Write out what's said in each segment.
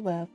Hello.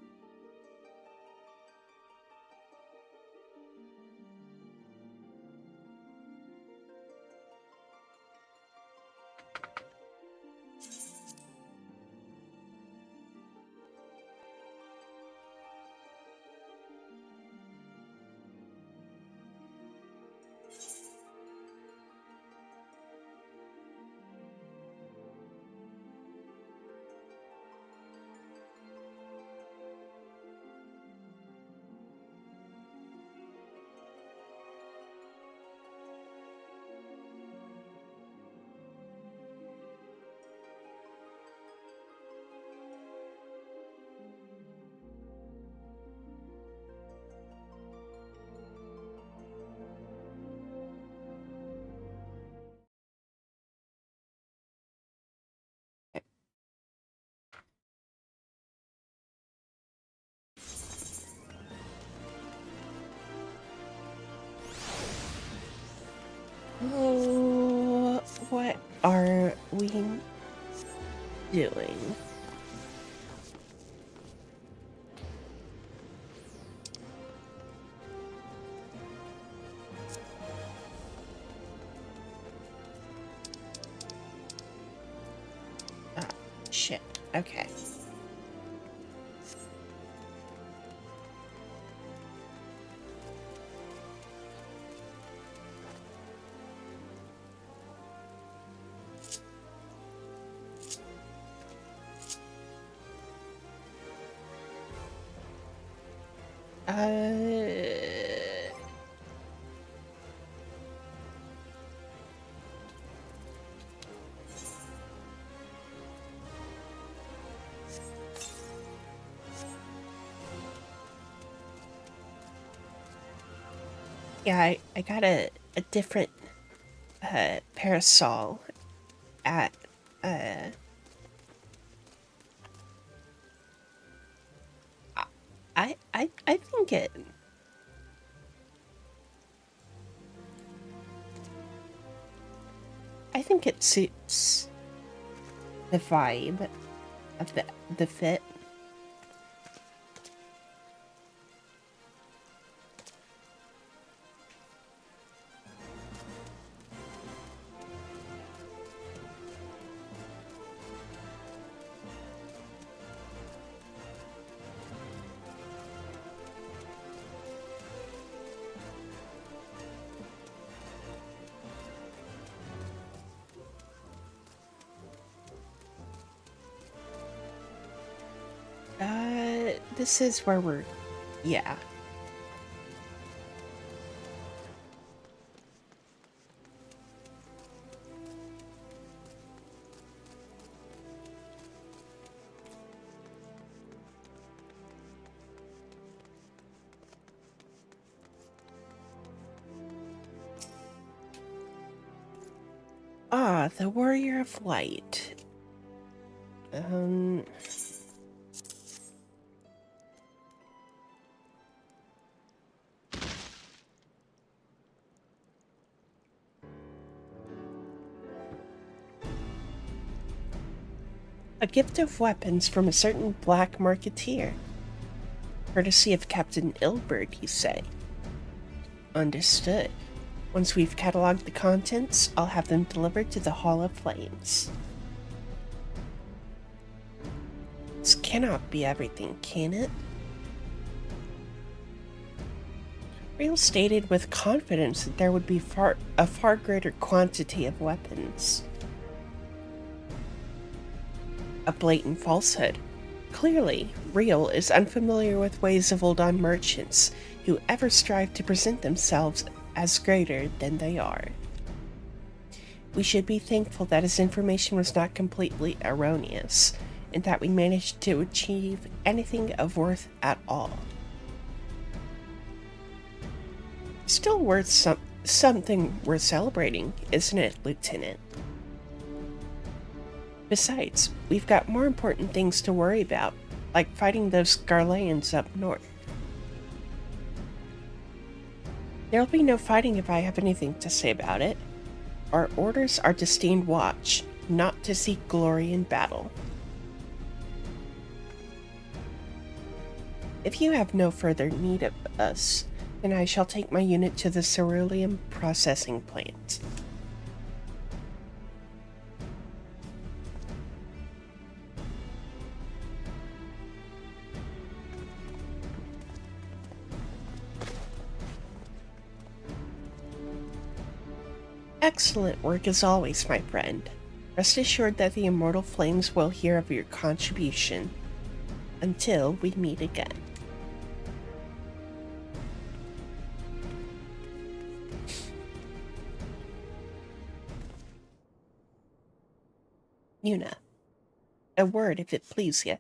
Oh, what are we doing? Ah, shit. Okay. Yeah, I got a different parasol at uh I think it suits the vibe of the fit. This is where we're, yeah. Ah, the Warrior of Light. A gift of weapons from a certain black marketeer. Courtesy of Captain Ilbert, you say? Understood. Once we've cataloged the contents, I'll have them delivered to the Hall of Flames. This cannot be everything, can it? Real stated with confidence that there would be a far greater quantity of weapons. A blatant falsehood. Clearly, Real is unfamiliar with ways of Uldan merchants who ever strive to present themselves as greater than they are. We should be thankful that his information was not completely erroneous, and that we managed to achieve anything of worth at all. Still worth something worth celebrating, isn't it, Lieutenant? Besides, we've got more important things to worry about, like fighting those Garleans up north. There'll be no fighting if I have anything to say about it. Our orders are to stand watch, not to seek glory in battle. If you have no further need of us, then I shall take my unit to the cerulean processing plant. Excellent work as always, my friend. Rest assured that the immortal flames will hear of your contribution. Until we meet again. Yuna, a word if it please you.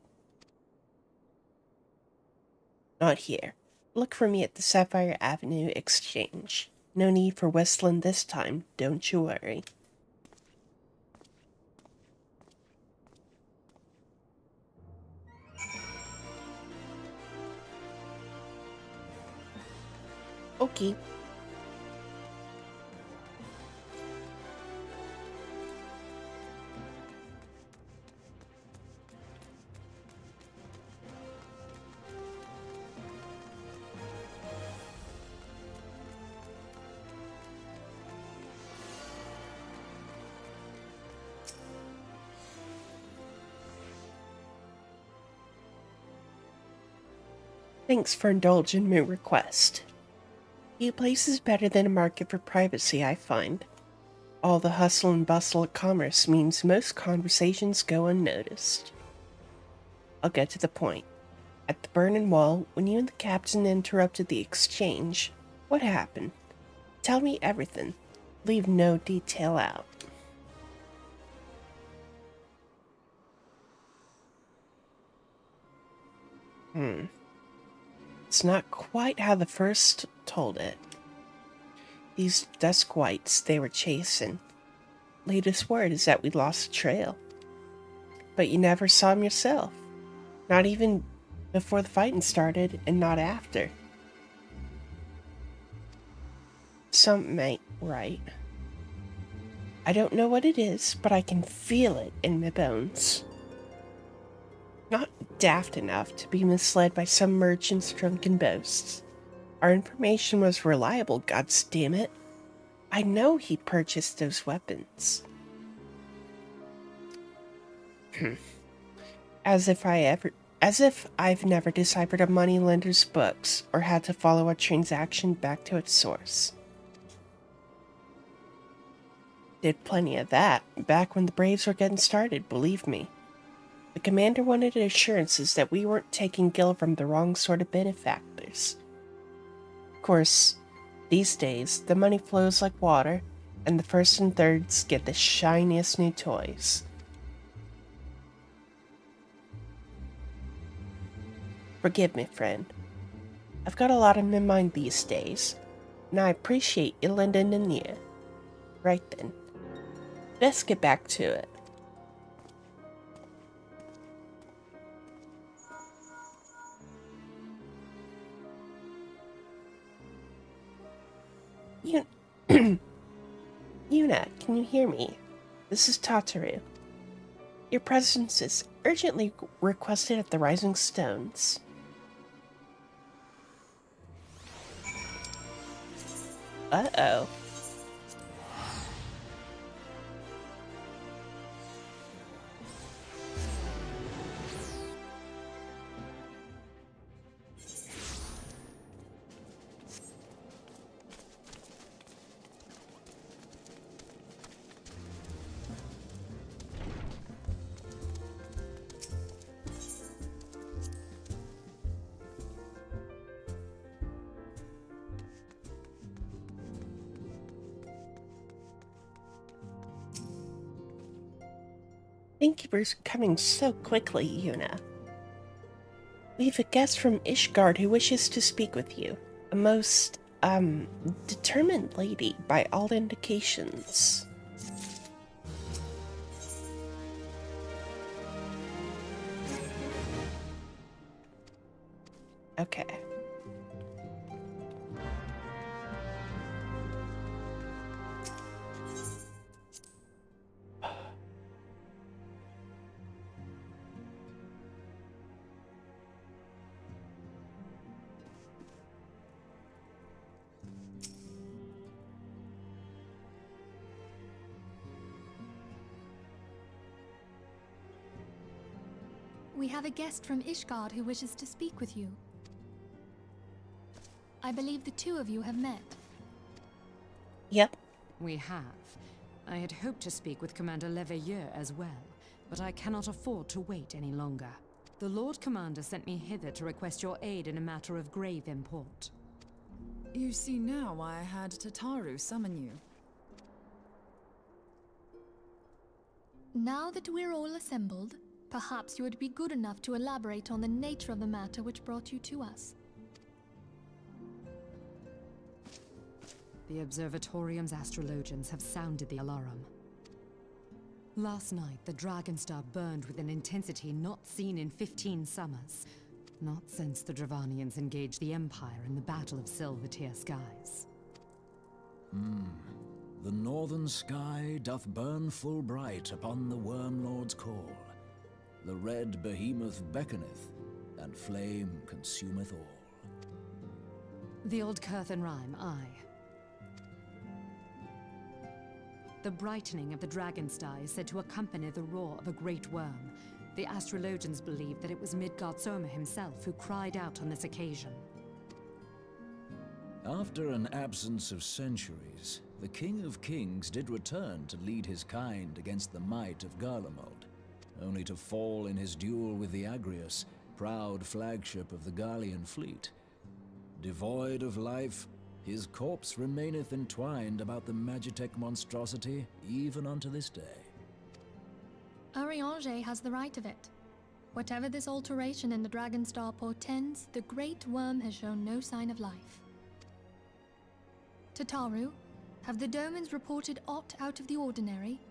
Not here. Look for me at the Sapphire Avenue Exchange. No need for Westland this time, don't you worry. Okay. Thanks for indulging my request. Few places better than a market for privacy, I find. All the hustle and bustle of commerce means most conversations go unnoticed. I'll get to the point. At the Burning Wall, when you and the captain interrupted the exchange, what happened? Tell me everything. Leave no detail out. It's not quite how the first told it. These dusk whites they were chasing. Latest word is that we lost the trail. But you never saw him yourself. Not even before the fighting started, and not after. Something ain't right. I don't know what it is, but I can feel it in my bones. Not daft enough to be misled by some merchant's drunken boasts. Our information was reliable, goddammit. I know he purchased those weapons. As if I've never deciphered a moneylender's books or had to follow a transaction back to its source. Did plenty of that back when the Braves were getting started, believe me. The commander wanted assurances that we weren't taking Gil from the wrong sort of benefactors. Of course, these days, the money flows like water, and the first and thirds get the shiniest new toys. Forgive me, friend. I've got a lot on my mind these days, and I appreciate you lending an ear. Right then. Let's get back to it. Yuna, can you hear me? This is Tataru. Your presence is urgently requested at the Rising Stones. Uh-oh. Thank you for coming so quickly, Yuna. We've a guest from Ishgard who wishes to speak with you. A most, determined lady by all indications. Okay. we have a guest from Ishgard who wishes to speak with you. I believe the two of you have met. Yep. We have. I had hoped to speak with Commander Leveilleur as well, but I cannot afford to wait any longer. The Lord Commander sent me hither to request your aid in a matter of grave import. You see now why I had Tataru summon you. Now that we're all assembled, perhaps you would be good enough to elaborate on the nature of the matter which brought you to us. The Observatorium's astrologians have sounded the alarm. Last night, the Dragonstar burned with an intensity not seen in 15 summers. Not since the Dravanians engaged the Empire in the Battle of Silvertear Skies. The northern sky doth burn full bright upon the Wormlord's call. The red behemoth beckoneth, and flame consumeth all. The old Curthan rhyme, aye. The brightening of the Dragonstar is said to accompany the roar of a great worm. The astrologians believe that it was Midgard Soma himself who cried out on this occasion. After an absence of centuries, the King of Kings did return to lead his kind against the might of Garlemald, only to fall in his duel with the Agrius, proud flagship of the Garlean fleet. Devoid of life, his corpse remaineth entwined about the Magitech monstrosity even unto this day. Ariange has the right of it. Whatever this alteration in the Dragonstar portends, the Great Worm has shown no sign of life. Tataru, have the Domans reported aught out of the ordinary?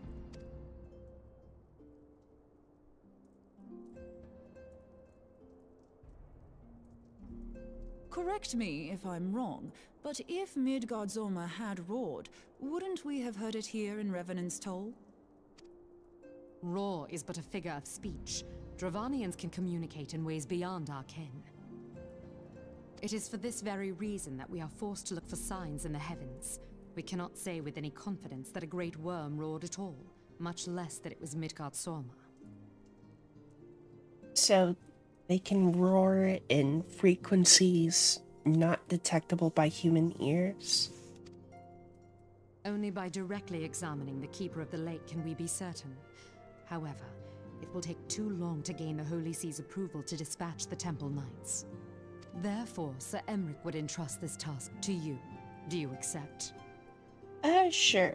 Correct me if I'm wrong, but if Midgard Zoma had roared, wouldn't we have heard it here in Revenant's Toll? Roar is but a figure of speech. Dravanians can communicate in ways beyond our ken. It is for this very reason that we are forced to look for signs in the heavens. We cannot say with any confidence that a great worm roared at all, much less that it was Midgard Soma. So they can roar in frequencies not detectable by human ears? Only by directly examining the Keeper of the Lake can we be certain. However, it will take too long to gain the Holy See's approval to dispatch the Temple Knights. Therefore, Sir Emric would entrust this task to you. Do you accept? Sure.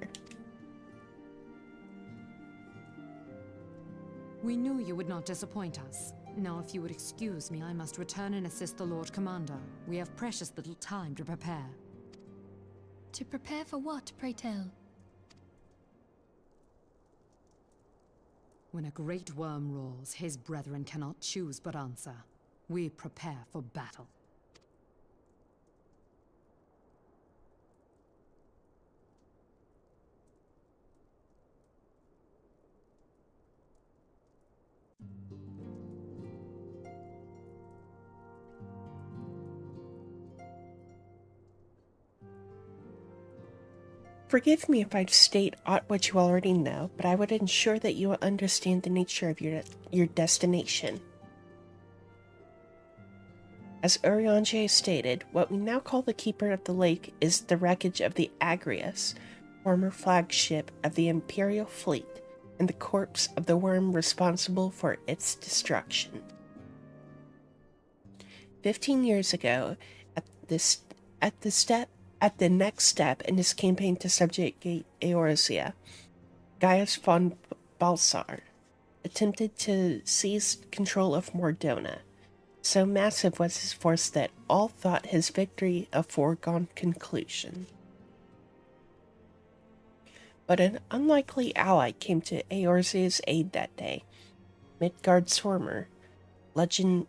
We knew you would not disappoint us. Now, if you would excuse me, I must return and assist the Lord Commander. We have precious little time to prepare. To prepare for what, pray tell? When a great worm roars, his brethren cannot choose but answer. We prepare for battle. Forgive me if I state aught what you already know, but I would ensure that you will understand the nature of your destination. As Urianger stated, what we now call the Keeper of the Lake is the wreckage of the Agrius, former flagship of the Imperial fleet, and the corpse of the worm responsible for its destruction. 15 years ago, at the next step in his campaign to subjugate Eorzea, Gaius von Balsar attempted to seize control of Mordona. So massive was his force that all thought his victory a foregone conclusion. But an unlikely ally came to Eorzea's aid that day. Midgard Sormer, legendary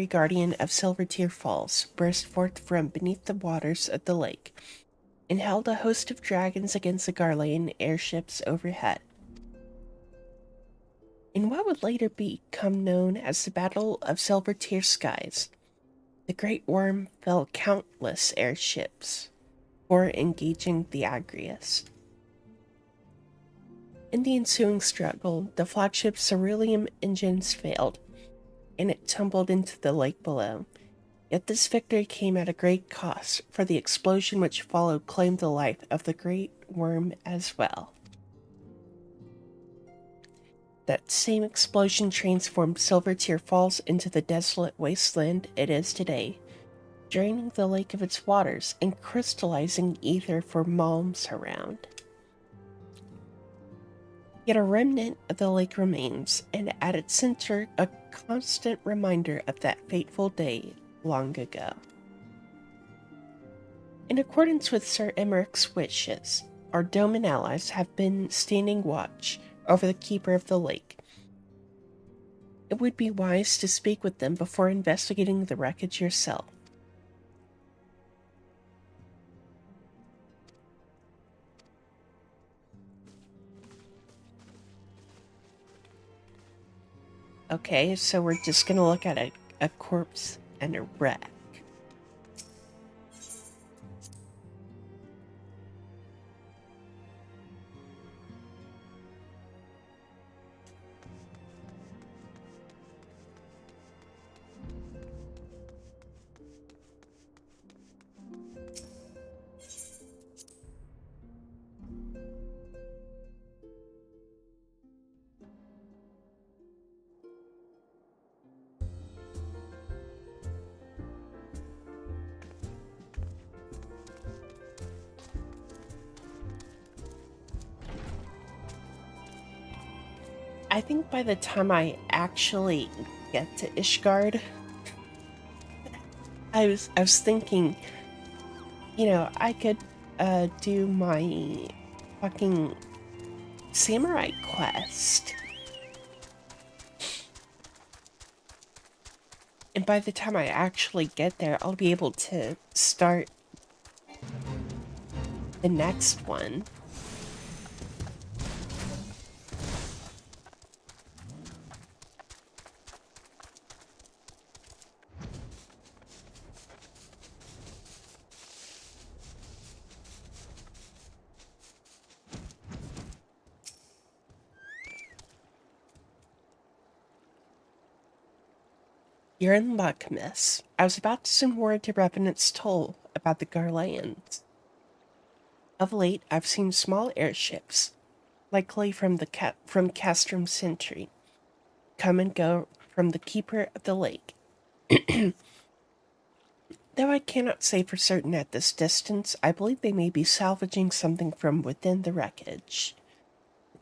guardian of Silvertear Falls, burst forth from beneath the waters of the lake and held a host of dragons against the Garlean airships overhead. In what would later become known as the Battle of Silvertear Skies, the Great Worm fell countless airships for engaging the Agrius. In the ensuing struggle, the flagship's cerulean engines failed, and it tumbled into the lake below. Yet this victory came at a great cost, for the explosion which followed claimed the life of the great worm as well. That same explosion transformed Silvertear Falls into the desolate wasteland it is today, draining the lake of its waters and crystallizing ether for miles around. Yet a remnant of the lake remains, and at its center, a constant reminder of that fateful day long ago. In accordance with Sir Emmerich's wishes, our dome and allies have been standing watch over the keeper of the lake. It would be wise to speak with them before investigating the wreckage yourself. Okay, so we're just gonna look at a corpse and a wreck. I think by the time I actually get to Ishgard, I was thinking, I could do my fucking samurai quest. And by the time I actually get there, I'll be able to start the next one. You're in luck, miss. I was about to send word to Revenant's Toll about the Garleans. Of late, I've seen small airships, likely from from Castrum Sentry, come and go from the keeper of the lake. Though I cannot say for certain at this distance, I believe they may be salvaging something from within the wreckage.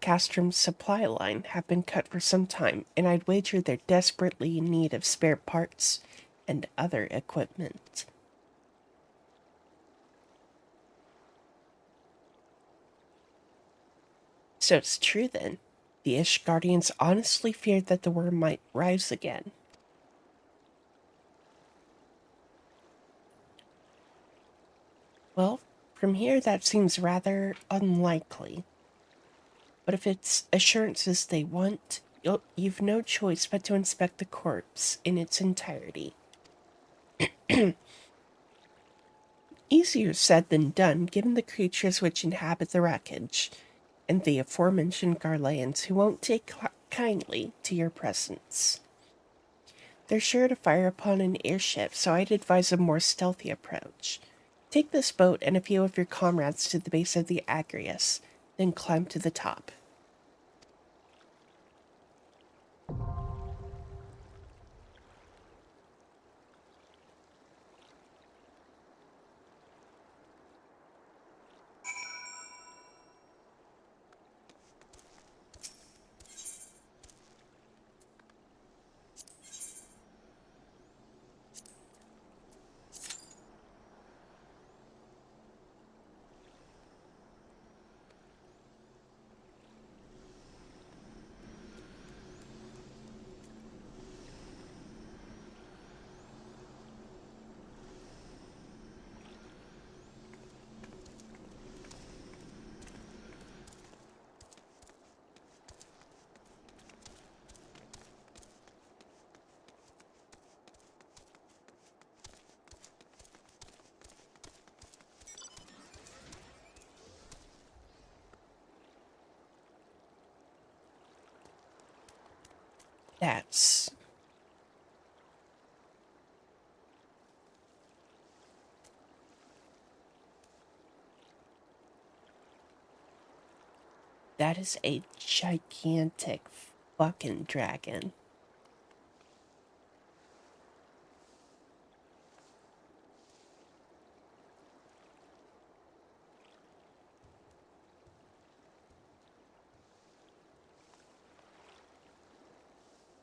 Castrum's supply line have been cut for some time, and I'd wager they're desperately in need of spare parts and other equipment. So it's true then. The Ishgardians honestly feared that the worm might rise again. Well, from here that seems rather unlikely. But if it's assurances they want, you've no choice but to inspect the corpse in its entirety. Easier said than done, given the creatures which inhabit the wreckage, and the aforementioned Garleans who won't take kindly to your presence. They're sure to fire upon an airship, so I'd advise a more stealthy approach. Take this boat and a few of your comrades to the base of the Agrius, then climb to the top. That's that is a gigantic fucking dragon.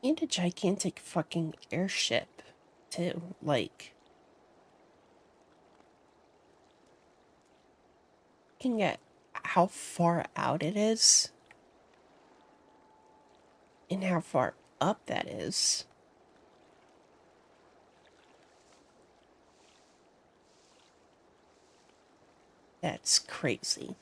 And a gigantic fucking airship, too. Like, looking at how far out it is and how far up that is. That's crazy.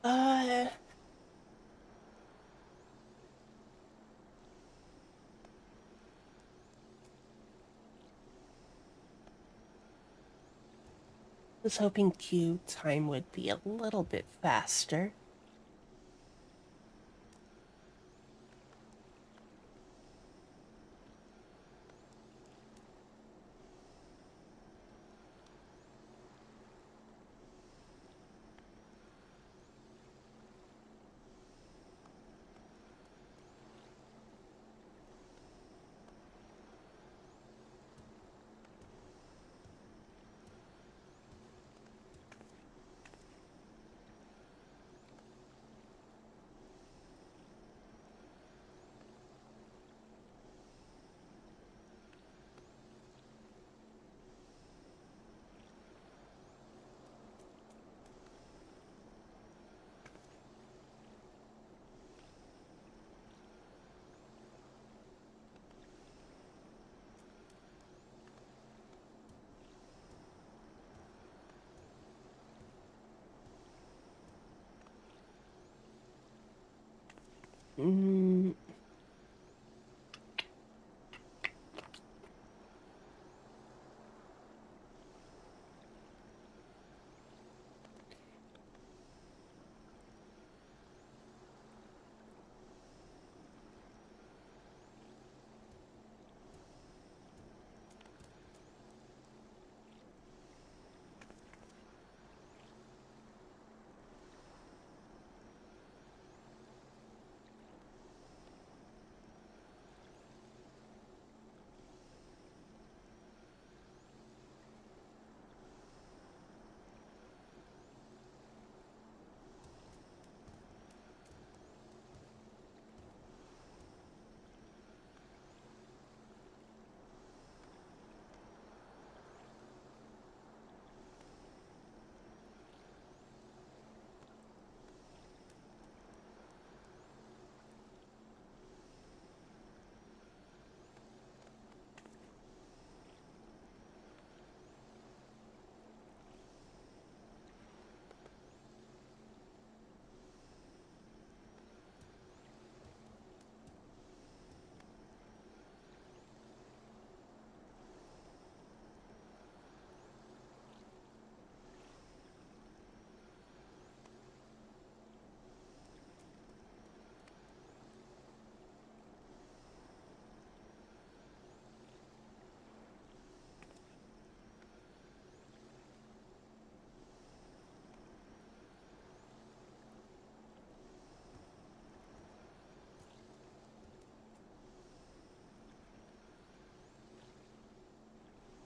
Uh, was hoping queue time would be a little bit faster. Mm,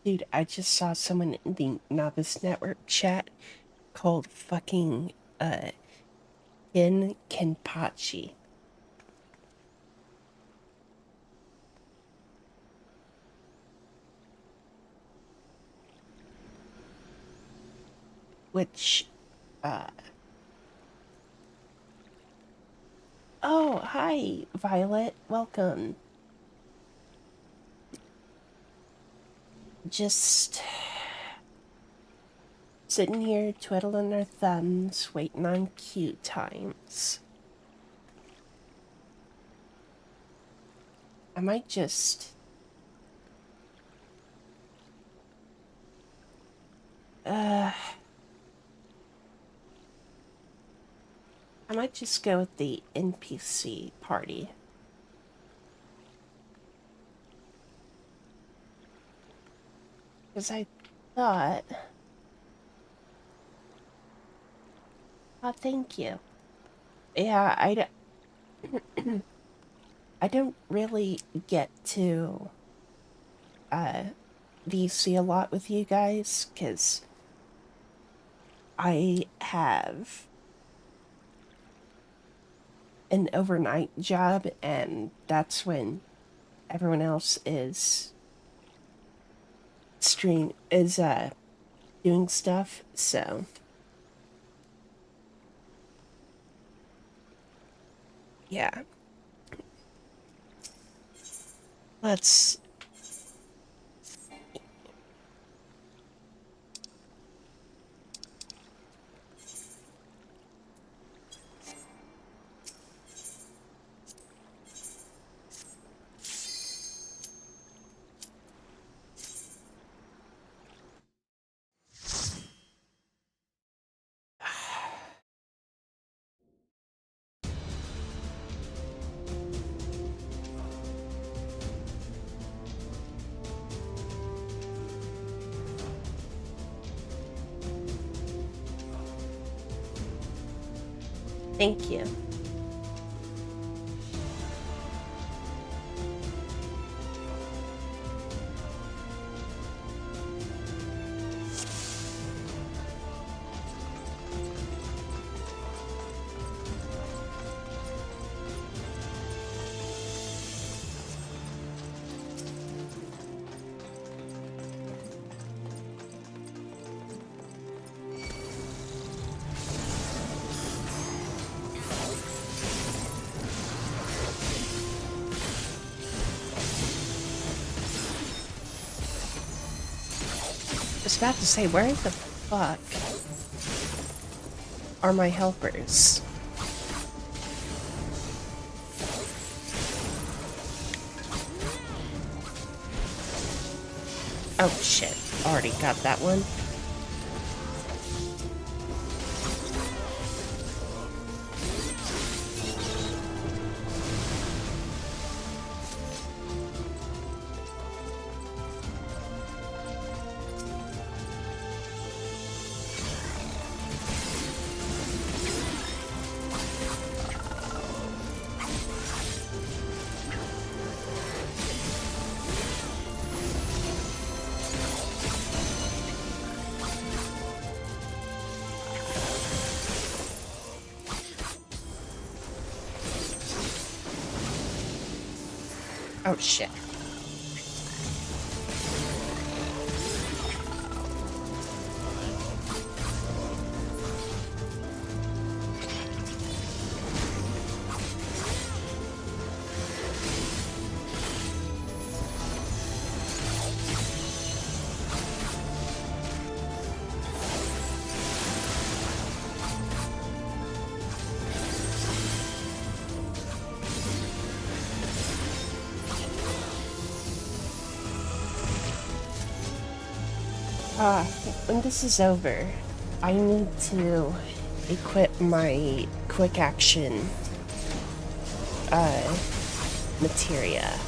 Dude, I just saw someone in the Novice Network chat called fucking, Ken Kenpachi. Which, uh... Oh, hi, Violet. Welcome. Just sitting here twiddling our thumbs, waiting on cue times. I might just... I might just go with the NPC party. Because I thought... Oh, thank you. Yeah, I don't really get to VC a lot with you guys because I have an overnight job, and that's when everyone else is doing stuff. So yeah, let's... Thank you. I was about to say, where the fuck are my helpers? Oh shit, already got that one. Oh shit. When this is over, I need to equip my quick action materia.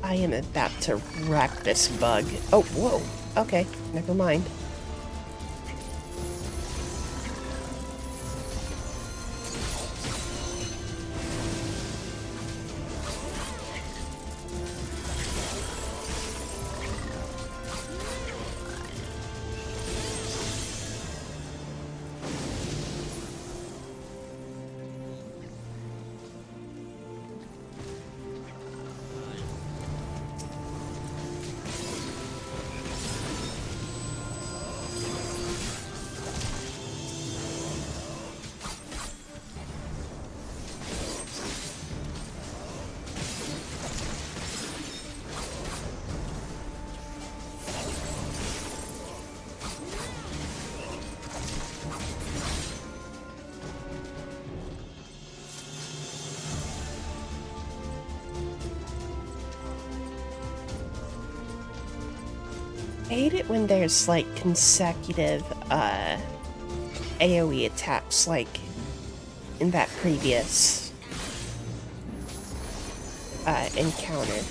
I am about to wreck this bug. Oh, whoa. Okay, never mind. I hate it when there's like consecutive AoE attacks like in that previous encounter.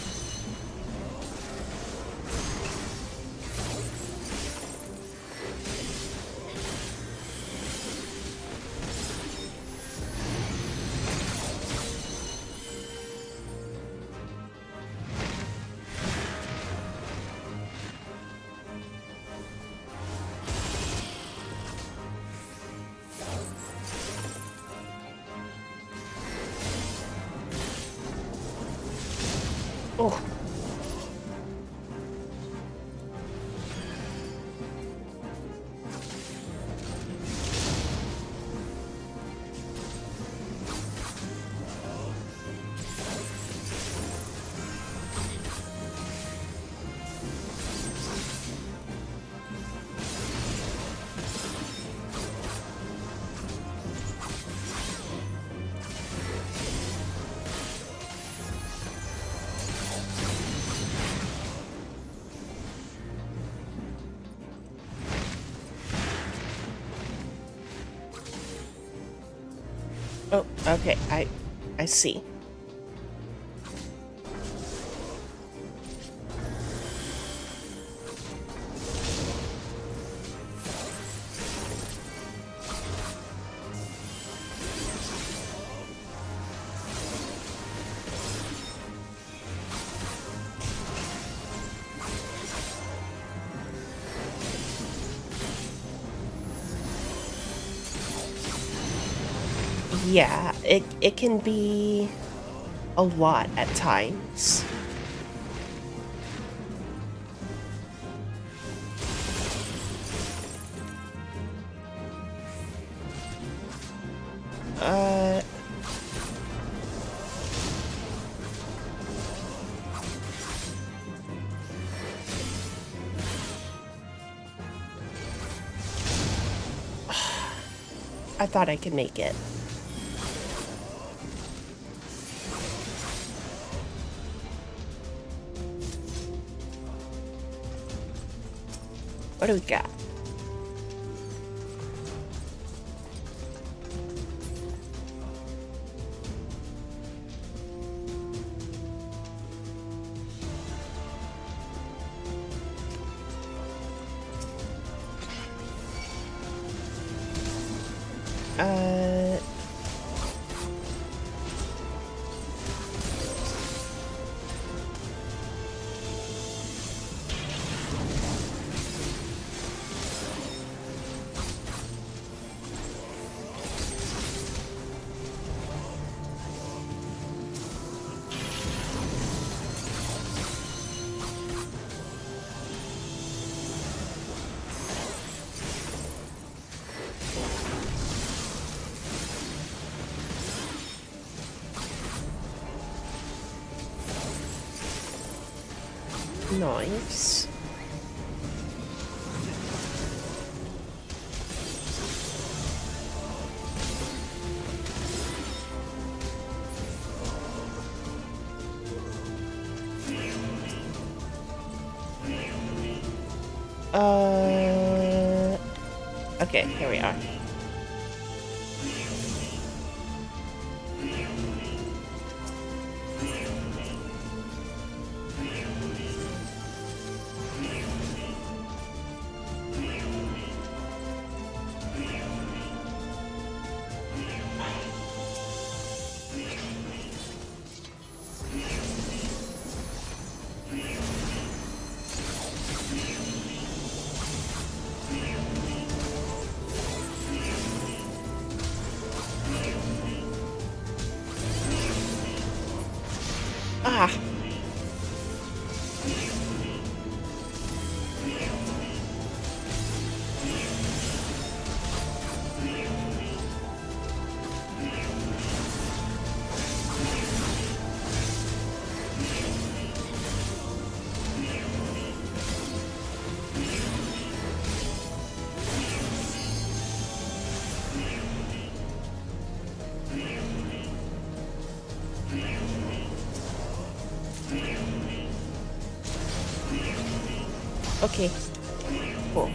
Oh. Oh, okay, I see. Yeah, it can be a lot at times. Uh... I thought I could make it. What do we got? Nice. Okay, here we are. Okay. Cool.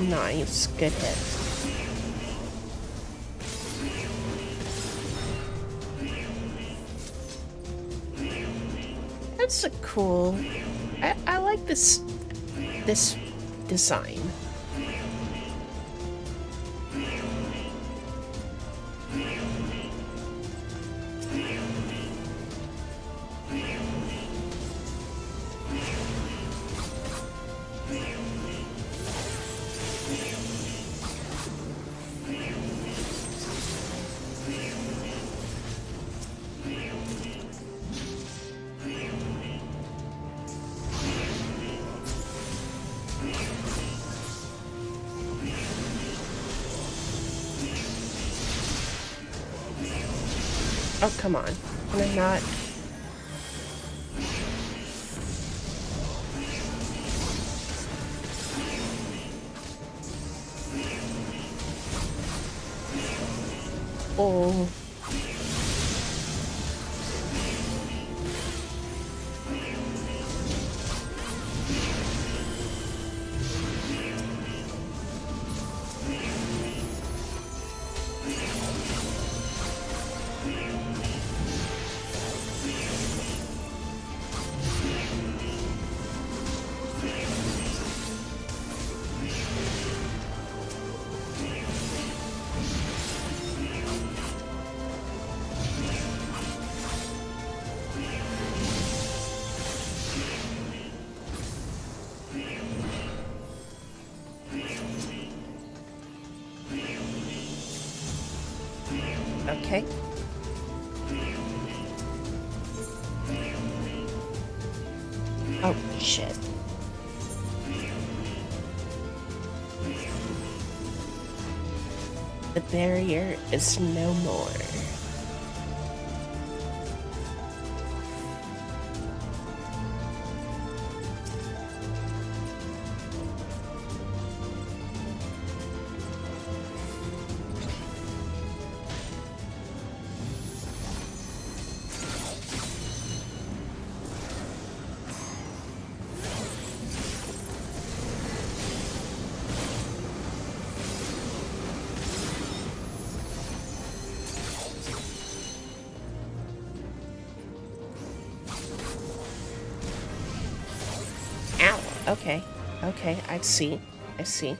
Nice. Good hit. That's a cool. I like this design. Oh, come on. Can I not? Oh. Okay. Oh, shit. The barrier is no more. Ow. Okay. Okay, I see. I see.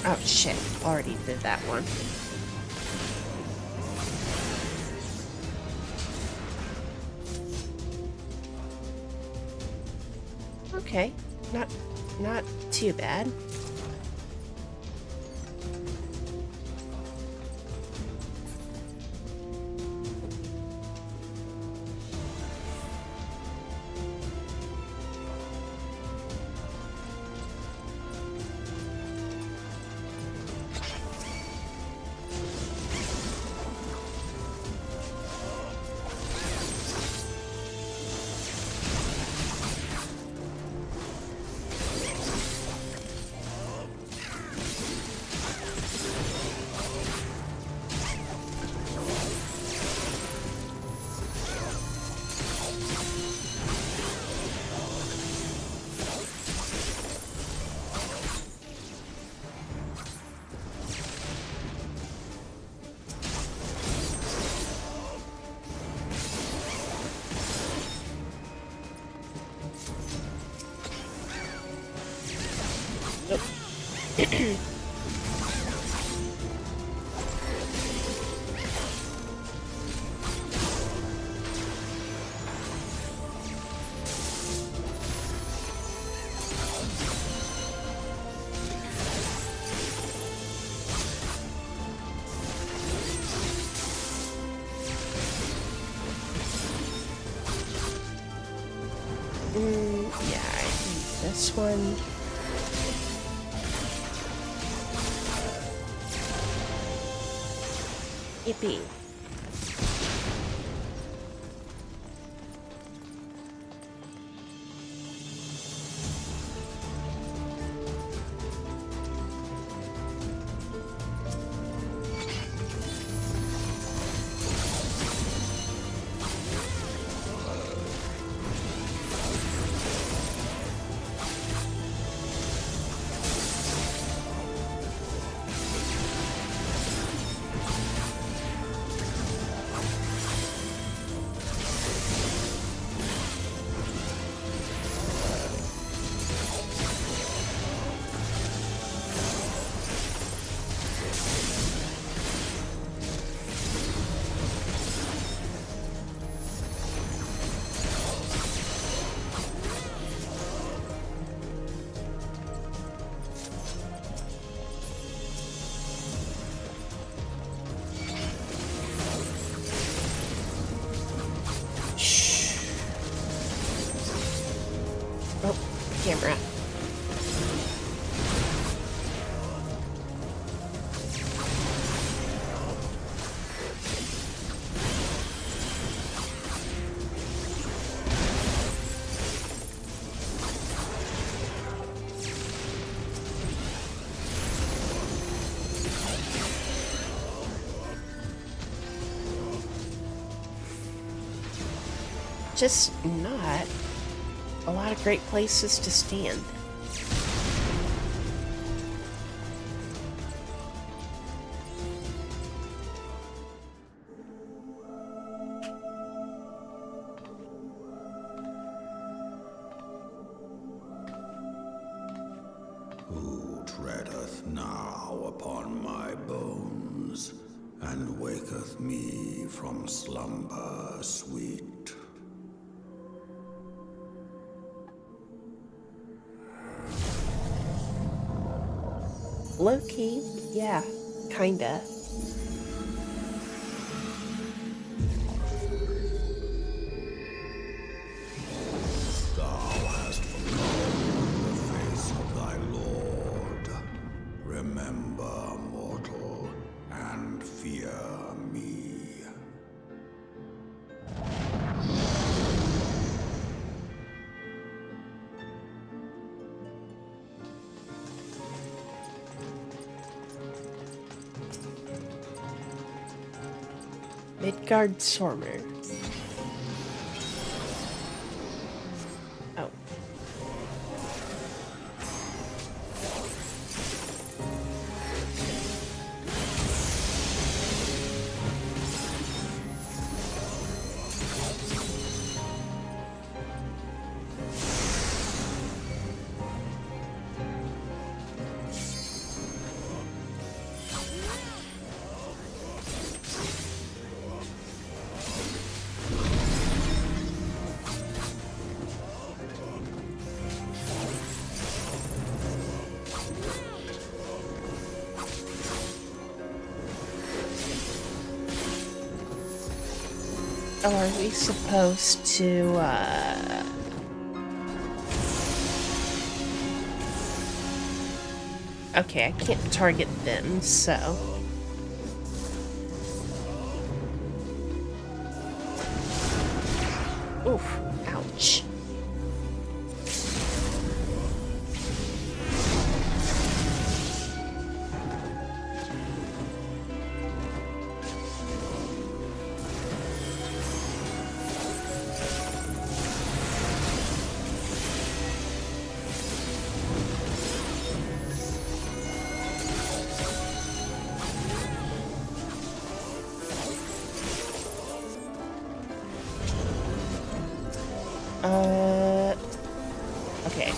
Oh shit, already did that one. Okay, not too bad. Yeah, I think this one. Yippee. Oh, camera. Just not a lot of great places to stand. Who treadeth now upon my bones, and waketh me from slumber sweet? Low-key, yeah, kinda. Thou hast forgotten the face of thy lord. Remember, mortal, and fear me. Midgard Sormer. Oh. Oh, are we supposed to, Okay, I can't target them, so... Oof, ouch. Okay.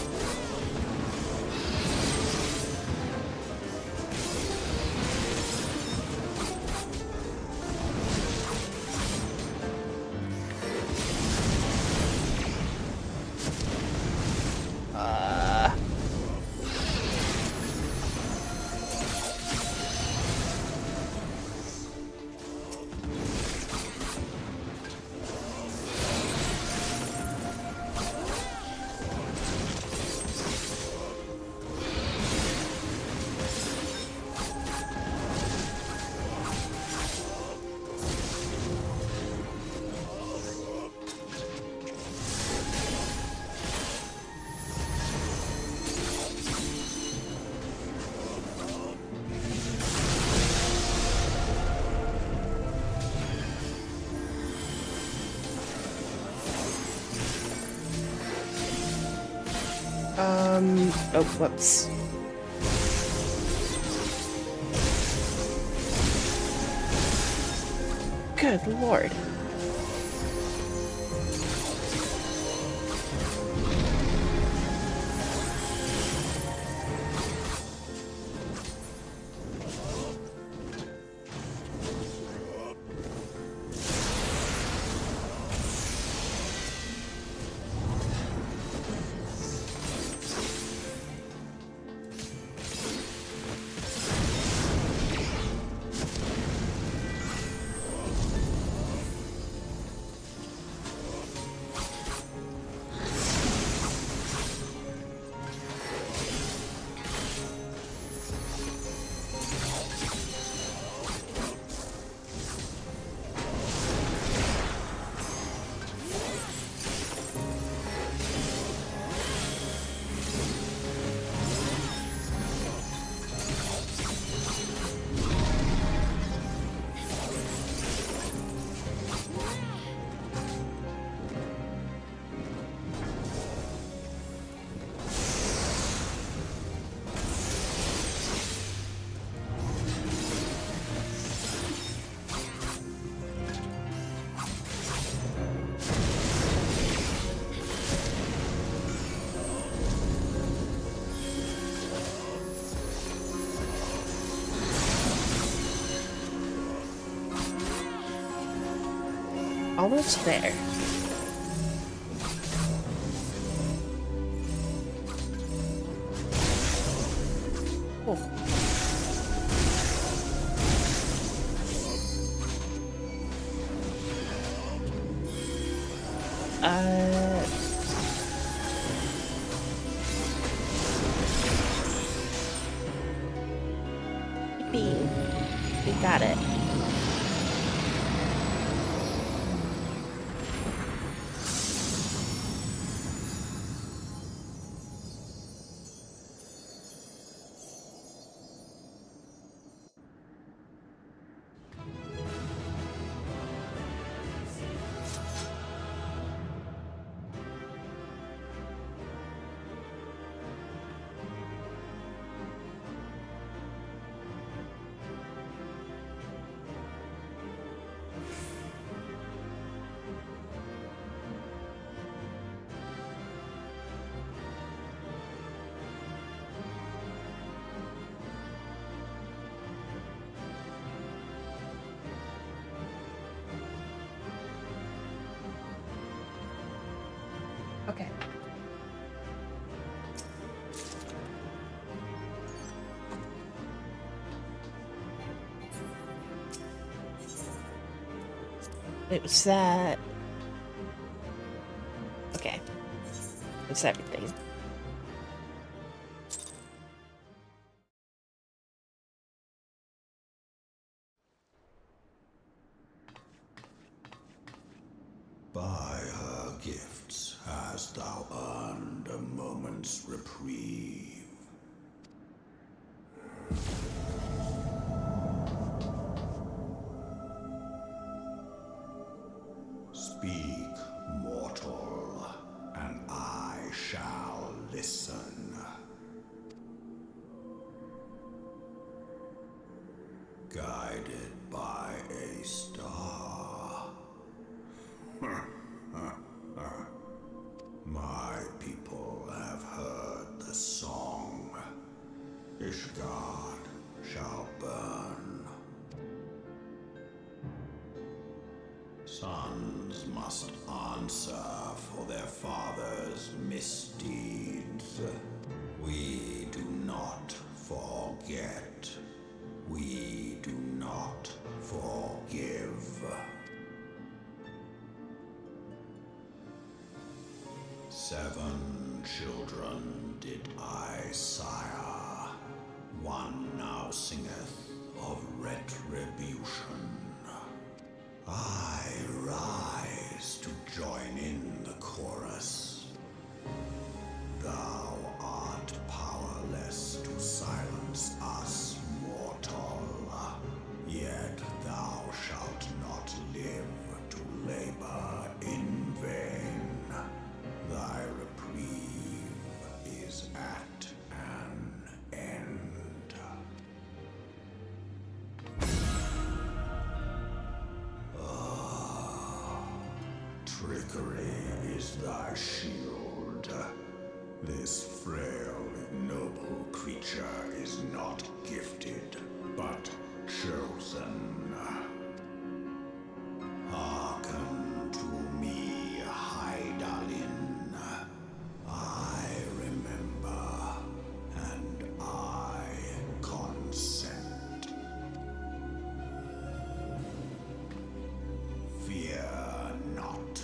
Oh, whoops. Good lord. Almost there. Oh. Yippee. We got it. Okay. It was that. Okay. It's everything. By her gifts hast thou earned a moment's reprieve. Speak, mortal, and I shall listen. Guided by a star. My people have heard the song. Ishgard shall burn. Sons must answer for their father's misdeeds. We do not forget. We do not forgive. 7 children did I sire. One now singeth of retribution. I rise to join in the chorus. Thou art powerless to silence us, mortal. Yet thou shalt not live to labor in vain. Thy reprieve is Trickery is thy shield. This frail, ignoble creature is not gifted, but chosen. Hearken to me, Hydaelyn. I remember, and I consent. Fear not,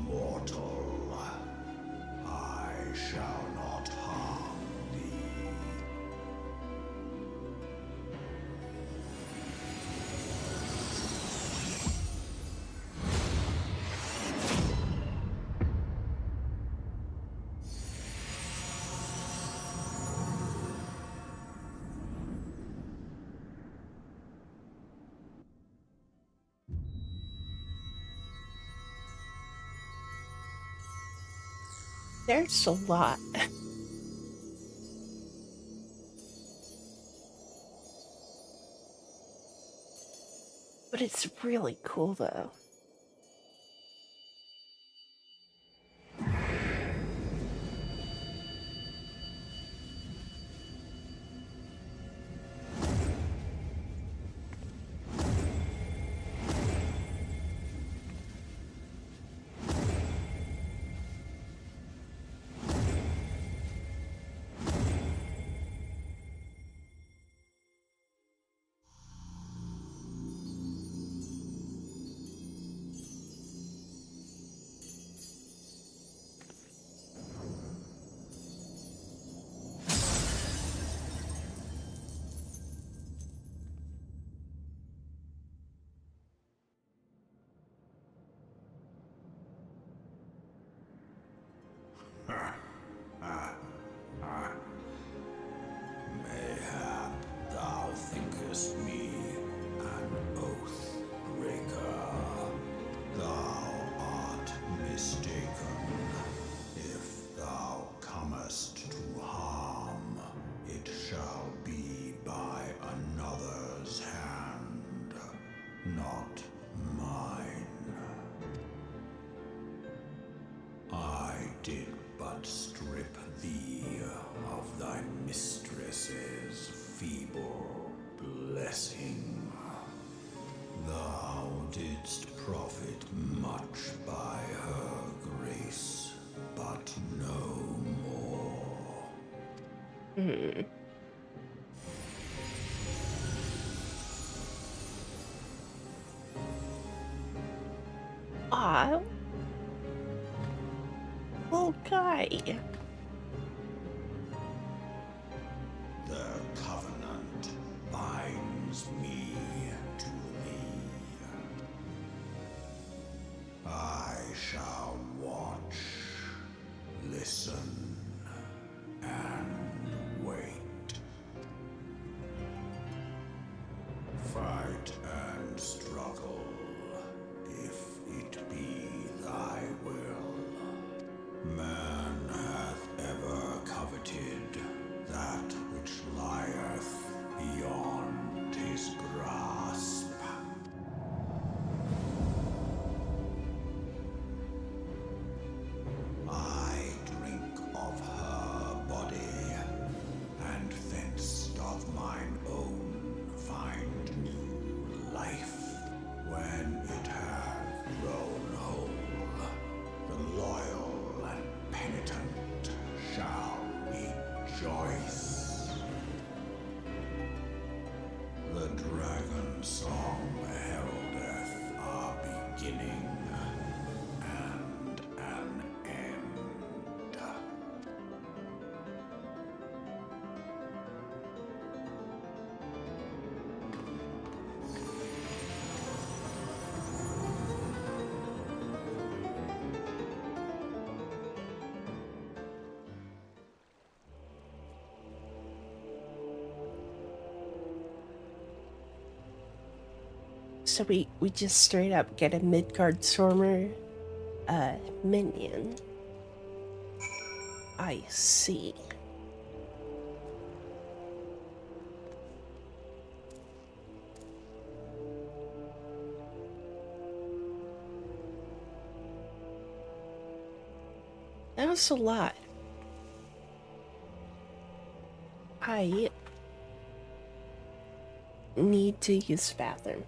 mortal. I shall not harm thee. There's a lot. But it's really cool though. Mayhap thou thinkest me an oath breaker. Thou art mistaken. If thou comest to harm, it shall be by another's hand, not mine. I did but strip thee of thy mistress's feeble blessing. Thou didst profit much by her grace, but no more. Ah, little guy. The covenant binds me to thee. I shall watch, listen, and wait. Fight and struggle, if it be thy will. Man hath ever coveted that which lieth beyond his grasp. I drink of her body, and thence doth mine own find new life. When it hath grown whole, the loyal and penitent shall rejoice. The dragon song heraldeth our beginning and an end. So we just straight up get a Midgard Stormer minion. I see. That was a lot. I need to use the bathroom.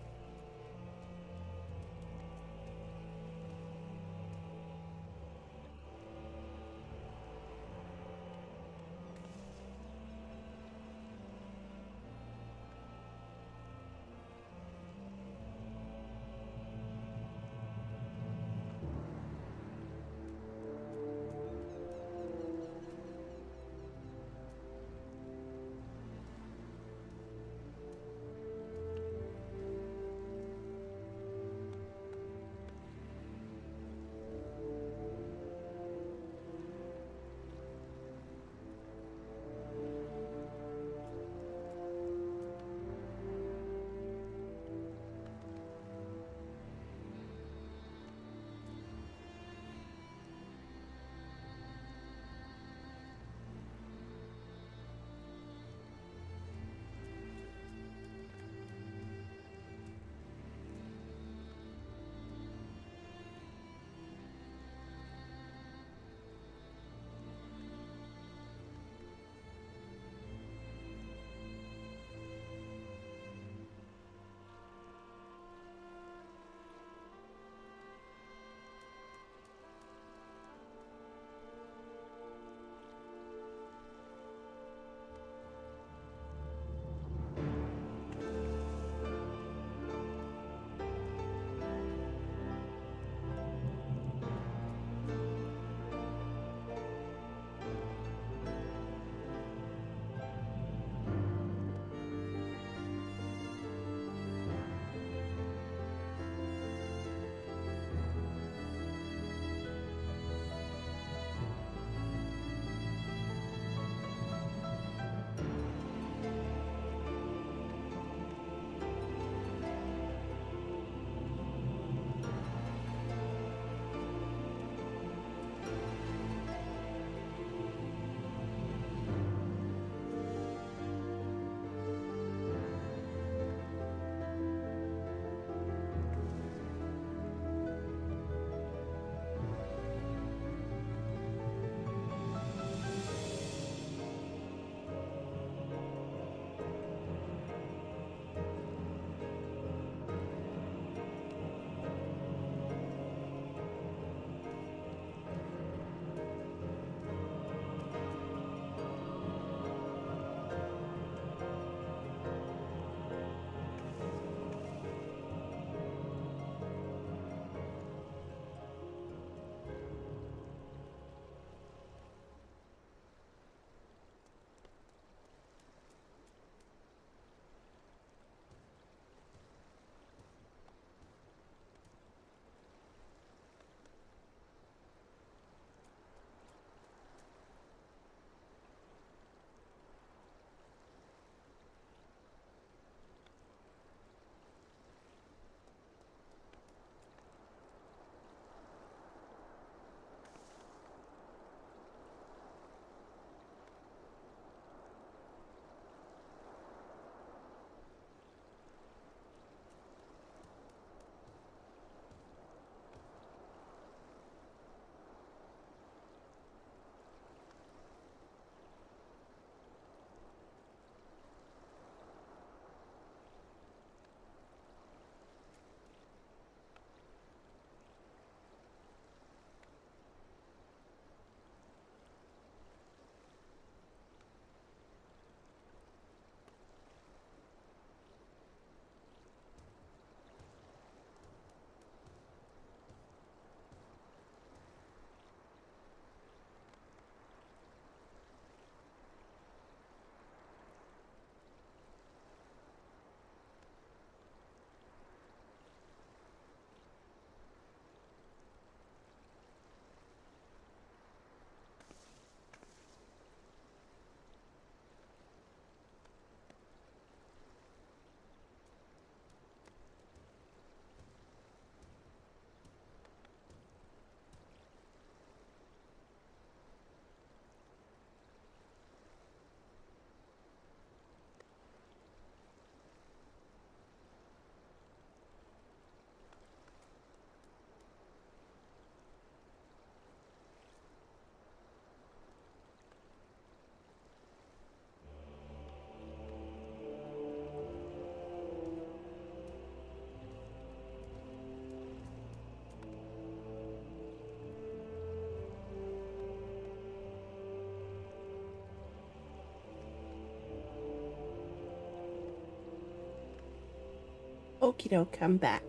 Okie doke, I'm back.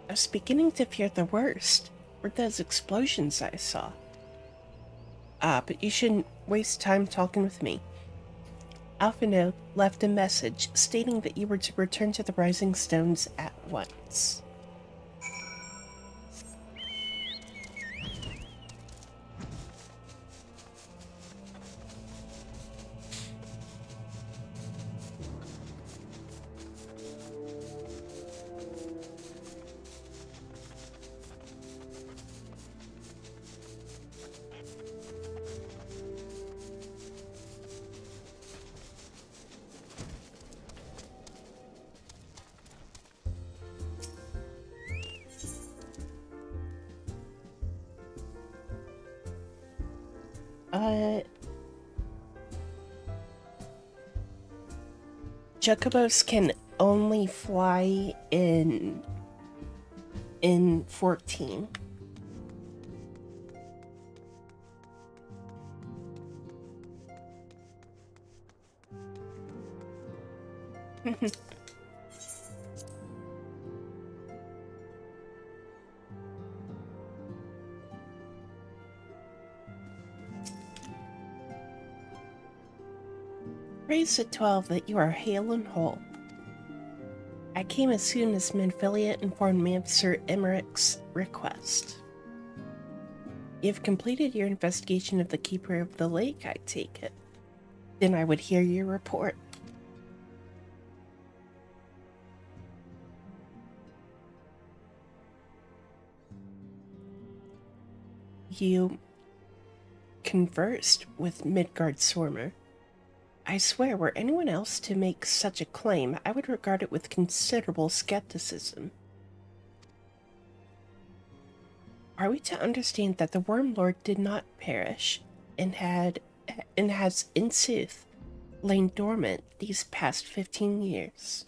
I was beginning to fear the worst, or those explosions I saw. But you shouldn't waste time talking with me. Alphino left a message stating that you were to return to the Rising Stones at once. Jacobos can only fly in 14. Praise at 12 that you are hale and whole. I came as soon as Menphilia informed me of Sir Emmerich's request. You've completed your investigation of the Keeper of the Lake, I take it. Then I would hear your report. You conversed with Midgard Swarmer. I swear, were anyone else to make such a claim, I would regard it with considerable skepticism. Are we to understand that the Worm Lord did not perish, and has, in sooth, lain dormant these past 15 years?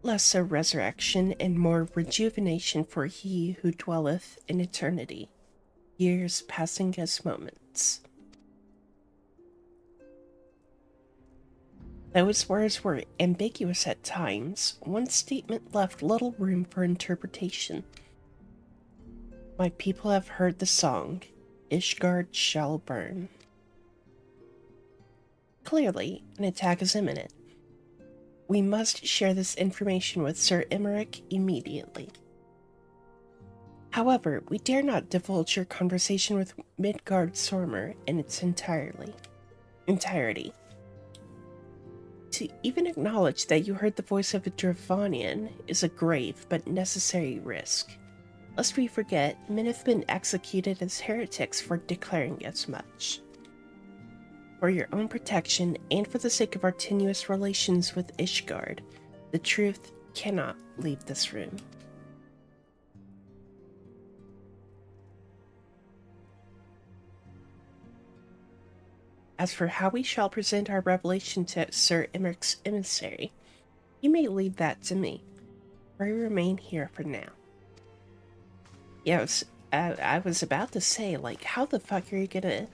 Less a resurrection and more rejuvenation for he who dwelleth in eternity, years passing as moments. Those words were ambiguous at times. One statement left little room for interpretation. My people have heard the song, Ishgard shall burn. Clearly, an attack is imminent. We must share this information with Sir Emmerich immediately. However, we dare not divulge your conversation with Midgard Sormer in its entirety. To even acknowledge that you heard the voice of a Dravanian is a grave but necessary risk. Lest we forget, men have been executed as heretics for declaring as much. For your own protection and for the sake of our tenuous relations with Ishgard, the truth cannot leave this room. As for how we shall present our revelation to Sir Emmerich's emissary, you may leave that to me. I remain here for now. Yes, I was about to say, like, how the fuck are you gonna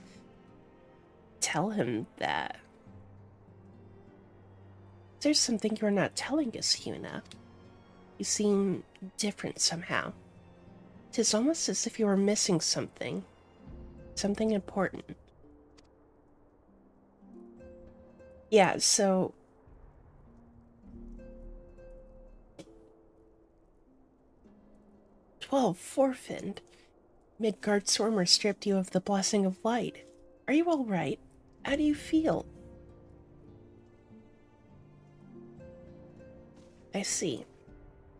tell him that? There's something you're not telling us, Huna. You seem different somehow. 'Tis almost as if you were missing something. Something important. Yeah, so... Forfind. Midgard Sormer stripped you of the blessing of light. Are you all right? How do you feel? I see.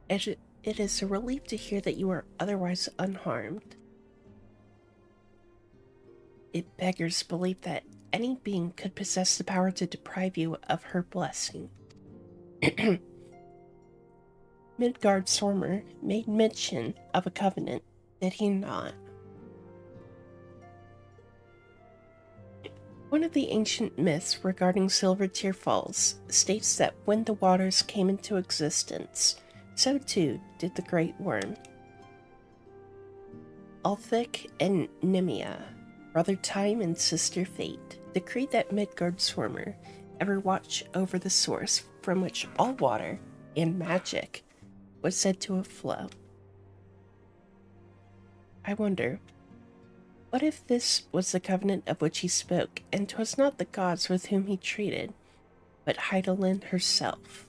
It is a relief to hear that you are otherwise unharmed. It beggars belief that any being could possess the power to deprive you of her blessing. Midgard Sormer made mention of a covenant, did he not? One of the ancient myths regarding Silvertear Falls states that when the waters came into existence, so too did the Great Worm. Ulthik and Nemia, brother Time and sister Fate, decreed that Midgard-Swarmer ever watch over the source from which all water and magic was said to have flowed. I wonder, what if this was the covenant of which he spoke, and 'twas not the gods with whom he treated, but Heidelin herself?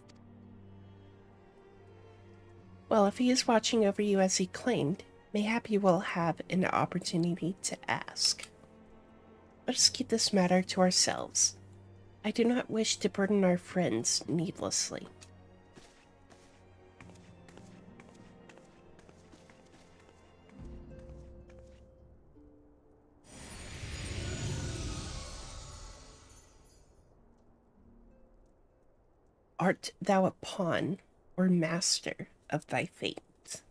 Well, if he is watching over you as he claimed, mayhap you will have an opportunity to ask. Let us keep this matter to ourselves. I do not wish to burden our friends needlessly. Art thou a pawn or master of thy fate?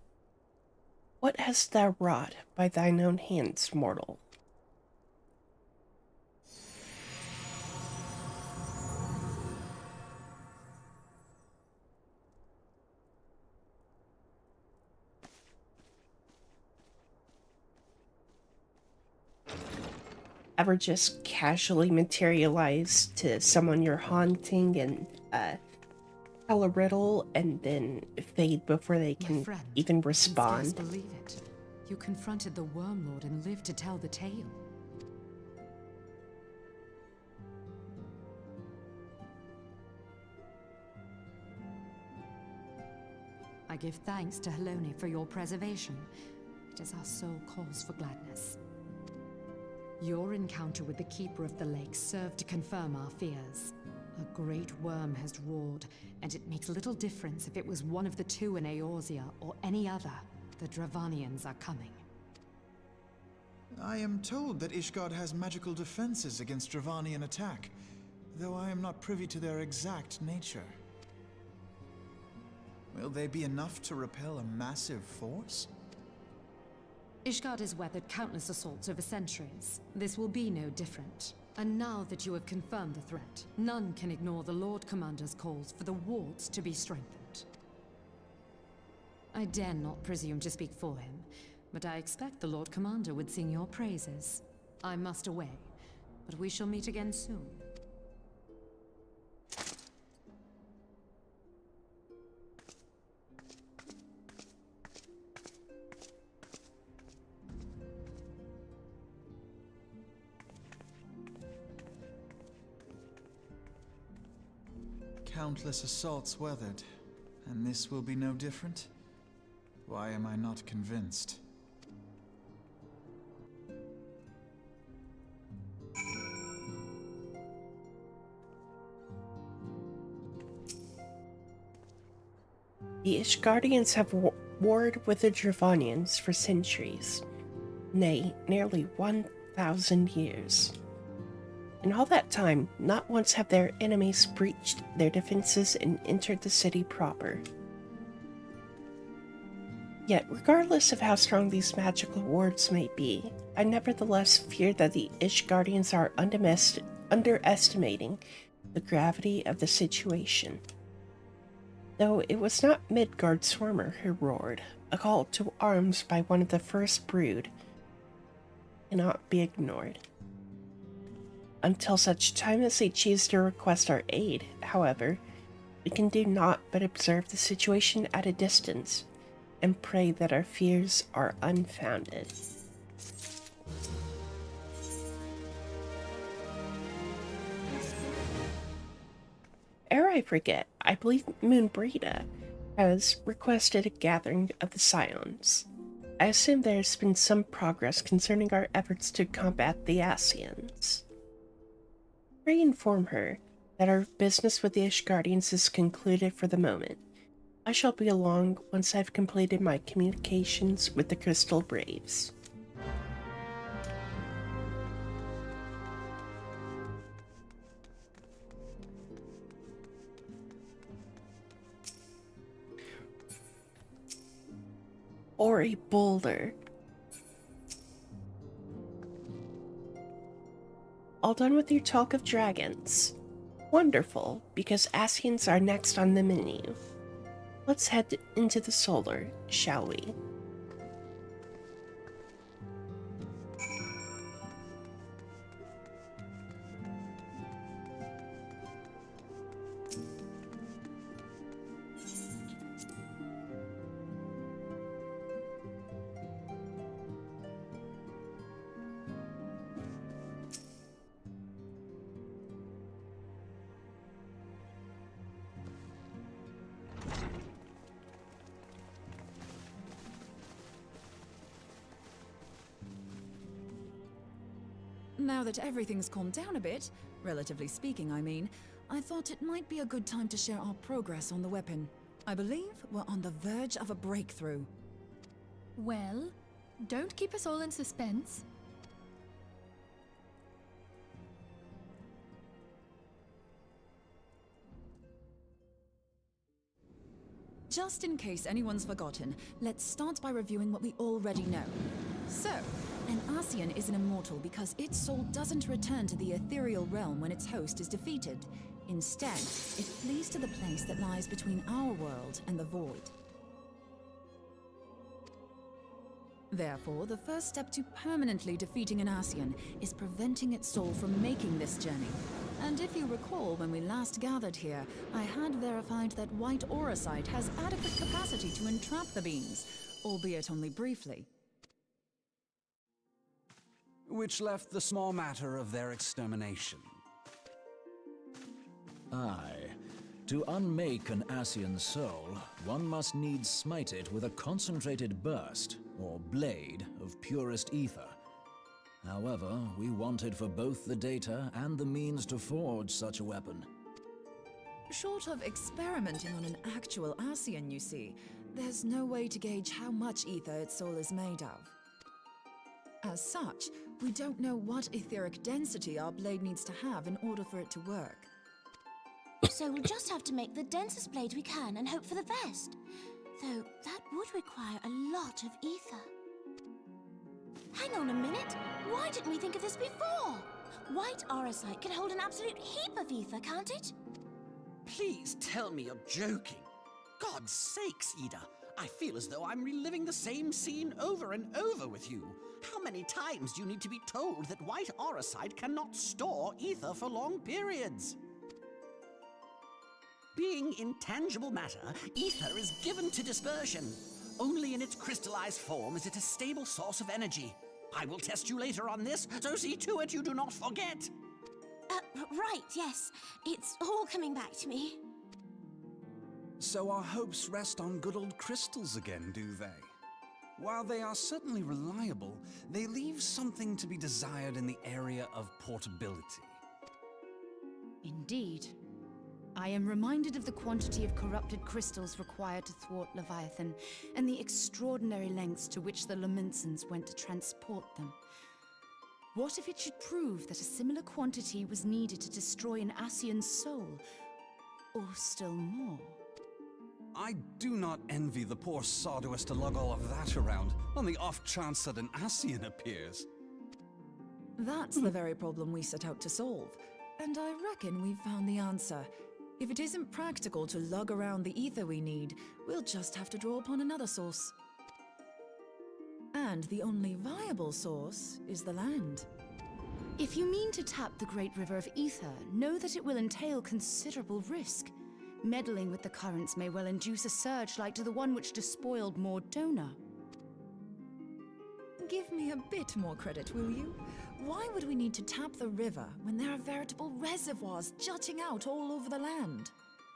What hast thou wrought by thine own hands, mortal? Ever just casually materialize to someone you're haunting and tell a riddle and then fade before they My can friend, even I can respond? scarce believe it. You confronted the Worm Lord and lived to tell the tale. I give thanks to Helone for your preservation. It is our sole cause for gladness. Your encounter with the Keeper of the Lake served to confirm our fears. A great worm has roared, and it makes little difference if it was one of the two in Eorzea or any other. The Dravanians are coming. I am told that Ishgard has magical defenses against Dravanian attack, though I am not privy to their exact nature. Will they be enough to repel a massive force? Ishgard has weathered countless assaults over centuries. This will be no different. And now that you have confirmed the threat, none can ignore the Lord Commander's calls for the wards to be strengthened. I dare not presume to speak for him, but I expect the Lord Commander would sing your praises. I must away, but we shall meet again soon. Countless assaults weathered, and this will be no different? Why am I not convinced? The Ishgardians have warred with the Dravanians for centuries, nay, nearly 1,000 years. In all that time, not once have their enemies breached their defenses and entered the city proper. Yet, regardless of how strong these magical wards may be, I nevertheless fear that the Ishgardians are underestimating the gravity of the situation. Though it was not Midgard-Swarmer who roared, a call to arms by one of the first brood cannot be ignored. Until such time as they choose to request our aid, however, we can do naught but observe the situation at a distance and pray that our fears are unfounded. Ere I forget, I believe Moonbrita has requested a gathering of the Scions. I assume there has been some progress concerning our efforts to combat the Ascians. Pray inform her that our business with the Ishgardians is concluded for the moment. I shall be along once I've completed my communications with the Crystal Braves. Or a boulder. All done with your talk of dragons. Wonderful, because Ascians are next on the menu. Let's head into the solar, shall we? Now that everything's calmed down a bit, relatively speaking I mean, I thought it might be a good time to share our progress on the weapon. I believe we're on the verge of a breakthrough. Well, don't keep us all in suspense. Just in case anyone's forgotten, let's start by reviewing what we already know. So, an Ascian is an immortal because its soul doesn't return to the ethereal realm when its host is defeated. Instead, it flees to the place that lies between our world and the void. Therefore, the first step to permanently defeating an Ascian is preventing its soul from making this journey. And if you recall, when we last gathered here, I had verified that white auracite has adequate capacity to entrap the beings, albeit only briefly. Which left the small matter of their extermination. Aye. To unmake an Ascian soul, one must needs smite it with a concentrated burst, or blade, of purest ether. However, we wanted for both the data and the means to forge such a weapon. Short of experimenting on an actual Ascian, you see, there's no way to gauge how much ether its soul is made of. As such, we don't know what etheric density our blade needs to have in order for it to work. So we'll just have to make the densest blade we can and hope for the best. Though that would require a lot of ether. Hang on a minute! Why didn't we think of this before? White auracite can hold an absolute heap of ether, can't it? Please tell me you're joking. God's sakes, Ida. I feel as though I'm reliving the same scene over and over with you. How many times do you need to be told that white auracite cannot store ether for long periods? Being intangible matter, ether is given to dispersion. Only in its crystallized form is it a stable source of energy. I will test you later on this, so see to it you do not forget. Right, yes. It's all coming back to me. So our hopes rest on good old crystals again, do they? While they are certainly reliable, they leave something to be desired in the area of portability. Indeed. I am reminded of the quantity of corrupted crystals required to thwart Leviathan, and the extraordinary lengths to which the Lamentsons went to transport them. What if it should prove that a similar quantity was needed to destroy an Ascian's soul? Or still more? I do not envy the poor sawdust to lug all of that around, on the off chance that an Ascian appears. That's the very problem we set out to solve. And I reckon we've found the answer. If it isn't practical to lug around the ether we need, we'll just have to draw upon another source. And the only viable source is the land. If you mean to tap the Great River of Ether, know that it will entail considerable risk. Meddling with the currents may well induce a surge like to the one which despoiled Mordona. Give me a bit more credit, will you? Why would we need to tap the river when there are veritable reservoirs jutting out all over the land?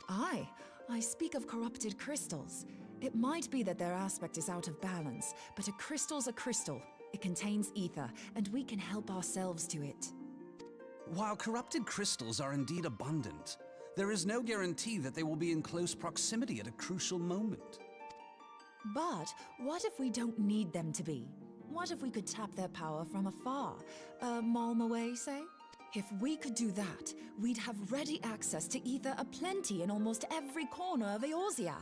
Aye, I speak of corrupted crystals. It might be that their aspect is out of balance, but a crystal's a crystal. It contains ether, and we can help ourselves to it. While corrupted crystals are indeed abundant, there is no guarantee that they will be in close proximity at a crucial moment. But what if we don't need them to be? What if we could tap their power from afar? A malm away, say? If we could do that, we'd have ready access to ether aplenty in almost every corner of Eorzea.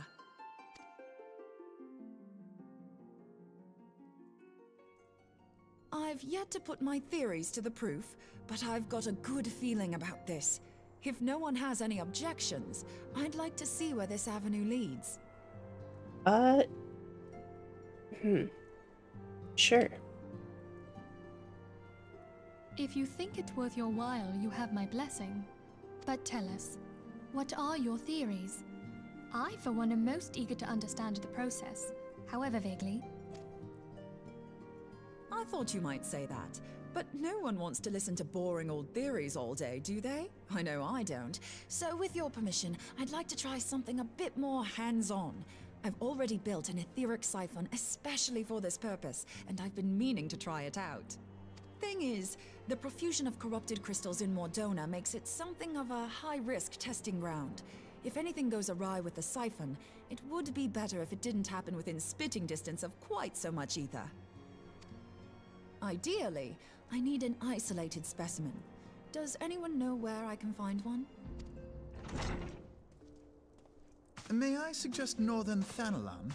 I've yet to put my theories to the proof, but I've got a good feeling about this. If no one has any objections, I'd like to see where this avenue leads. Sure. If you think it worth your while, you have my blessing. But tell us, what are your theories? I, for one, am most eager to understand the process, however vaguely. I thought you might say that, but no one wants to listen to boring old theories all day, do they? I know I don't. So with your permission, I'd like to try something a bit more hands-on. I've already built an etheric siphon especially for this purpose, and I've been meaning to try it out. thing is, the profusion of corrupted crystals in Mordona makes it something of a high-risk testing ground. If anything goes awry with the siphon, it would be better if it didn't happen within spitting distance of quite so much ether. Ideally, I need an isolated specimen. Does anyone know where I can find one? May I suggest northern Thanalan?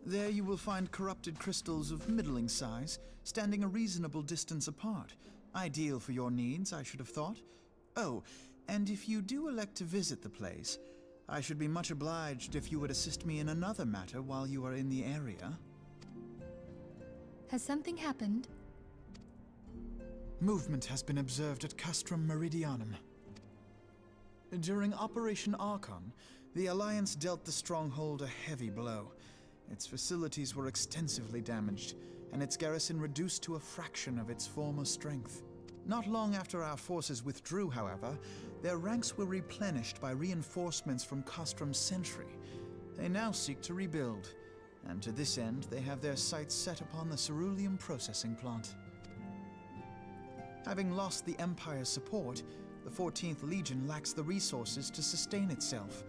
There you will find corrupted crystals of middling size, standing a reasonable distance apart. Ideal for your needs, I should have thought. Oh, and if you do elect to visit the place, I should be much obliged if you would assist me in another matter while you are in the area. Has something happened? Movement has been observed at Castrum Meridianum. During Operation Archon, the Alliance dealt the stronghold a heavy blow. Its facilities were extensively damaged, and its garrison reduced to a fraction of its former strength. Not long after our forces withdrew, however, their ranks were replenished by reinforcements from Castrum's sentry. They now seek to rebuild, and to this end they have their sights set upon the ceruleum processing plant. Having lost the Empire's support, the 14th Legion lacks the resources to sustain itself.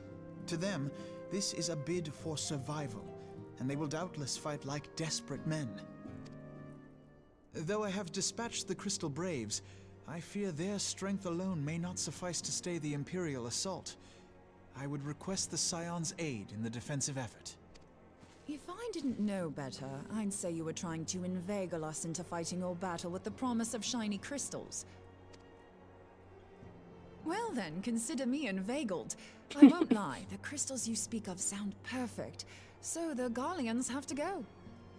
To them, this is a bid for survival, and they will doubtless fight like desperate men. Though I have dispatched the Crystal Braves, I fear their strength alone may not suffice to stay the Imperial assault. I would request the Scion's aid in the defensive effort. If I didn't know better, I'd say you were trying to inveigle us into fighting your battle with the promise of shiny crystals. Well then, consider me inveigled. I won't lie, the crystals you speak of sound perfect, so the Garleans have to go.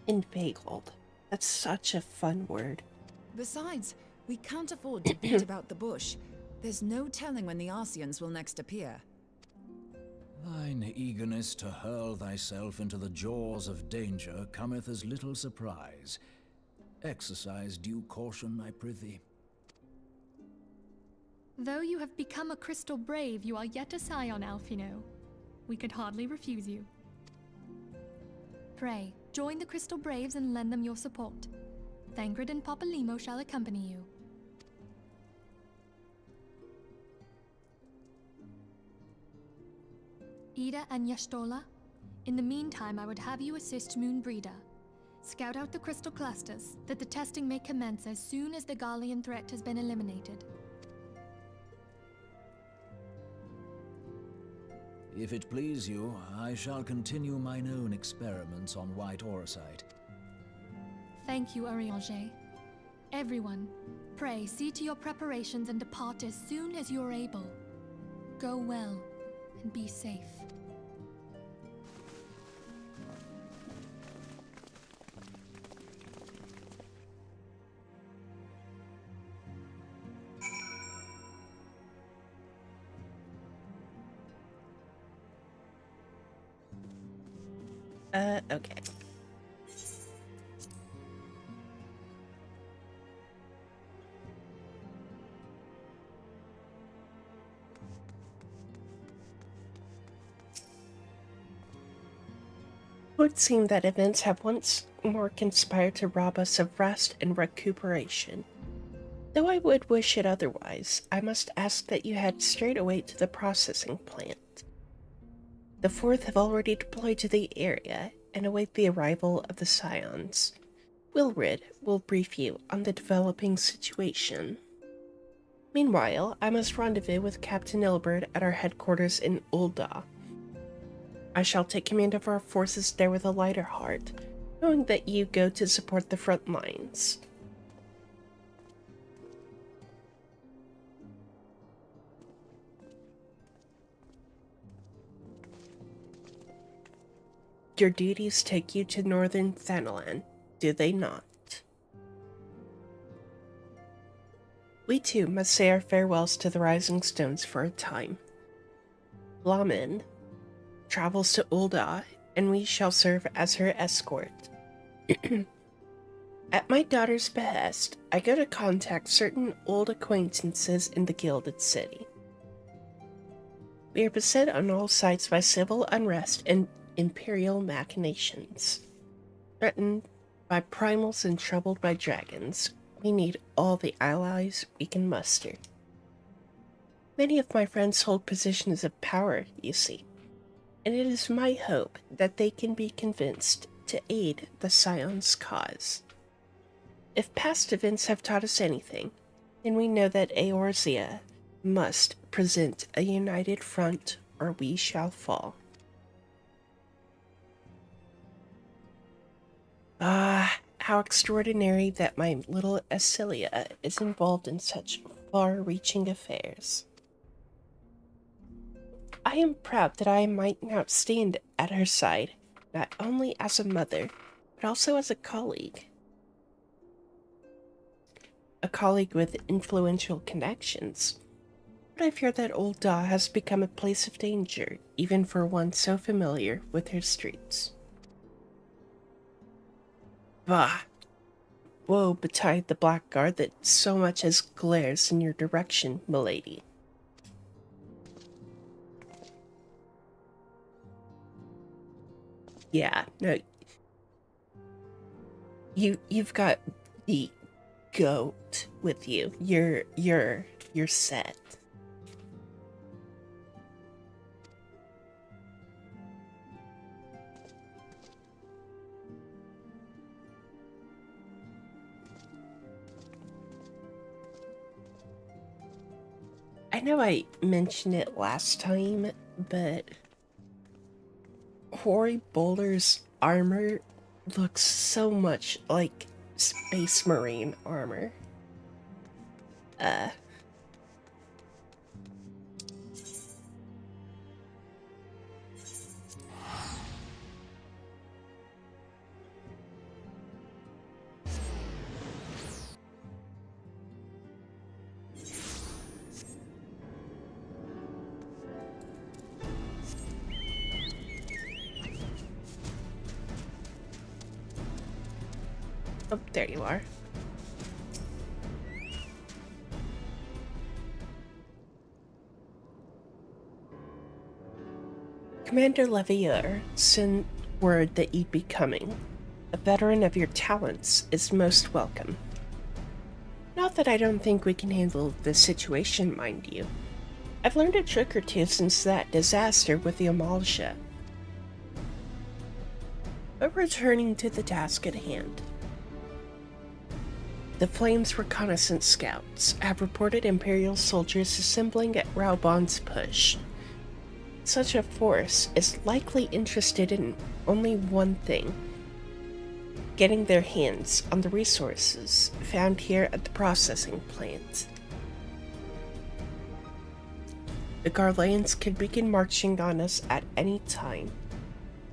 Inveigled. That's such a fun word. Besides, we can't afford to beat about the bush. There's no telling when the Arceans will next appear. Thine eagerness to hurl thyself into the jaws of danger cometh as little surprise. Exercise due caution, I prithee. Though you have become a crystal brave, you are yet a scion, Alphino. We could hardly refuse you. Pray, join the Crystal Braves and lend them your support. Thangred and Papalymo shall accompany you. Ida and Y'shtola, in the meantime I would have you assist Moonbreeder. Scout out the crystal clusters, that the testing may commence as soon as the Garlean threat has been eliminated. If it please you, I shall continue mine own experiments on white orosite. Thank you, Urianger. Everyone, pray see to your preparations and depart as soon as you are able. Go well, and be safe. Okay. It would seem that events have once more conspired to rob us of rest and recuperation. Though I would wish it otherwise, I must ask that you head straight away to the processing plant. The 4th have already deployed to the area and await the arrival of the Scions. Wilrid will brief you on the developing situation. Meanwhile, I must rendezvous with Captain Ilbert at our headquarters in Ul'dah. I shall take command of our forces there with a lighter heart, knowing that you go to support the front lines. Your duties take you to northern Thanalan, do they not? We too must say our farewells to the Rising Stones for a time. Lamin travels to Ul'dah, and we shall serve as her escort. At my daughter's behest, I go to contact certain old acquaintances in the Gilded City. We are beset on all sides by civil unrest and imperial machinations, threatened by primals and troubled by dragons, we need all the allies we can muster. Many of my friends hold positions of power, you see, and it is my hope that they can be convinced to aid the Scion's cause. If past events have taught us anything, then we know that Eorzea must present a united front or we shall fall. How extraordinary that my little Acilia is involved in such far-reaching affairs. I am proud that I might now stand at her side, not only as a mother, but also as a colleague. A colleague with influential connections. But I fear that Old Daw has become a place of danger, even for one so familiar with her streets. Bah! Woe betide the blackguard that so much as glares in your direction, milady. Yeah, no. You've got the goat with you. You're set. I know I mentioned it last time, but Hoary Boulder's armor looks so much like Space Marine armor. Oh, there you are. Commander Levier sent word that you'd be coming. A veteran of your talents is most welcome. Not that I don't think we can handle the situation, mind you. I've learned a trick or two since that disaster with the Amalsha. But returning to the task at hand. The Flames reconnaissance scouts have reported Imperial soldiers assembling at Raubon's push. Such a force is likely interested in only one thing: getting their hands on the resources found here at the processing plant. The Garleans can begin marching on us at any time.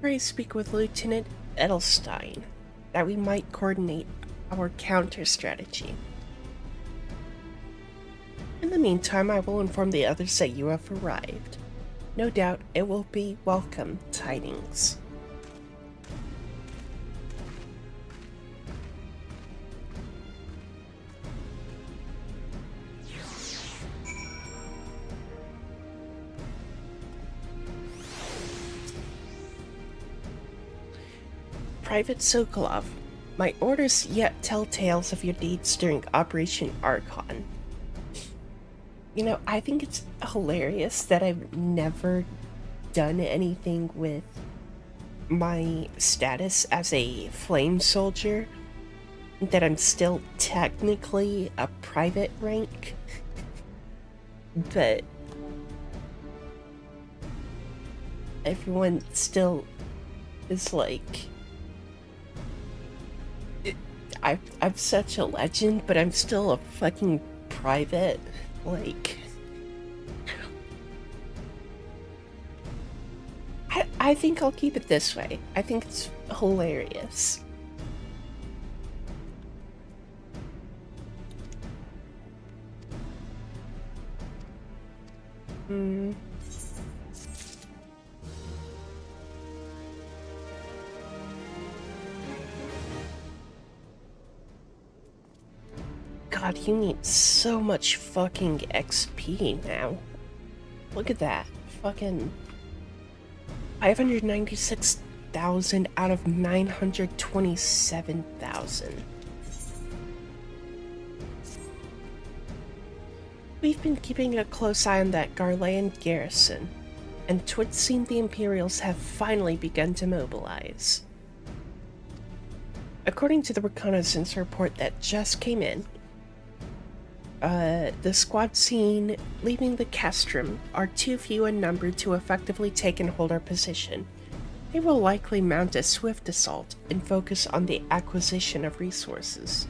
Pray speak with Lieutenant Edelstein that we might coordinate our counter strategy. In the meantime, I will inform the others that you have arrived. No doubt it will be welcome tidings. Private Sokolov, my orders yet tell tales of your deeds during Operation Archon. You know, I think it's hilarious that I've never done anything with my status as a flame soldier, that I'm still technically a private rank, but everyone still is like, I'm such a legend, but I'm still a fucking private. Like, I think I'll keep it this way. I think it's hilarious. God, you need so much fucking XP now. Look at that. Fucking 596,000 out of 927,000. We've been keeping a close eye on that Garlean garrison, and 'twould seem the Imperials have finally begun to mobilize. According to the reconnaissance report that just came in, the squad seen leaving the castrum are too few in number to effectively take and hold our position. They will likely mount a swift assault and focus on the acquisition of resources.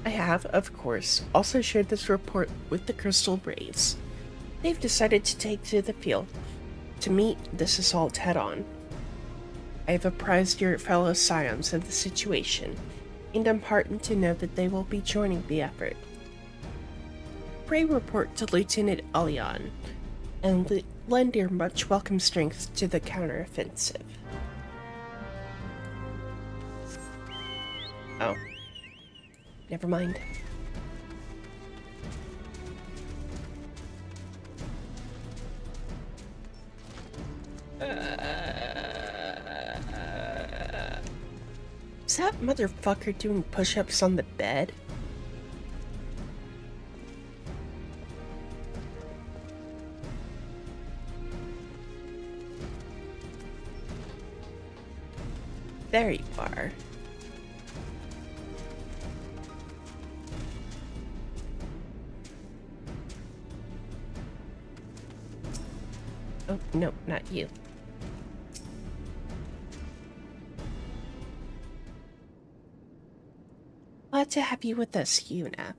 I have, of course, also shared this report with the Crystal Braves. They've decided to take to the field to meet this assault head-on. I have apprised your fellow scions of the situation, and I'm heartened to know that they will be joining the effort. Pray report to Lieutenant Alion, and lend your much welcome strength to the counteroffensive. Oh. Never mind. Is that motherfucker doing push-ups on the bed? There you are. Oh, no, not you. Glad to have you with us, Yuna.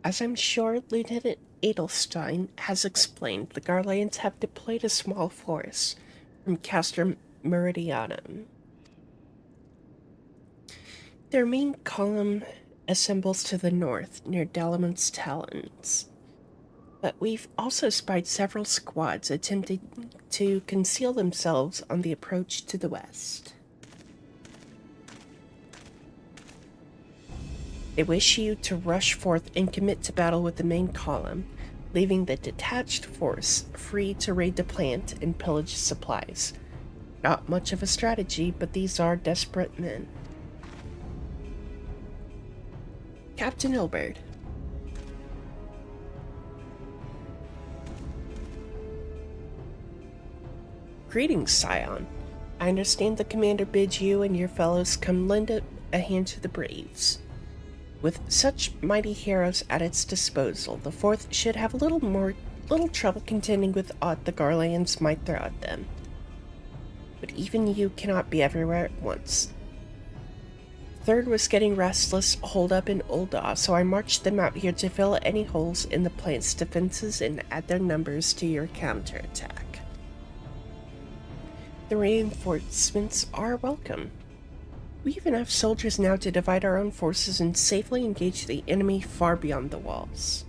As I'm sure Lieutenant Edelstein has explained, the Garleans have deployed a small force from Castrum Meridianum. Their main column assembles to the north, near Dalaman's Talons. But we've also spied several squads attempting to conceal themselves on the approach to the west. They wish you to rush forth and commit to battle with the main column, leaving the detached force free to raid the plant and pillage supplies. Not much of a strategy, but these are desperate men. Captain Ilbert. Greetings, Scion. I understand the commander bids you and your fellows come lend a hand to the Braves. With such mighty heroes at its disposal, the Fourth should have little trouble contending with aught the Garleans might throw at them. But even you cannot be everywhere at once. Third was getting restless, holed up in Ul'dah, so I marched them out here to fill any holes in the plant's defenses and add their numbers to your counterattack. The reinforcements are welcome. We have enough soldiers now to divide our own forces and safely engage the enemy far beyond the walls.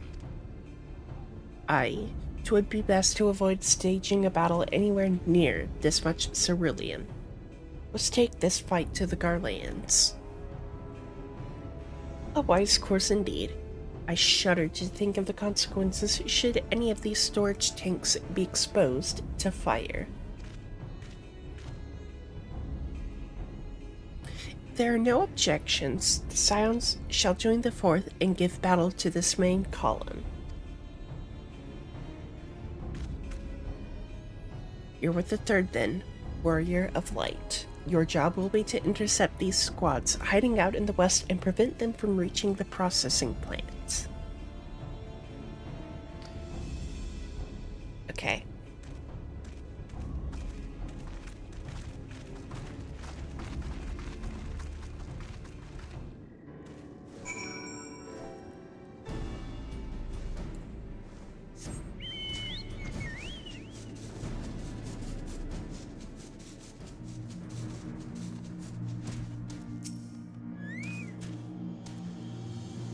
Aye, 'twould be best to avoid staging a battle anywhere near this much cerulean. Let's take this fight to the Garleans. A wise course indeed. I shudder to think of the consequences should any of these storage tanks be exposed to fire. There are no objections. The Scions shall join the Fourth and give battle to this main column. You're with the Third then, Warrior of Light. Your job will be to intercept these squads hiding out in the west and prevent them from reaching the processing plant. Okay.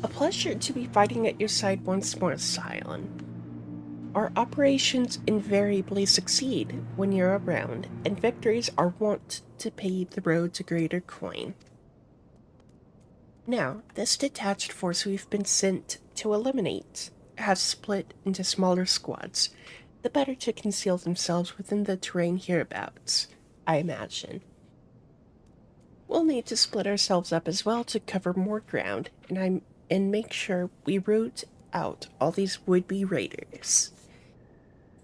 A pleasure to be fighting at your side once more, Scion. Our operations invariably succeed when you're around, and victories are wont to pave the road to greater coin. Now, this detached force we've been sent to eliminate has split into smaller squads, the better to conceal themselves within the terrain hereabouts, I imagine. We'll need to split ourselves up as well to cover more ground, and make sure we root out all these would-be raiders.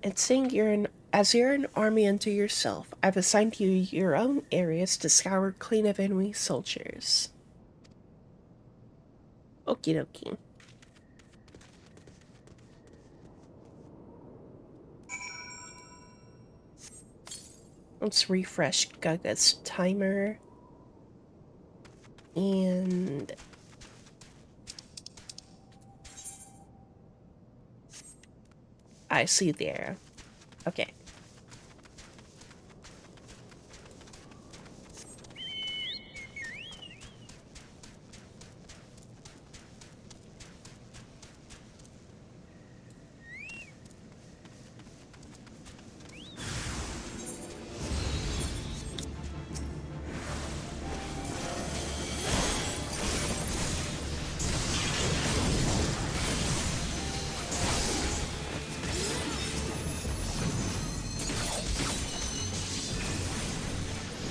And seeing as you're an army unto yourself, I've assigned you your own areas to scour clean of enemy soldiers. Okie dokie. Let's refresh Gaga's timer. And I see there. Okay.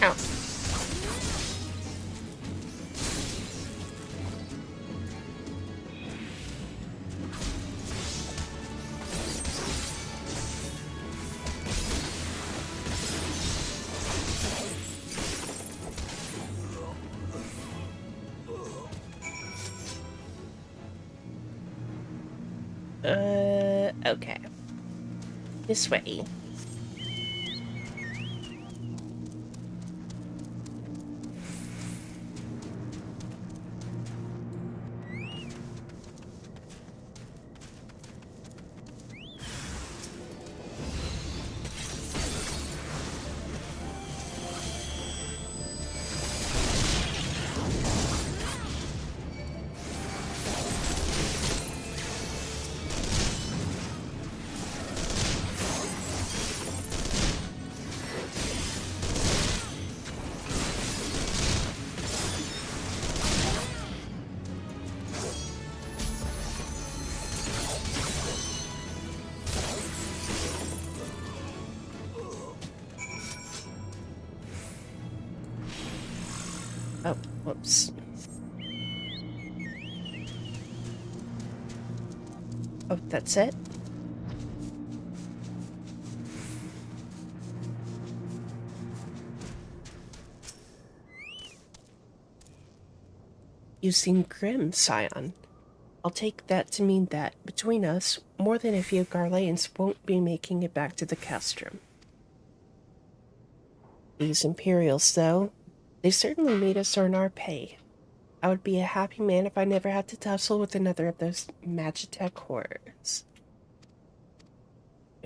Ow. Okay. This way. Oh, whoops. Oh, that's it? You seem grim, Scion. I'll take that to mean that, between us, more than a few Garleans won't be making it back to the castrum. These Imperials, though, they certainly made us earn our pay. I would be a happy man if I never had to tussle with another of those Magitech horrors.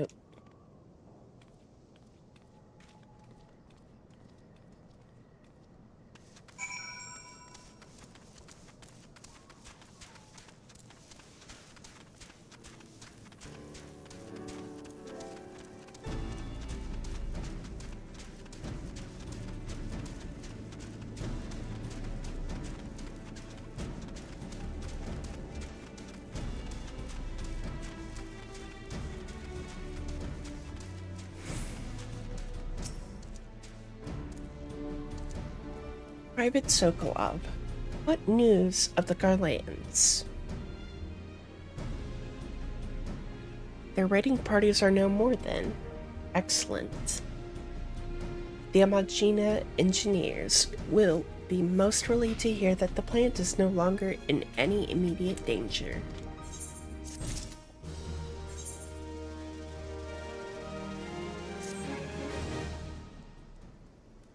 Oop. Private Sokolov, what news of the Garleans? Their raiding parties are no more then. Excellent. The Amagina engineers will be most relieved to hear that the plant is no longer in any immediate danger.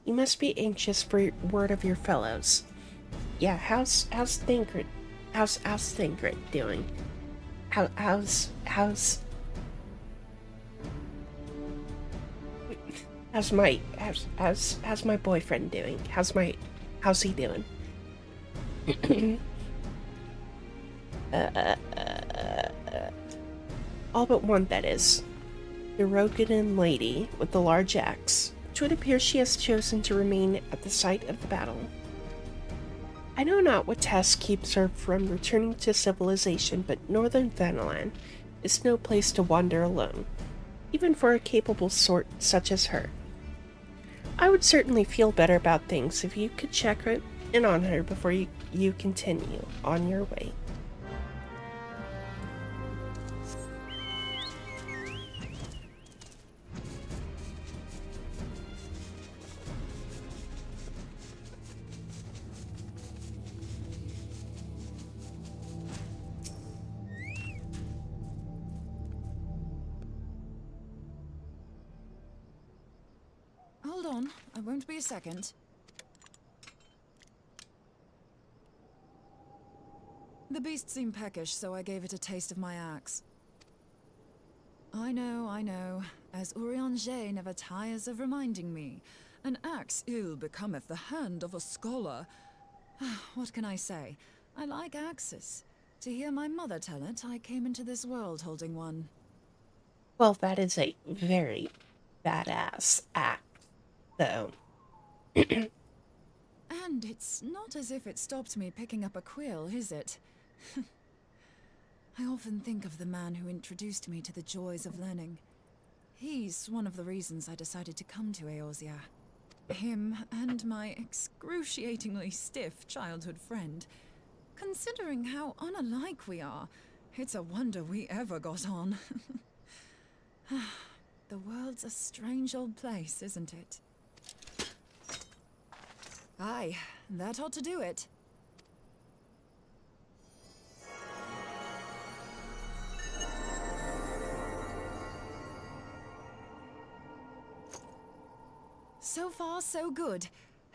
You must be anxious for word of your fellows. Yeah, how's Thingrid doing? How's my boyfriend doing? How's he doing? All but one, that is. The Rogan lady with the large axe. It would appear she has chosen to remain at the site of the battle. I know not what task keeps her from returning to civilization, but northern Thanalan is no place to wander alone, even for a capable sort such as her. I would certainly feel better about things if you could check in on her before you continue on your way. on. I won't be a second. The beast seemed peckish, so I gave it a taste of my axe. I know. As Urianger never tires of reminding me, an axe ill becometh the hand of a scholar. What can I say? I like axes. To hear my mother tell it, I came into this world holding one. Well, that is a very badass act, though. And it's not as if it stopped me picking up a quill, is it? I often think of the man who introduced me to the joys of learning. He's one of the reasons I decided to come to Eorzea. Him and my excruciatingly stiff childhood friend. Considering how unalike we are, it's a wonder we ever got on. The world's a strange old place, isn't it? Aye, that ought to do it. So far, so good.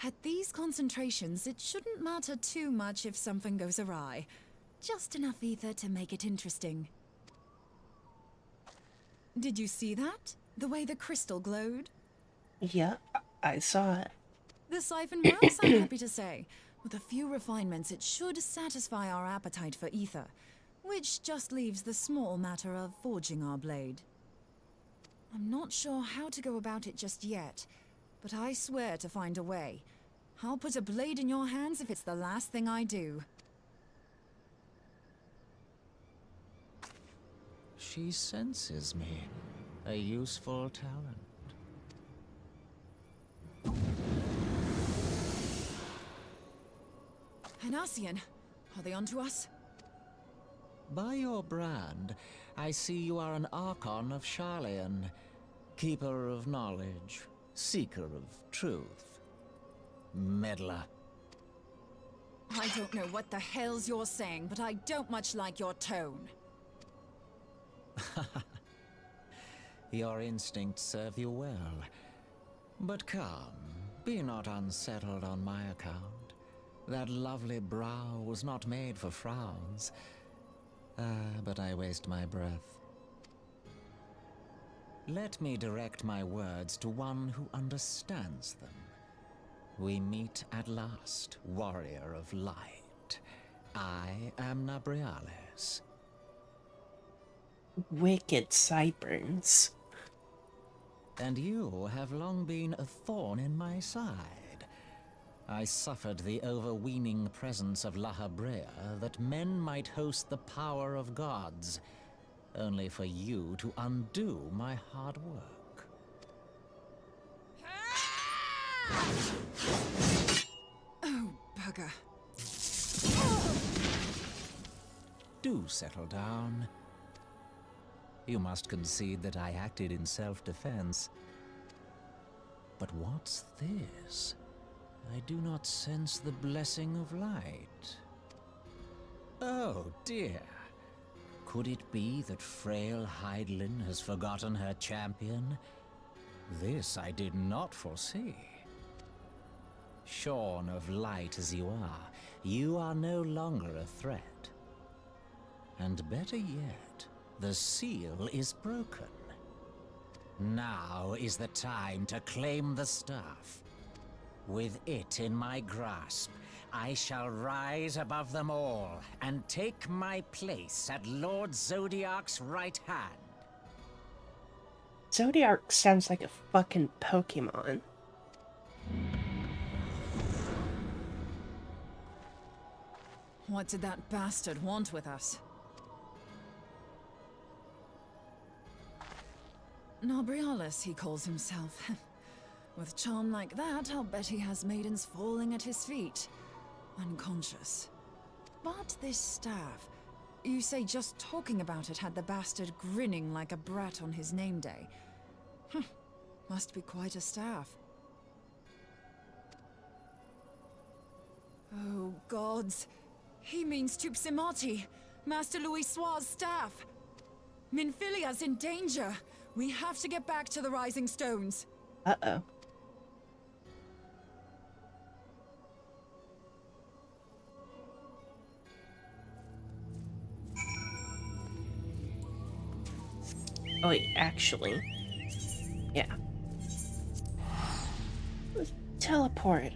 At these concentrations, it shouldn't matter too much if something goes awry. Just enough ether to make it interesting. Did you see that? The way the crystal glowed? Yeah, I saw it. The siphon works, I'm happy to say. With a few refinements, it should satisfy our appetite for ether, which just leaves the small matter of forging our blade. I'm not sure how to go about it just yet, but I swear to find a way. I'll put a blade in your hands if it's the last thing I do. She senses me. A useful talent. Hanassian, are they onto us? By your brand, I see you are an Archon of Sharlayan, keeper of knowledge, seeker of truth. Meddler. I don't know what the hell's you're saying, but I don't much like your tone. Your instincts serve you well. But come, be not unsettled on my account. That lovely brow was not made for frowns. But I waste my breath. Let me direct my words to one who understands them. We meet at last, warrior of light. I am Nabriales. Wicked sideburns. And you have long been a thorn in my side. I suffered the overweening presence of La Habrea that men might host the power of gods, only for you to undo my hard work. Oh, bugger. Do settle down. You must concede that I acted in self-defense. But what's this? I do not sense the blessing of light. Oh, dear. Could it be that frail Hydelin has forgotten her champion? This I did not foresee. Shorn of light as you are no longer a threat. And better yet, the seal is broken. Now is the time to claim the staff. With it in my grasp, I shall rise above them all and take my place at Lord Zodiark's right hand. Zodiark sounds like a fucking Pokemon. What did that bastard want with us? Nabriales, he calls himself. With charm like that, I'll bet he has maidens falling at his feet. Unconscious. But this staff, you say just talking about it had the bastard grinning like a brat on his name day. Must be quite a staff. Oh, gods. He means Tupsimati, Master Louis Soir's staff. Minfilia's in danger. We have to get back to the Rising Stones. Uh-oh. Oh, wait, actually. Yeah. Let's teleport.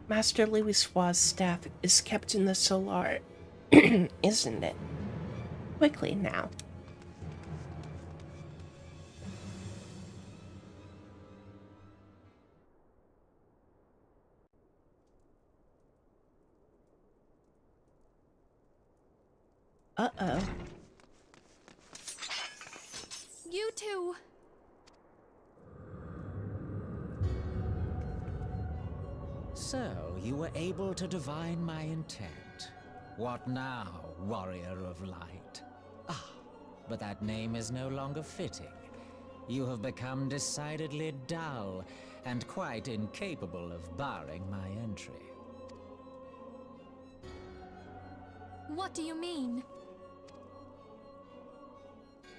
Master Louis' staff is kept in the Solar, isn't it? Quickly now. Uh-oh. You two! So, you were able to divine my intent. What now, warrior of light? Ah, but that name is no longer fitting. You have become decidedly dull, and quite incapable of barring my entry. What do you mean?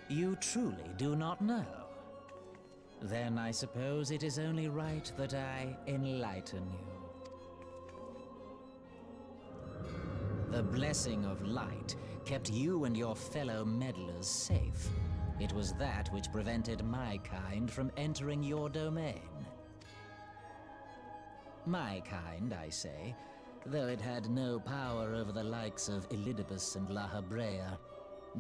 You truly do not know? Then I suppose it is only right that I enlighten you. The blessing of light kept you and your fellow meddlers safe. It was that which prevented my kind from entering your domain. My kind, I say, though it had no power over the likes of Elidibus and La Habrea.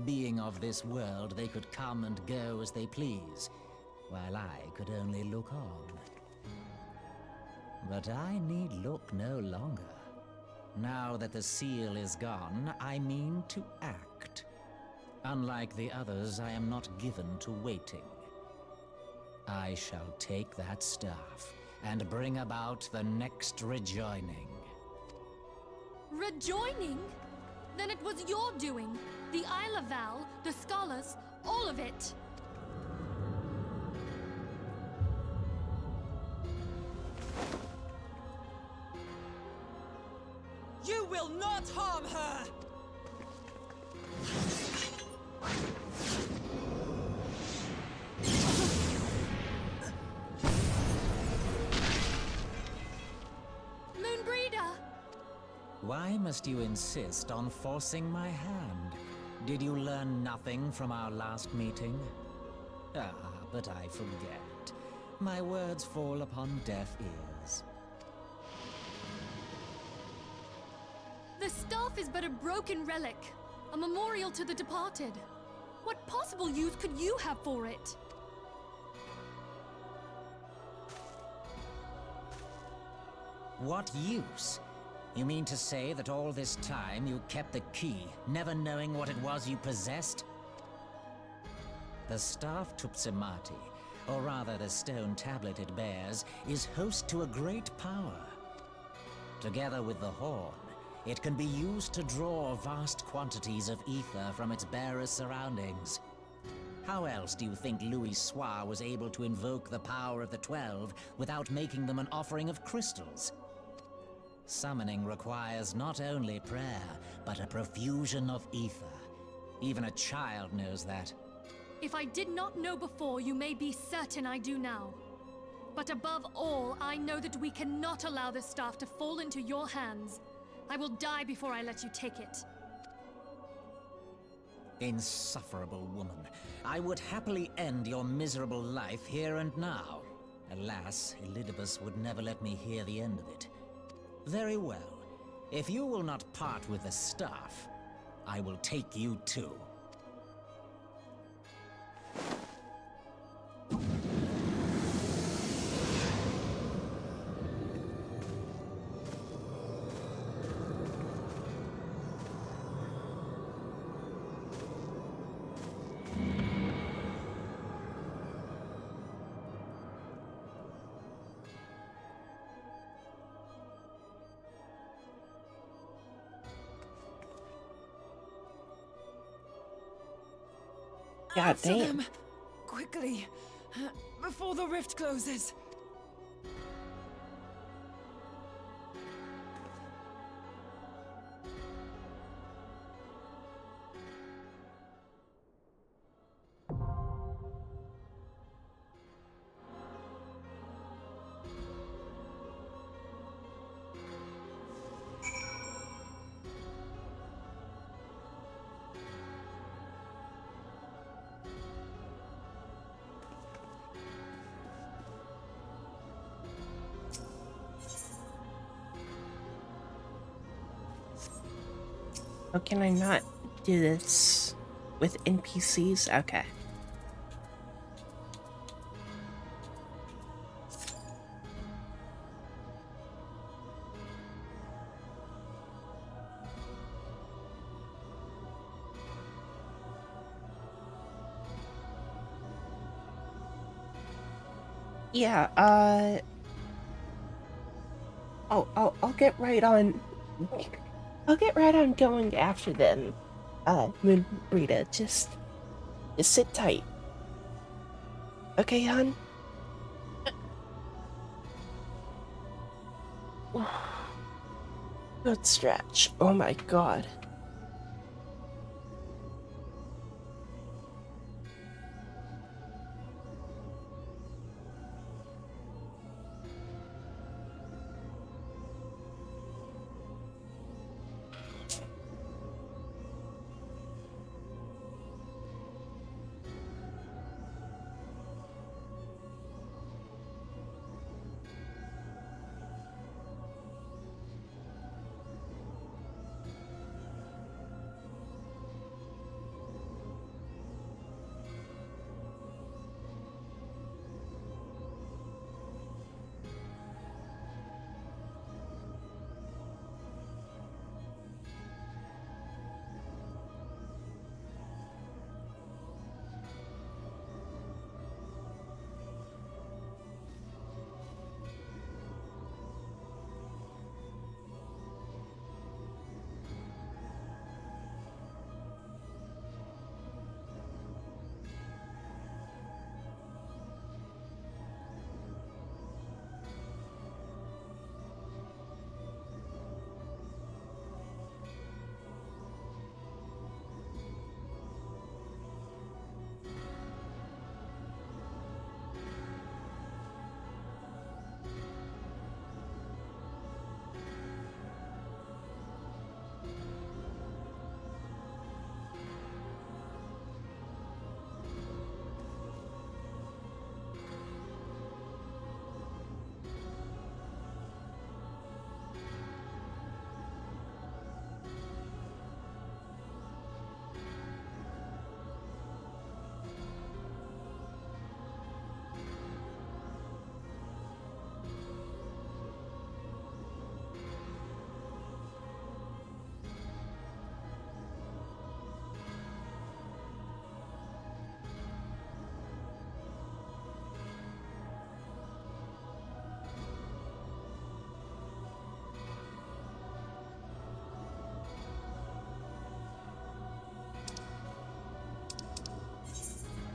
Being of this world, they could come and go as they please, while I could only look on. But I need look no longer. Now that the seal is gone, I mean to act. Unlike the others, I am not given to waiting. I shall take that staff and bring about the next rejoining. Rejoining? Then it was your doing. The Isle of Val, the scholars, all of it. You will not harm her! Moonbreeder! Why must you insist on forcing my hand? Did you learn nothing from our last meeting? Ah, but I forget. My words fall upon deaf ears. The staff is but a broken relic, a memorial to the departed. What possible use could you have for it? What use? You mean to say that all this time you kept the key, never knowing what it was you possessed? The staff Tupsimati, or rather the stone tablet it bears, is host to a great power. Together with the horn, it can be used to draw vast quantities of ether from its bearer's surroundings. How else do you think Louis Soir was able to invoke the power of the 12 without making them an offering of crystals? Summoning requires not only prayer, but a profusion of ether. Even a child knows that. If I did not know before, you may be certain I do now. But above all, I know that we cannot allow this staff to fall into your hands. I will die before I let you take it. Insufferable woman. I would happily end your miserable life here and now. Alas, Elidibus would never let me hear the end of it. Very well. If you will not part with the staff, I will take you too. God Answer damn. them! Quickly! Before the rift closes. Oh, can I not do this with NPCs? Okay. Yeah, I'll get right on. I'll get right on going after them. Moon Rita, just sit tight. Okay, hon? Good stretch. Oh my god.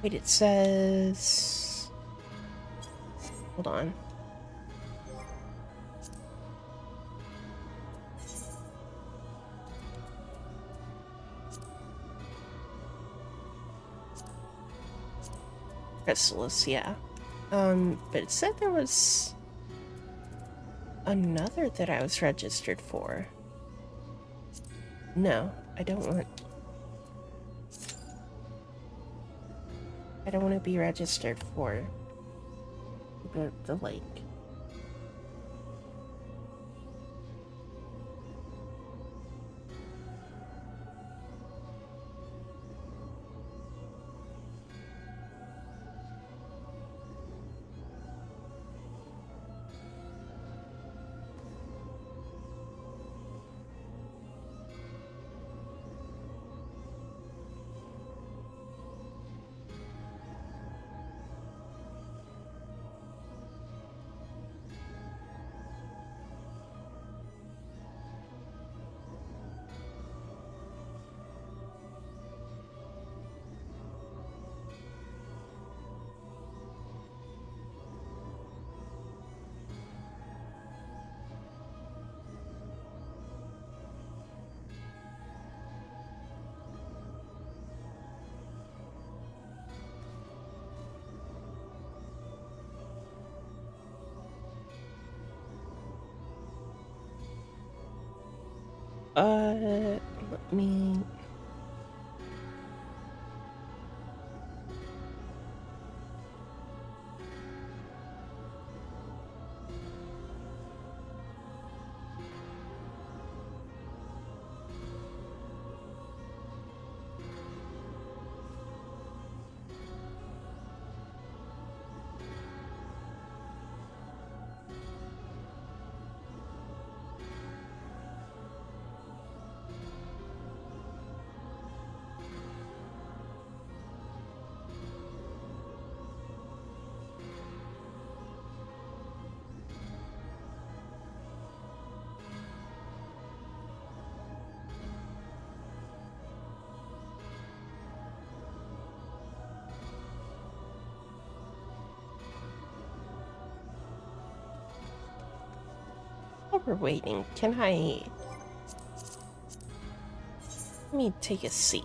Wait, it says... Hold on. Chrysalis, yeah. But it said there was another that I was registered for. No, I don't want... I don't want to be registered for the lake. Let me... While we're waiting, can I... Let me take a seat.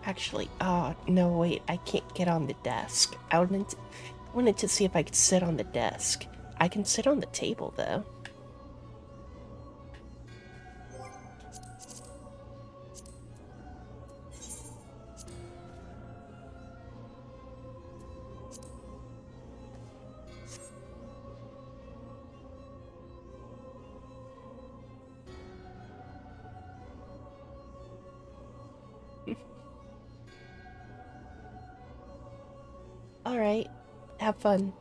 Actually, no, wait, I can't get on the desk. I wanted to see if I could sit on the desk. I can sit on the table, though. Alright, have fun.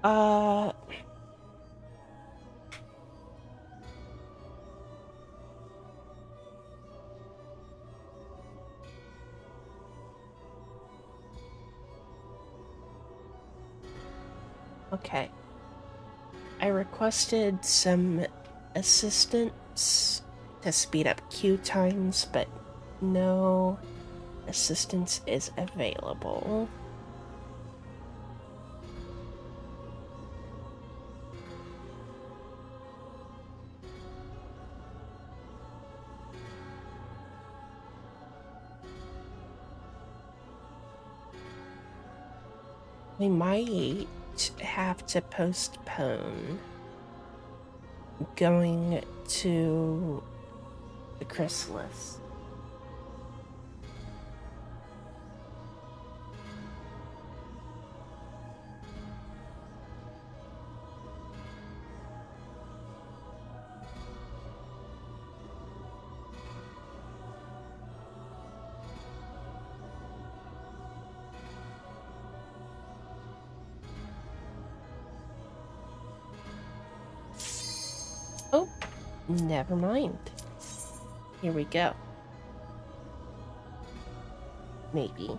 Uh... Okay. I requested some assistance to speed up queue times, but no assistance is available. We might have to postpone going to the chrysalis. Oh, never mind. Here we go. Maybe.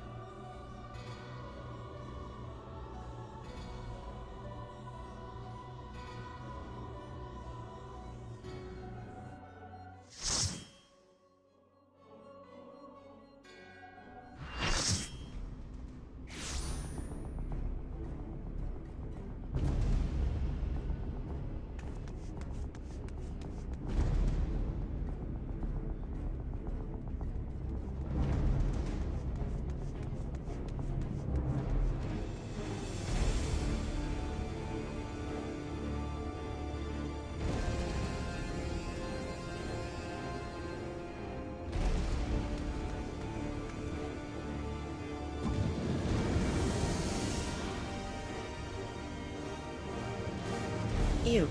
Ew.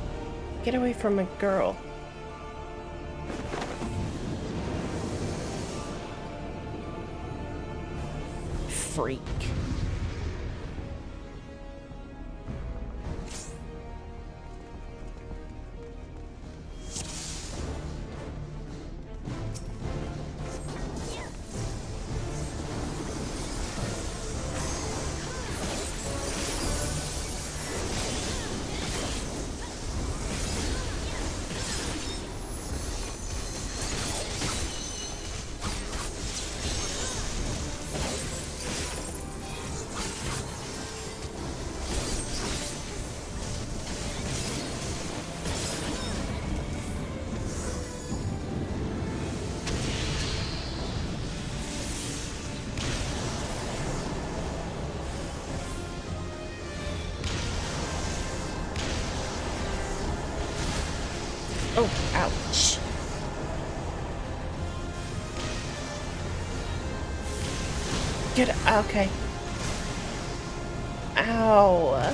Get away from a girl. Freak. Oh, ouch. Get okay. Ow.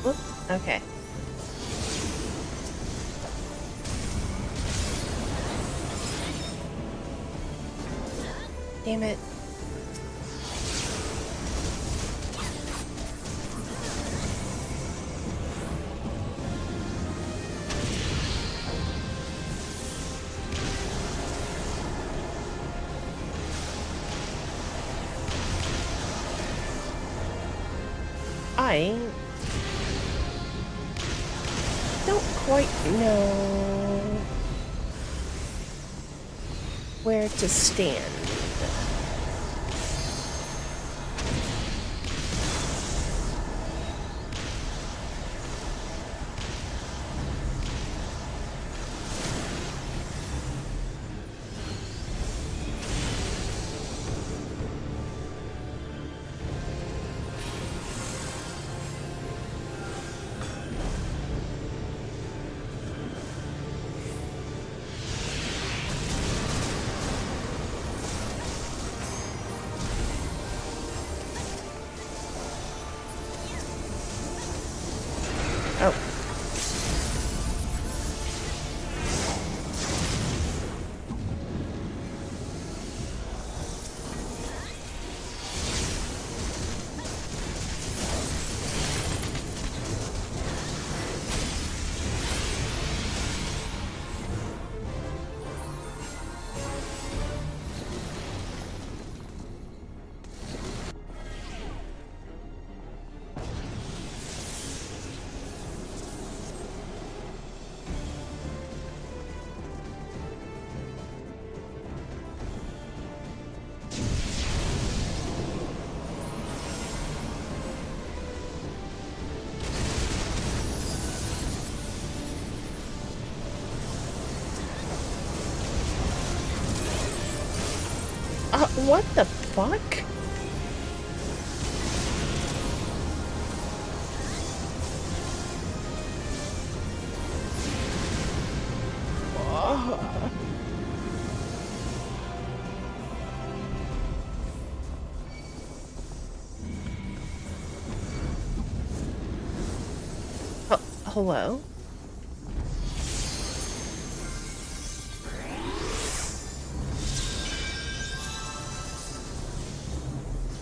Whoop. Okay. Damn it. I don't quite know where to stand. Oh. What the fuck? Hello?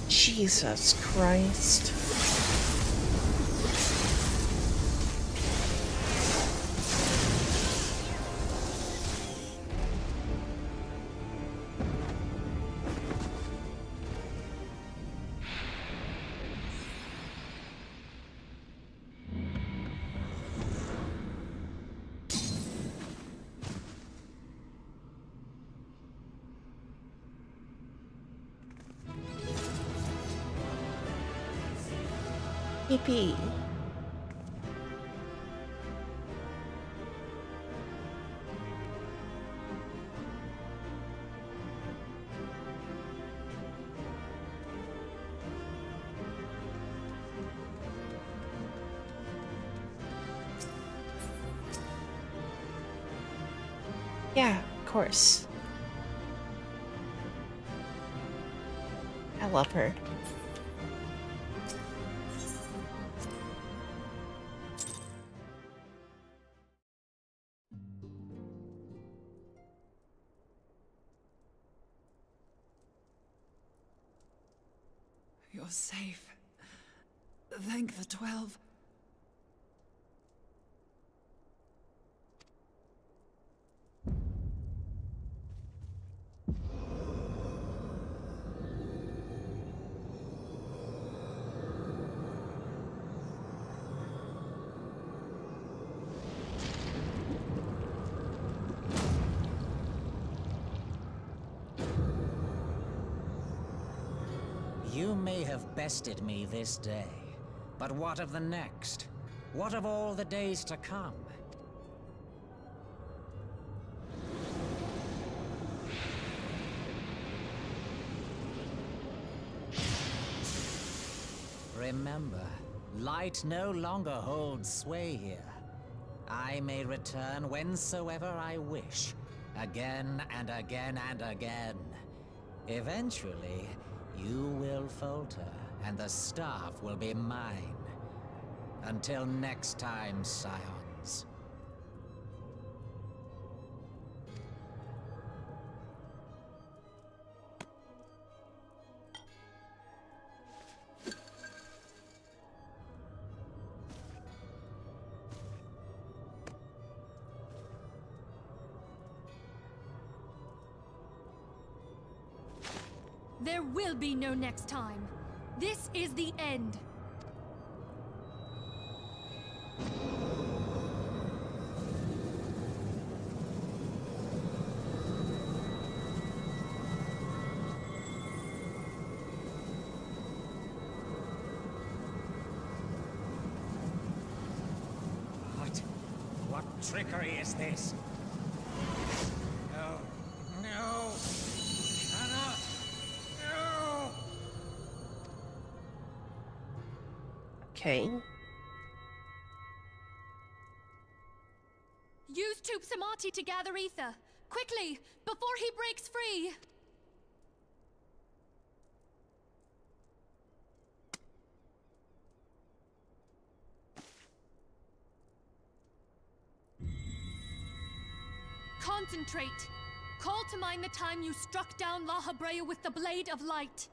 Jesus Christ. Yippee. Yeah, of course. I love her. You're safe. Thank the 12. You may have bested me this day, but what of the next? What of all the days to come? Remember, light no longer holds sway here. I may return whensoever I wish, again and again and again. Eventually, you will falter, and the staff will be mine. Until next time, scions. There will be no next time. This is the end. What trickery is this? No. No! Cannot! No! Okay. Use Tube Samati to gather ether. Quickly, before he breaks free! Concentrate. Call to mind the time you struck down La Habrea with the Blade of Light.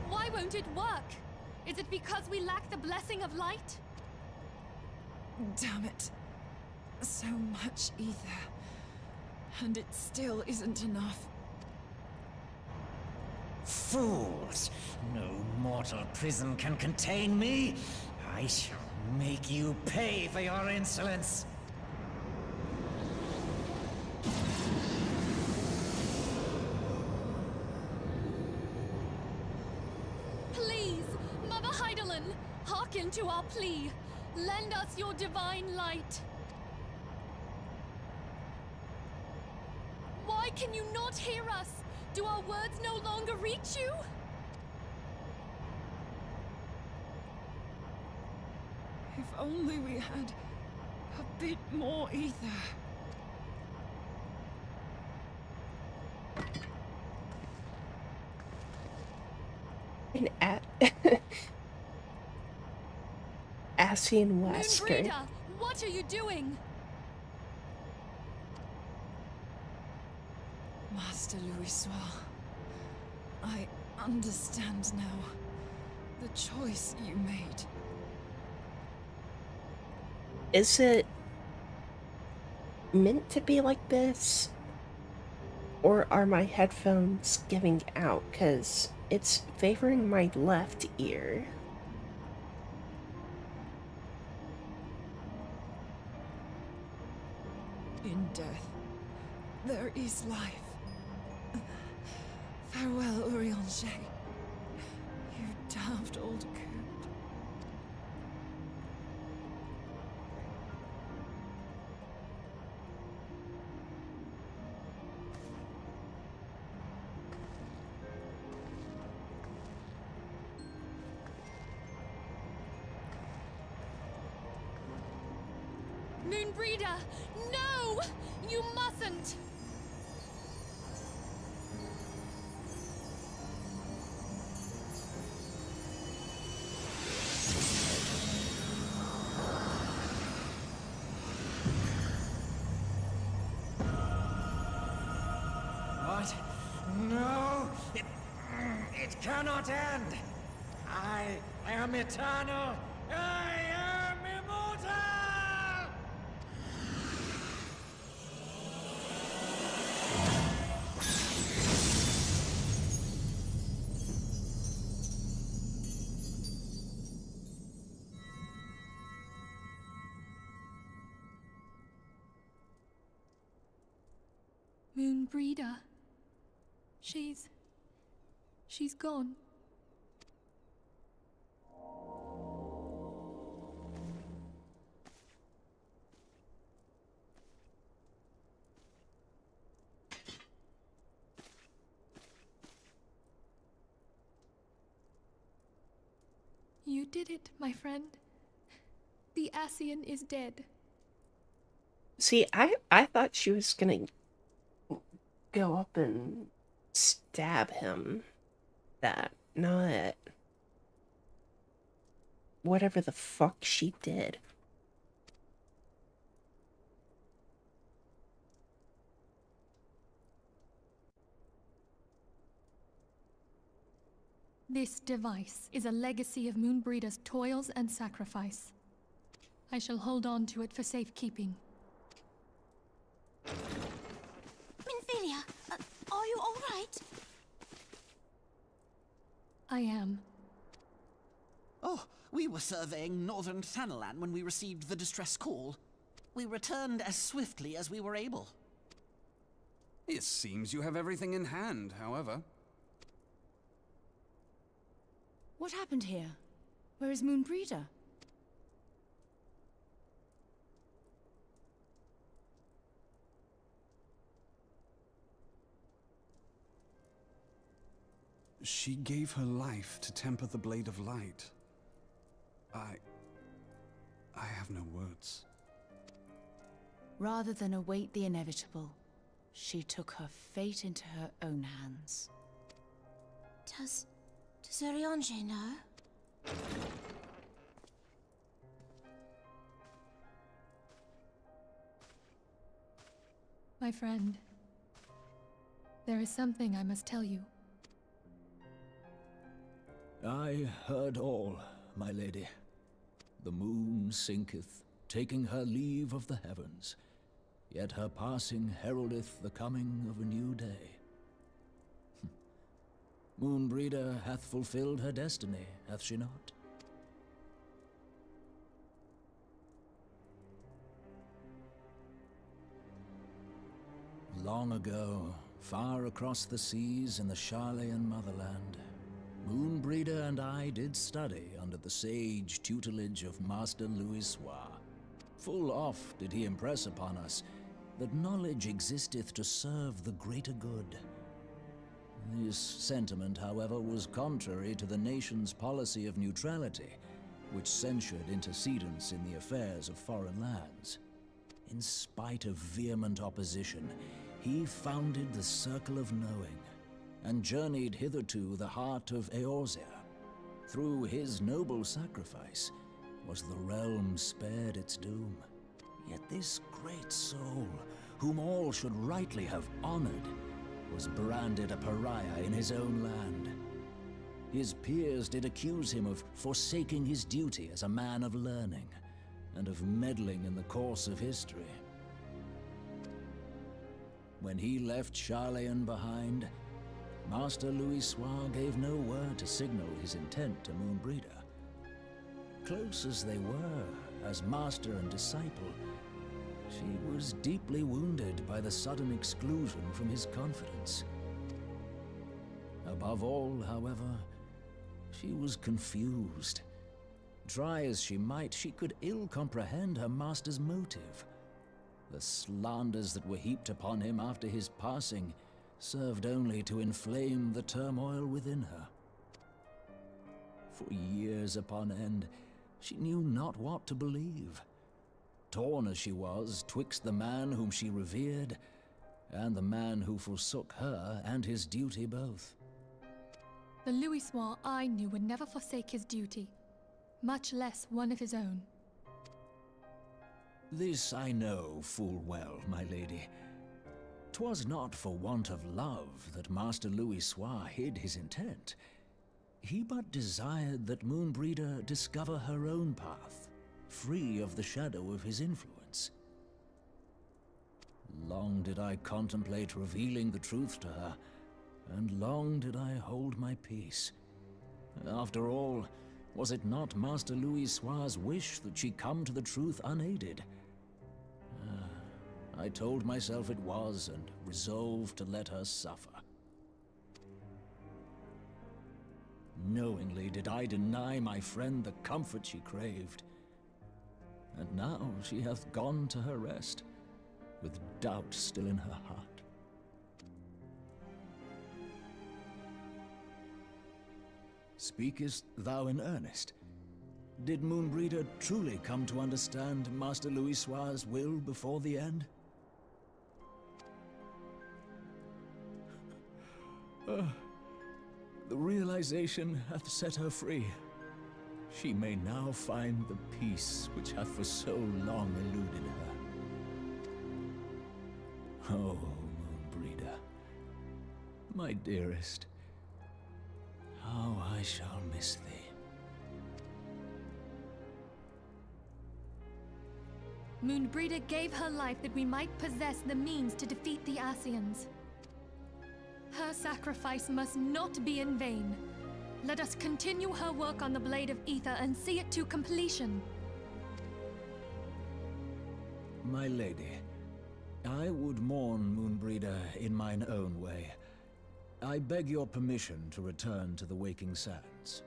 Why won't it work? Is it because we lack the blessing of light? Damn it. So much ether. And it still isn't enough. Fools! No mortal prison can contain me! I shall make you pay for your insolence! Please, Mother Heidelin, hearken to our plea. Lend us your divine light. Why can you not hear us? Do our words no longer reach you? If only we had a bit more ether. An Asian Wesker. Moonbreeder, what are you doing? Master Louis Soir, I understand now the choice you made. Is it meant to be like this? Or are my headphones giving out? Because it's favoring my left ear. In death, there is life. Farewell, Urianger. You daft old coot. Moonbreeder! No! You mustn't! What? No! It cannot end! I am eternal! I am immortal! Moonbreeder. She's gone. You did it, my friend. The Ascian is dead. See, I thought she was gonna go up and stab him. That, not whatever the fuck she did. This device is a legacy of Moonbreeder's toils and sacrifice. I shall hold on to it for safekeeping. Minfilia, are you all right? I am. Oh, we were surveying northern Thanalan when we received the distress call. We returned as swiftly as we were able. It seems you have everything in hand, however. What happened here? Where is Moonbreeder? She gave her life to temper the Blade of Light. I have no words. Rather than await the inevitable, she took her fate into her own hands. Does Ariange know? My friend, there is something I must tell you. I heard all, my lady. The moon sinketh, taking her leave of the heavens, yet her passing heraldeth the coming of a new day. Moonbreeder hath fulfilled her destiny, hath she not? Long ago, far across the seas in the Charlayan motherland, Moonbreeder and I did study under the sage tutelage of Master Louisoix. Full oft did he impress upon us that knowledge existeth to serve the greater good. This sentiment, however, was contrary to the nation's policy of neutrality, which censured intercedence in the affairs of foreign lands. In spite of vehement opposition, he founded the Circle of Knowing, and journeyed hitherto the heart of Eorzea. Through his noble sacrifice was the realm spared its doom. Yet this great soul, whom all should rightly have honored, was branded a pariah in his own land. His peers did accuse him of forsaking his duty as a man of learning, and of meddling in the course of history. When he left Charlayan behind, Master Louisoix gave no word to signal his intent to Moonbreeder. Close as they were, as master and disciple, she was deeply wounded by the sudden exclusion from his confidence. Above all, however, she was confused. Try as she might, she could ill comprehend her master's motive. The slanders that were heaped upon him after his passing served only to inflame the turmoil within her. For years upon end, she knew not what to believe. torn as she was twixt the man whom she revered and the man who forsook her and his duty both. The Louisoix I knew would never forsake his duty, much less one of his own. This I know full well, my lady. 'Twas not for want of love that Master Louisoix hid his intent. He but desired that Moonbreeder discover her own path, free of the shadow of his influence. Long did I contemplate revealing the truth to her, and long did I hold my peace. After all, was it not Master Louisoix's wish that she come to the truth unaided? I told myself it was, and resolved to let her suffer. Knowingly did I deny my friend the comfort she craved. And now she hath gone to her rest, with doubt still in her heart. Speakest thou in earnest? Did Moonbreeder truly come to understand Master Louisoix's will before the end? The realization hath set her free. She may now find the peace which hath for so long eluded her. Oh, Moonbreeder, my dearest, how I shall miss thee. Moonbreeder gave her life that we might possess the means to defeat the Ascians. Her sacrifice must not be in vain. Let us continue her work on the Blade of Ether and see it to completion. My lady, I would mourn Moonbreeder in mine own way. I beg your permission to return to the Waking Sands.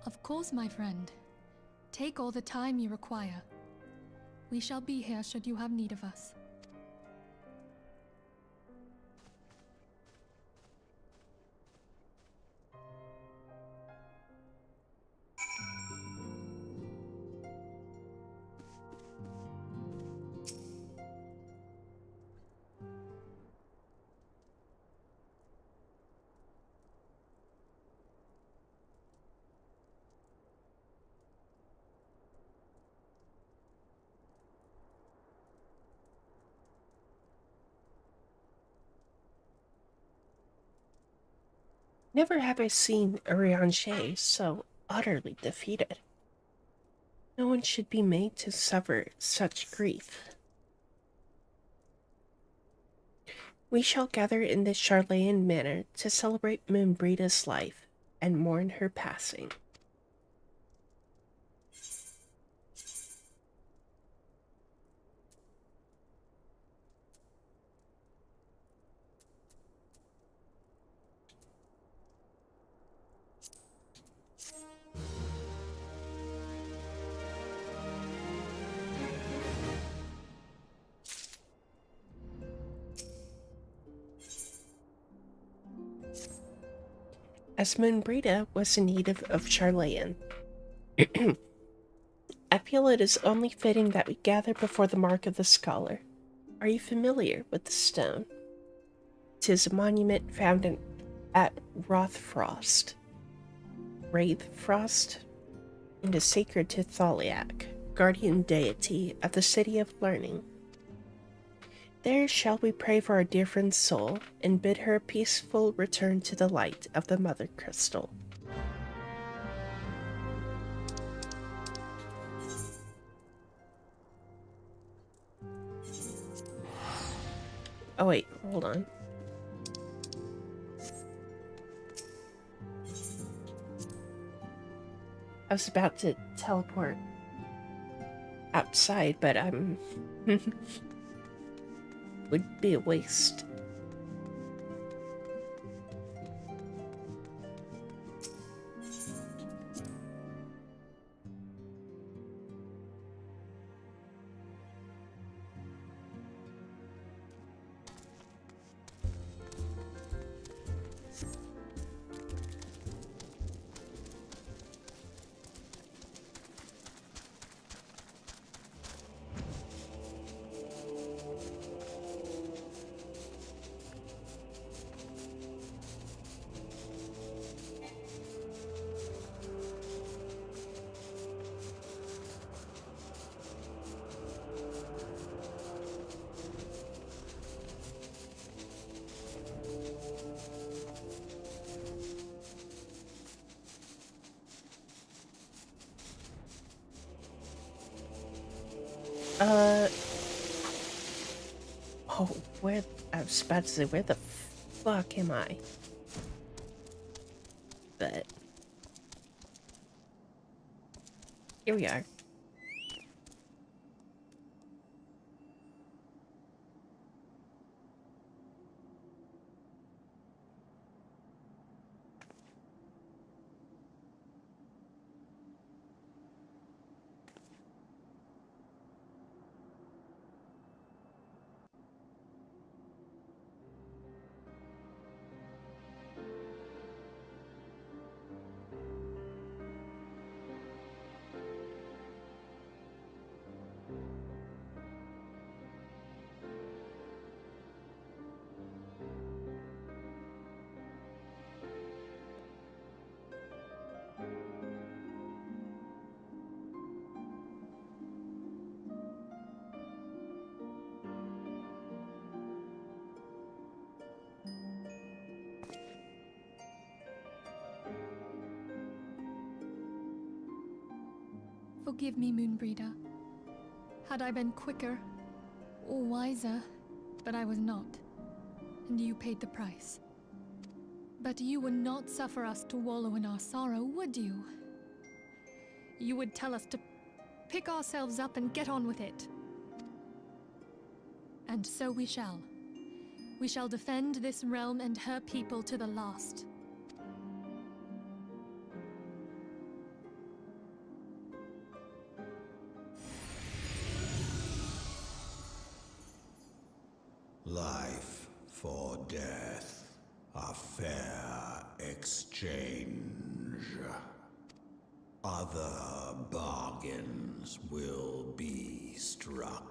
Of course, my friend. Take all the time you require. We shall be here should you have need of us. Never have I seen Urianger so utterly defeated. No one should be made to suffer such grief. We shall gather in this Charlayan manor to celebrate Moonbreeda's life and mourn her passing. As Moonbreeda was a native of Charlayan, I feel it is only fitting that we gather before the Mark of the Scholar. Are you familiar with the stone? 'Tis a monument found at Rothfrost, Wraithfrost, and is sacred to Thaliak, guardian deity of the City of Learning. There shall we pray for our dear friend's soul and bid her a peaceful return to the light of the Mother Crystal. Oh wait, hold on. I was about to teleport outside, but I'm... would be a waste. Uh, oh, I was about to say, where the fuck am I? But here we are. Forgive me, Moonbreeder. Had I been quicker or wiser, but I was not, and you paid the price. But you would not suffer us to wallow in our sorrow, would you? You would tell us to pick ourselves up and get on with it. And so we shall. We shall defend this realm and her people to the last. Life for death, a fair exchange. Other bargains will be struck.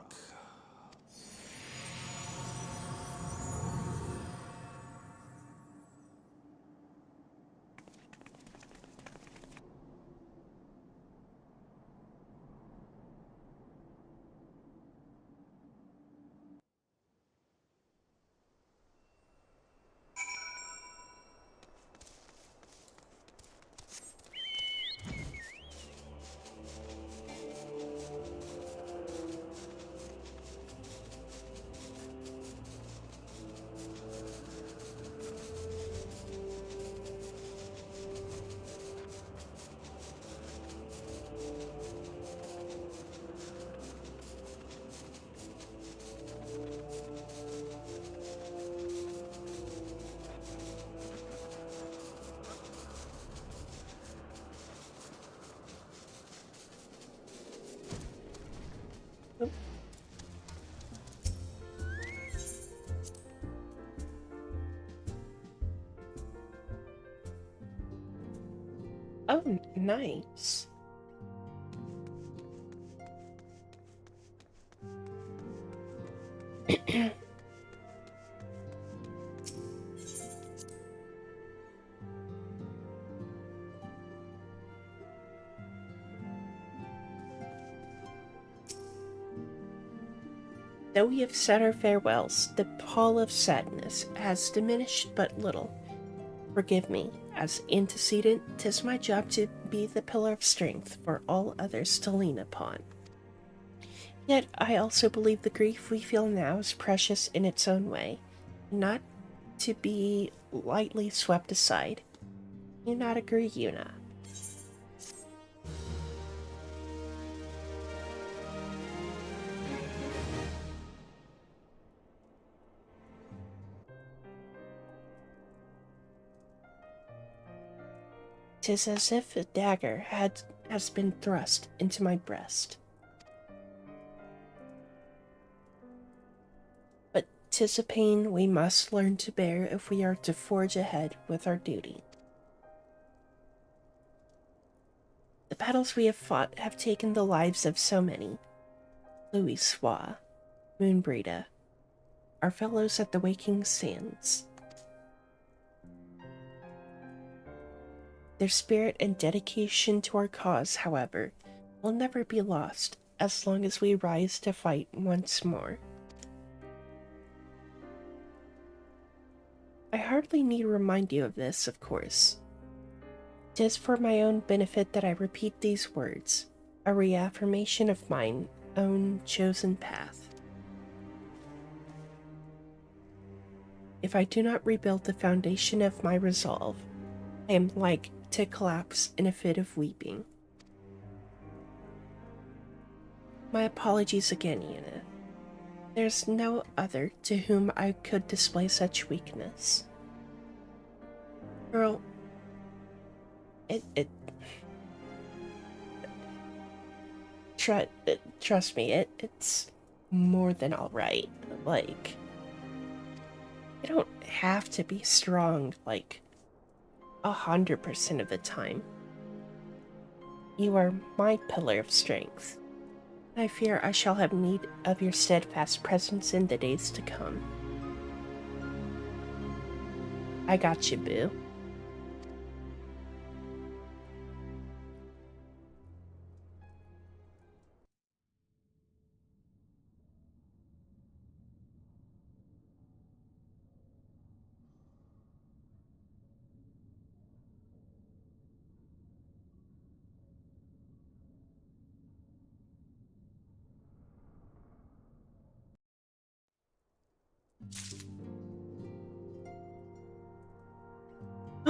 Oh, nice. Though we have said our farewells, the pall of sadness has diminished but little. Forgive me, as antecedent, 'tis my job to be the pillar of strength for all others to lean upon. Yet I also believe the grief we feel now is precious in its own way, not to be lightly swept aside. You not agree, Yuna? "'Tis as if a dagger has been thrust into my breast. But 'tis a pain we must learn to bear if we are to forge ahead with our duty. The battles we have fought have taken the lives of so many. Louis Swa, Moonbreeda, our fellows at the Waking Sands. Their spirit and dedication to our cause, however, will never be lost as long as we rise to fight once more. I hardly need to remind you of this, of course. 'Tis for my own benefit that I repeat these words, a reaffirmation of mine own chosen path. If I do not rebuild the foundation of my resolve, I am like to collapse in a fit of weeping. My apologies again, Yenna. There's no other to whom I could display such weakness. Girl, trust me, it's more than alright. Like, you don't have to be strong, like, 100% of the time. You are my pillar of strength. I fear I shall have need of your steadfast presence in the days to come. I got you, boo.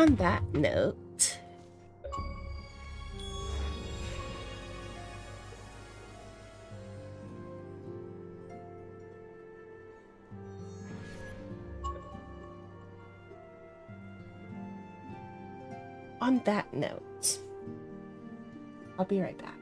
On that note, I'll be right back.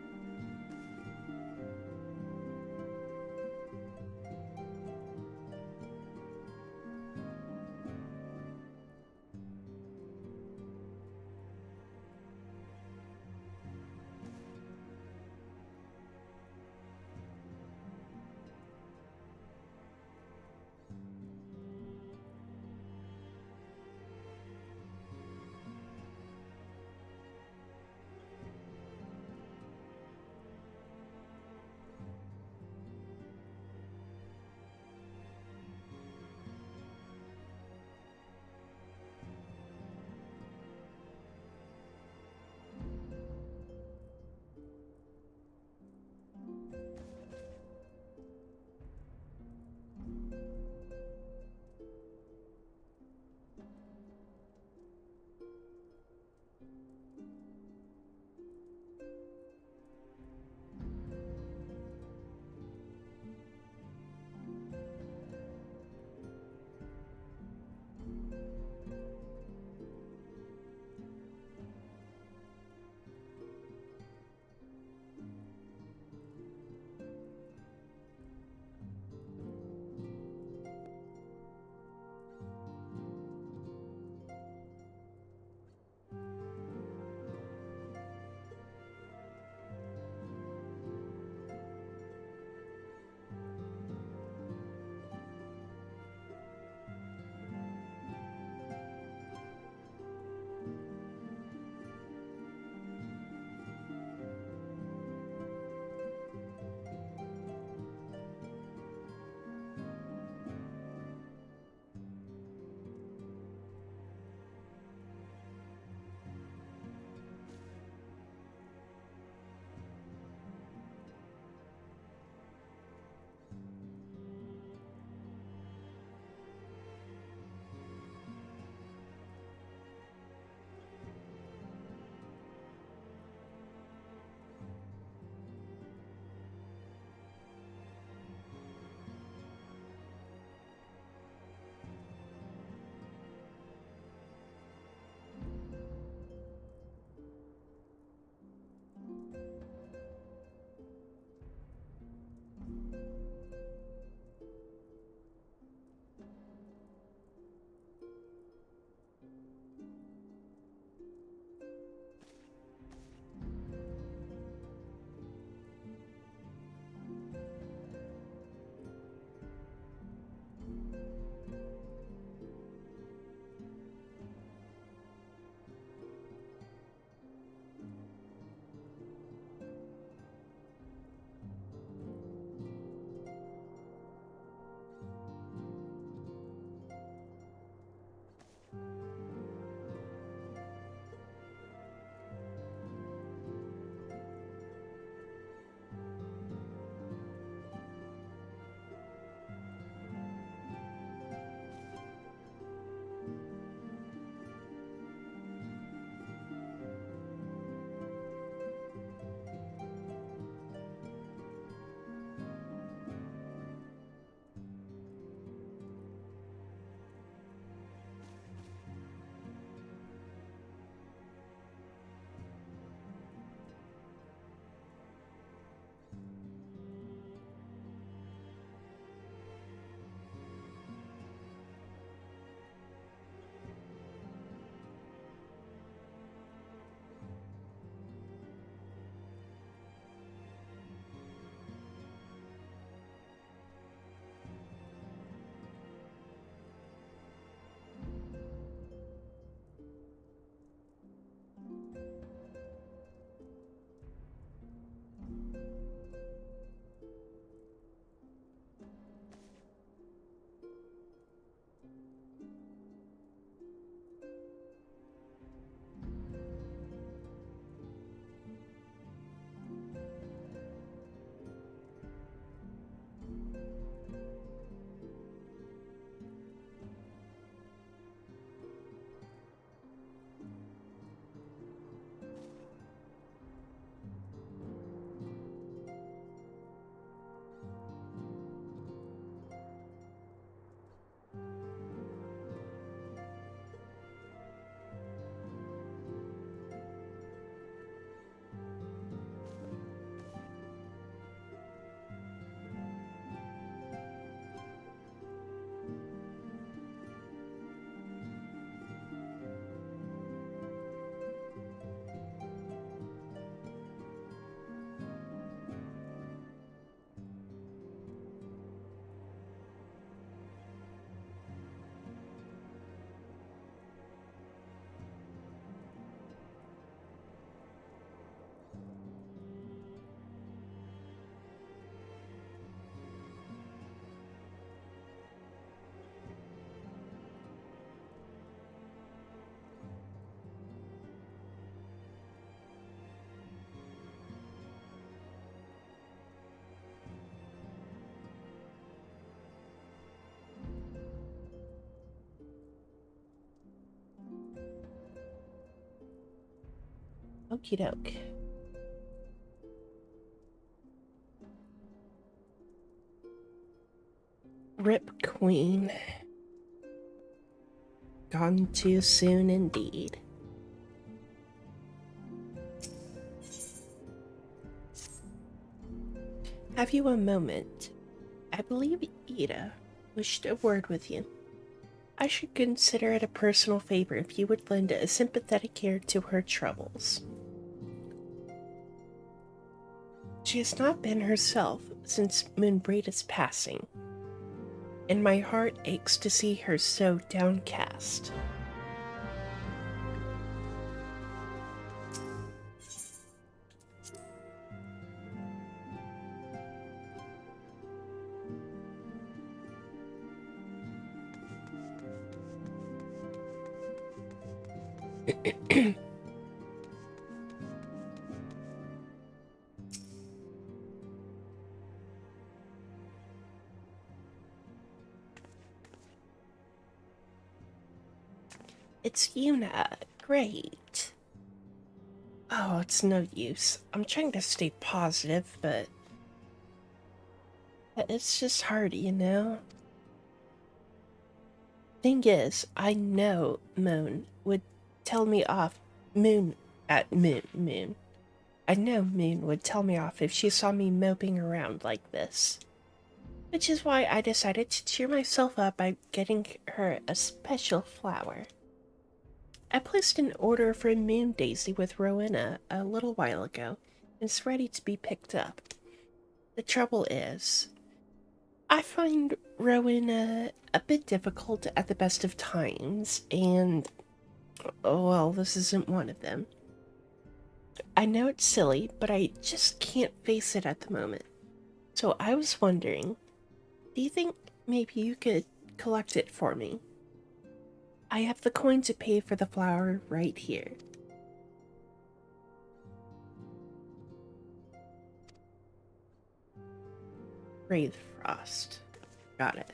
Okie doke. Rip Queen. Gone too soon indeed. Have you a moment? I believe Ida wished a word with you. I should consider it a personal favor if you would lend a sympathetic ear to her troubles. She has not been herself since Moonbraid's passing, and my heart aches to see her so downcast. It's Yuna. Great. Oh, it's no use. I'm trying to stay positive, but it's just hard, you know? Thing is, I know Moon would tell me off. Moon. I know Moon would tell me off if she saw me moping around like this. Which is why I decided to cheer myself up by getting her a special flower. I placed an order for a moon daisy with Rowena a little while ago, and it's ready to be picked up. The trouble is, I find Rowena a bit difficult at the best of times, and, well, this isn't one of them. I know it's silly, but I just can't face it at the moment. So I was wondering, do you think maybe you could collect it for me? I have the coin to pay for the flower right here. Wraith Frost. Got it.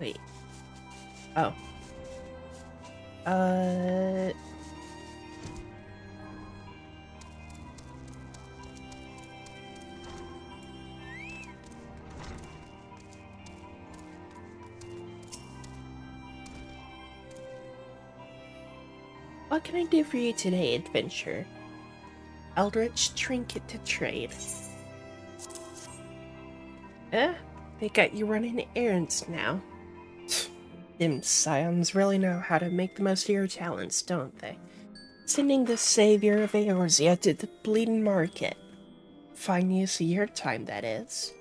Wait. Oh. What can I do for you today, adventurer? Eldritch trinket to trade. They got you running errands now. Them scions really know how to make the most of your talents, don't they? Sending the savior of Eorzea to the bleeding market. Fine use of your time, that is.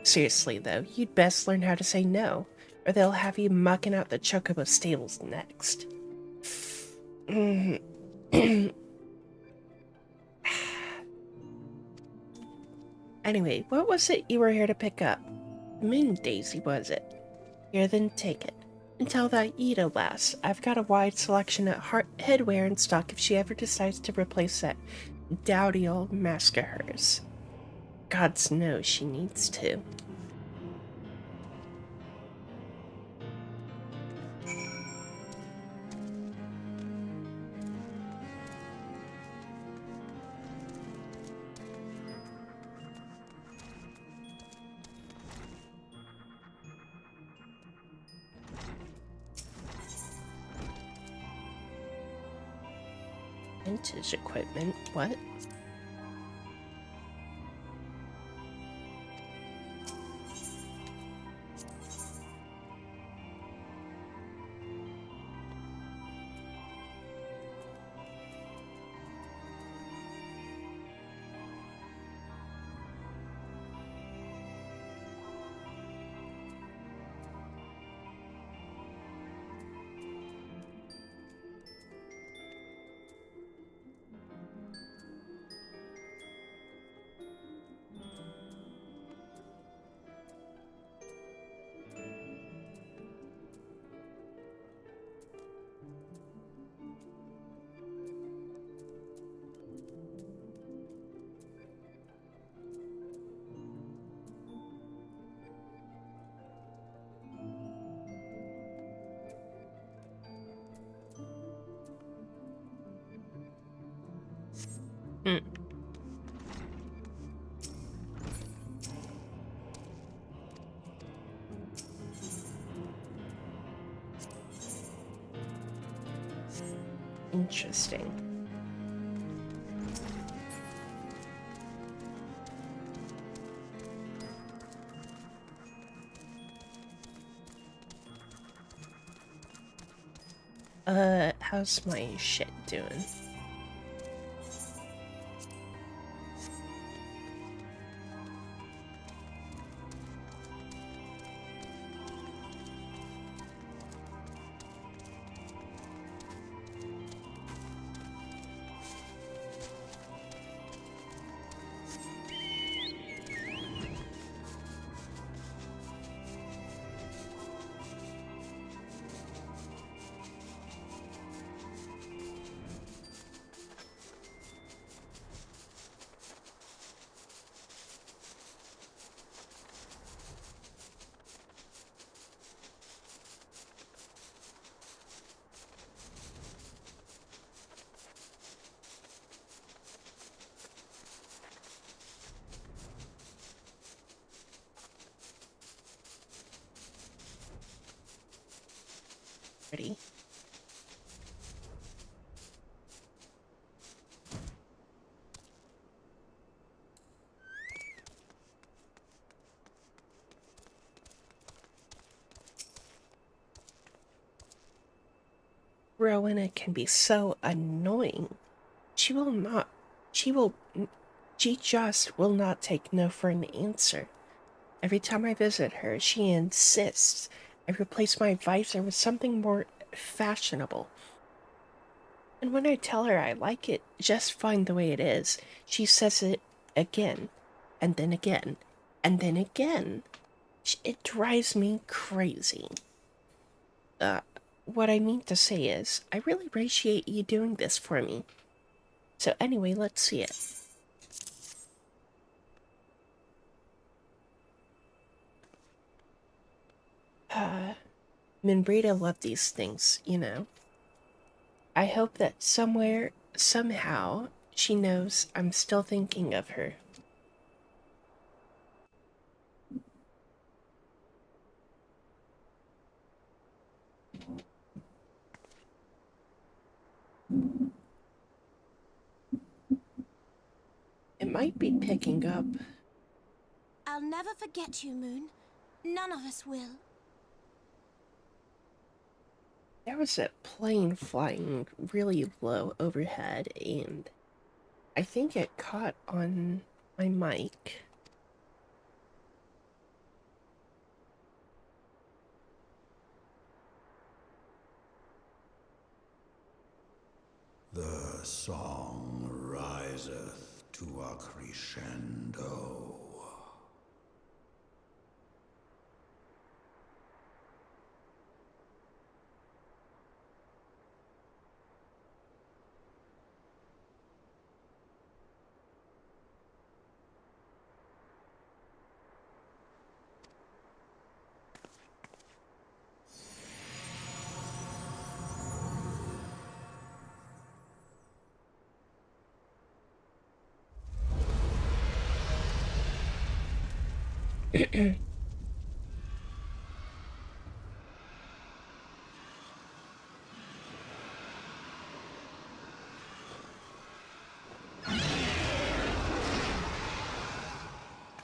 Seriously, though, you'd best learn how to say no, or they'll have you mucking out the Chocobo stables next. Anyway, what was it you were here to pick up? Moon Daisy, was it? Here, then take it. And tell that Ida lass I've got a wide selection of headwear in stock if she ever decides to replace that dowdy old mask of hers. Gods knows she needs to. Vintage equipment, what? Interesting. How's my shit doing? Ready? Rowena can be so annoying. She will not, she will, she just will not take no for an answer. Every time I visit her, she insists I replace my visor with something more fashionable. And when I tell her I like it just fine the way it is, she says it again, and then again, and then again. It drives me crazy. What I mean to say is, I really appreciate you doing this for me. So anyway, let's see it. Minbrita loved these things, you know. I hope that somewhere, somehow, she knows I'm still thinking of her. It might be picking up. I'll never forget you, Moon. None of us will. There was a plane flying really low overhead, and I think it caught on my mic. The song riseth to a crescendo.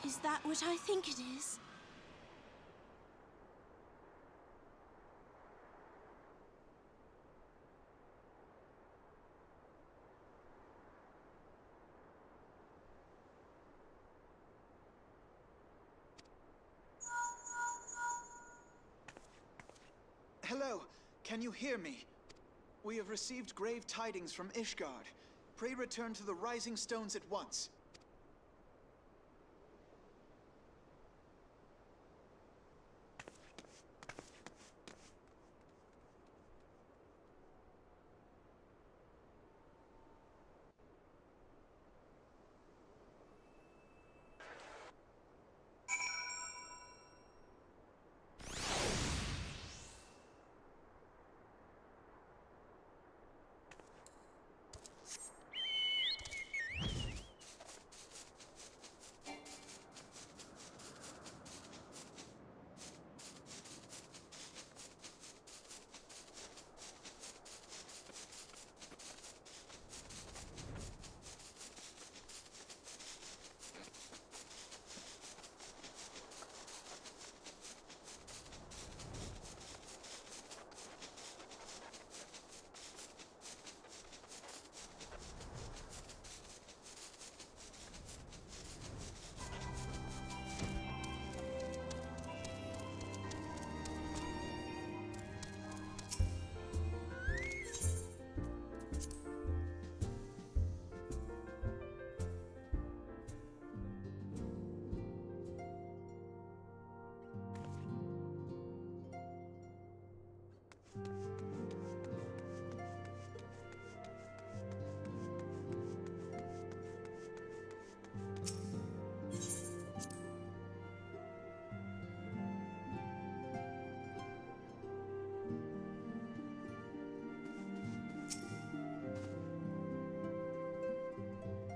Is that what I think it is? Hello, can you hear me? We have received grave tidings from Ishgard. Pray return to the Rising Stones at once.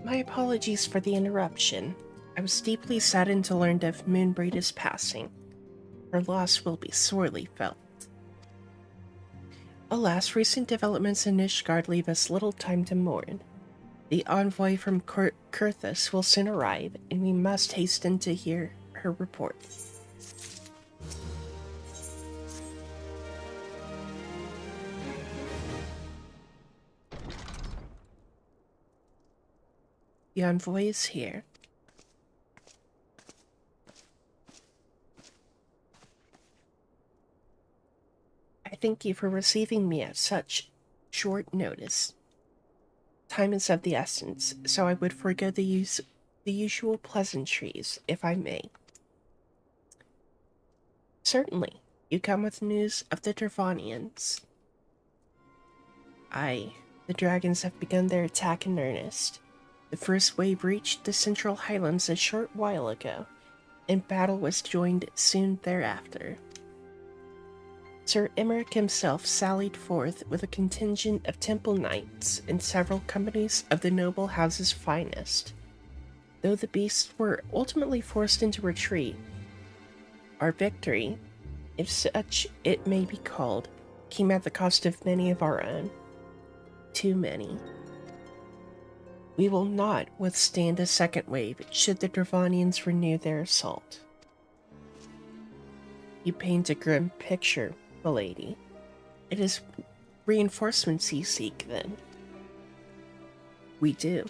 My apologies for the interruption. I was deeply saddened to learn of Moonbreeda's passing. Her loss will be sorely felt. Alas, recent developments in Ishgard leave us little time to mourn. The envoy from Kurthus will soon arrive, and we must hasten to hear her report. The envoy is here. I thank you for receiving me at such short notice. Time is of the essence, so I would forego the usual pleasantries, if I may. Certainly, you come with news of the Dravanians. Aye, the dragons have begun their attack in earnest. The first wave reached the Central Highlands a short while ago, and battle was joined soon thereafter. Sir Emmerich himself sallied forth with a contingent of temple knights and several companies of the noble house's finest. Though the beasts were ultimately forced into retreat, our victory, if such it may be called, came at the cost of many of our own. Too many. We will not withstand a second wave should the Dravanians renew their assault. You paint a grim picture, milady. It is reinforcements you seek, then? We do.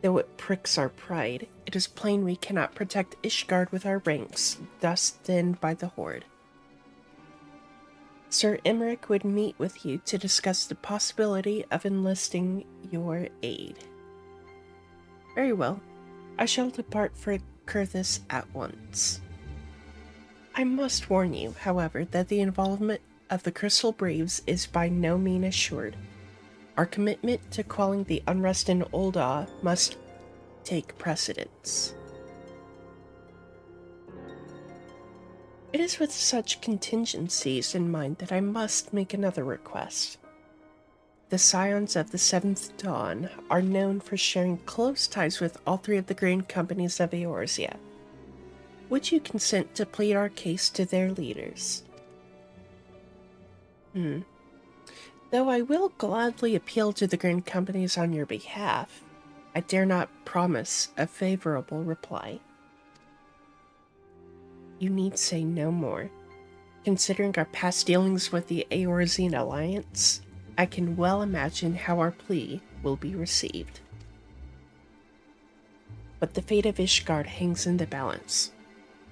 Though it pricks our pride, it is plain we cannot protect Ishgard with our ranks, thus thinned by the Horde. Sir Emmerich would meet with you to discuss the possibility of enlisting your aid. Very well. I shall depart for Kurthus at once. I must warn you, however, that the involvement of the Crystal Braves is by no means assured. Our commitment to quelling the unrest in Ul'dah must take precedence. It is with such contingencies in mind that I must make another request. The Scions of the Seventh Dawn are known for sharing close ties with all three of the grand companies of Eorzea. Would you consent to plead our case to their leaders? Though I will gladly appeal to the grand companies on your behalf, I dare not promise a favorable reply. You need say no more. Considering our past dealings with the Eorzean Alliance, I can well imagine how our plea will be received. But the fate of Ishgard hangs in the balance.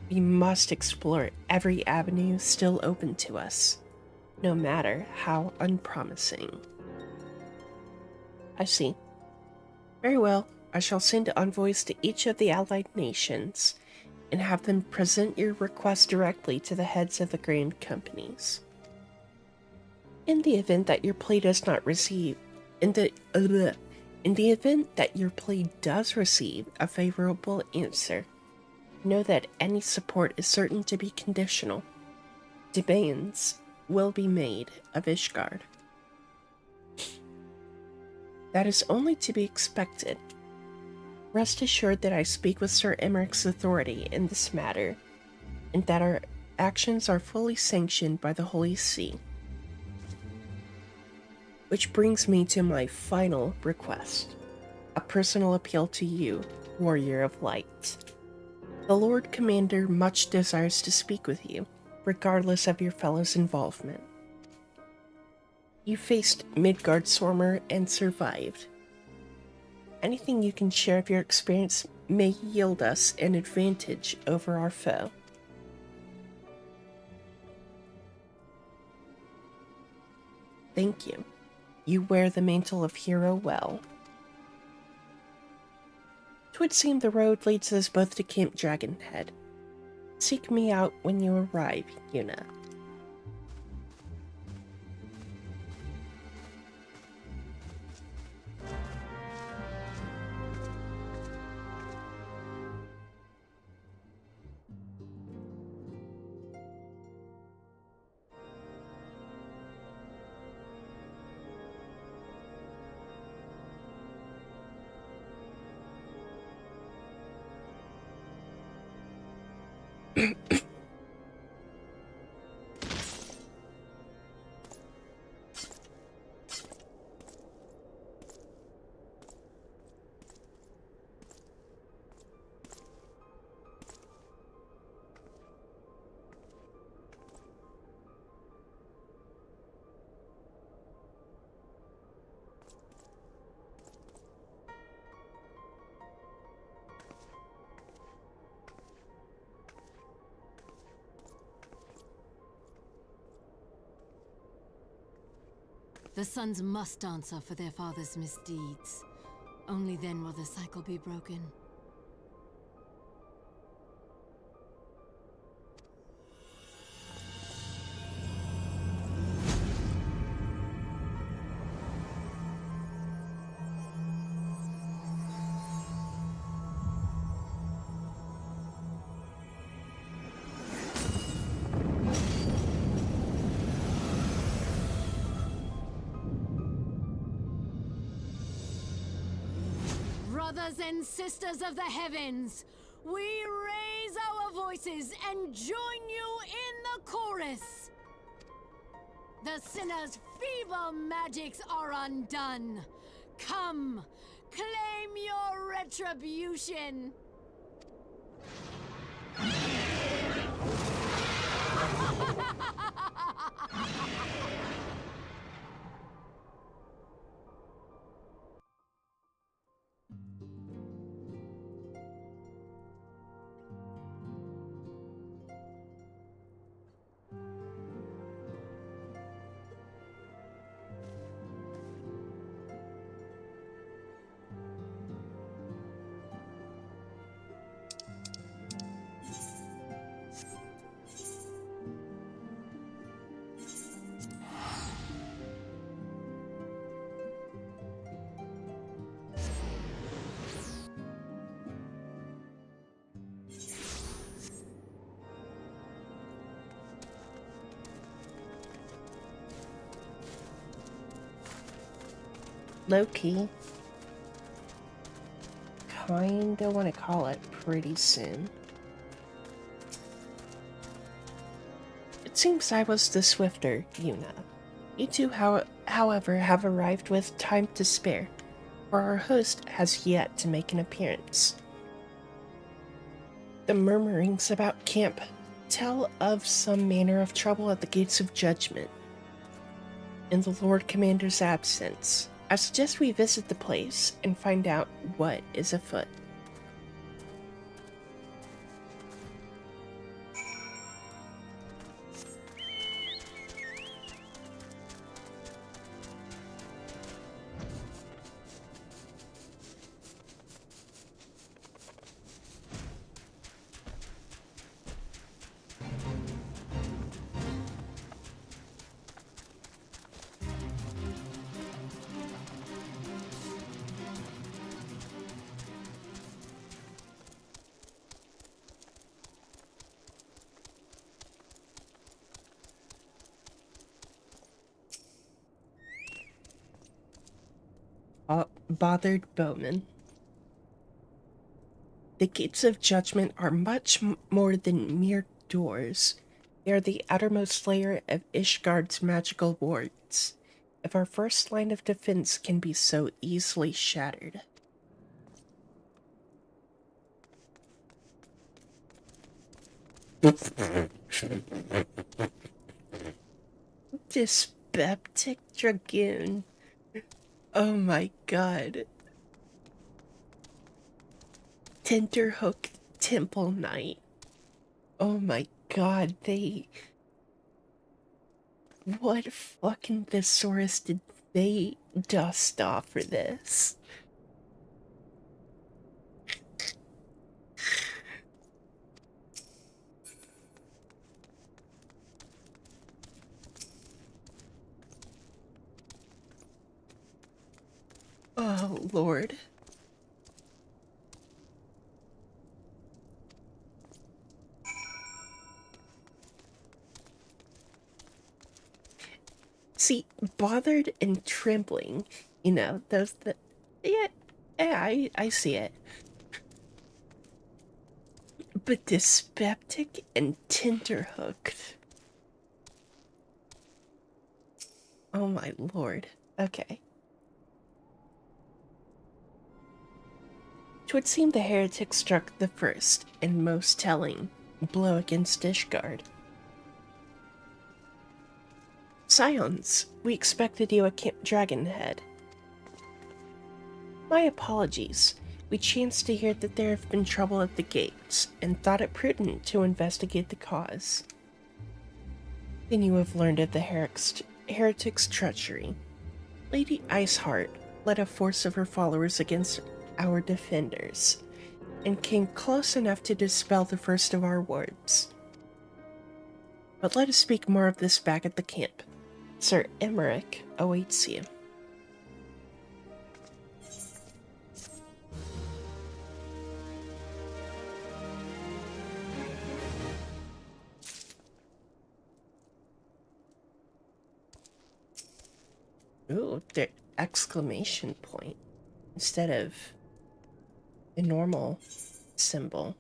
We must explore every avenue still open to us, no matter how unpromising. I see. Very well, I shall send envoys to each of the allied nations and have them present your request directly to the heads of the grand companies. In the event that your plea does not receive, in the event that your plea does receive a favorable answer, know that any support is certain to be conditional. Demands will be made of Ishgard. That is only to be expected. Rest assured that I speak with Sir Emmerich's authority in this matter, and that our actions are fully sanctioned by the Holy See. Which brings me to my final request, a personal appeal to you, Warrior of Light. The Lord Commander much desires to speak with you, regardless of your fellow's involvement. You faced Midgard-Sormer and survived. Anything you can share of your experience may yield us an advantage over our foe. Thank you. You wear the mantle of hero well. 'Twould seem the road leads us both to Camp Dragonhead. Seek me out when you arrive, Yuna. The sons must answer for their father's misdeeds. Only then will the cycle be broken. Brothers and sisters of the heavens, we raise our voices and join you in the chorus. The sinner's feeble magics are undone. Come, claim your retribution. Low-key. Kinda want to call it pretty soon. It seems I was the swifter, Yuna. You two, however, have arrived with time to spare, for our host has yet to make an appearance. The murmurings about camp tell of some manner of trouble at the gates of judgment. In the Lord Commander's absence, I suggest we visit the place and find out what is afoot. Bothered Bowman. The gates of judgment are much more than mere doors. They are the outermost layer of Ishgard's magical wards. If our first line of defense can be so easily shattered. Dyspeptic Dragoon. Oh my god. Tenterhook Temple Knight. Oh my god, what fucking thesaurus did they dust off for this? Oh, Lord. See, bothered and trembling, yeah, I see it. but dyspeptic and tenterhooked. Oh my lord. Okay. Twould seem the heretic struck the first and most telling blow against Ishgard. Scions, we expected you at Camp Dragonhead. My apologies. We chanced to hear that there have been trouble at the gates, and thought it prudent to investigate the cause. Then you have learned of the heretic's treachery. Lady Iceheart led a force of her followers against our defenders, and came close enough to dispel the first of our wards. But let us speak more of this back at the camp. Sir Emmerich awaits you. Ooh, the exclamation point instead of the normal symbol.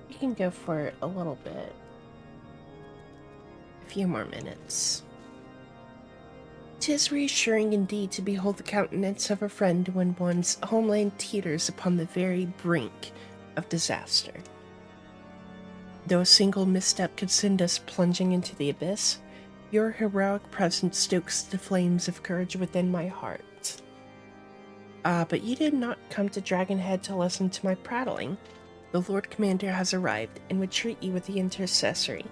You can go for a little bit. A few more minutes. 'Tis reassuring indeed to behold the countenance of a friend when one's homeland teeters upon the very brink of disaster. Though a single misstep could send us plunging into the abyss, your heroic presence stokes the flames of courage within my heart. But you did not come to Dragonhead to listen to my prattling. The Lord Commander has arrived and would treat you with the intercessory.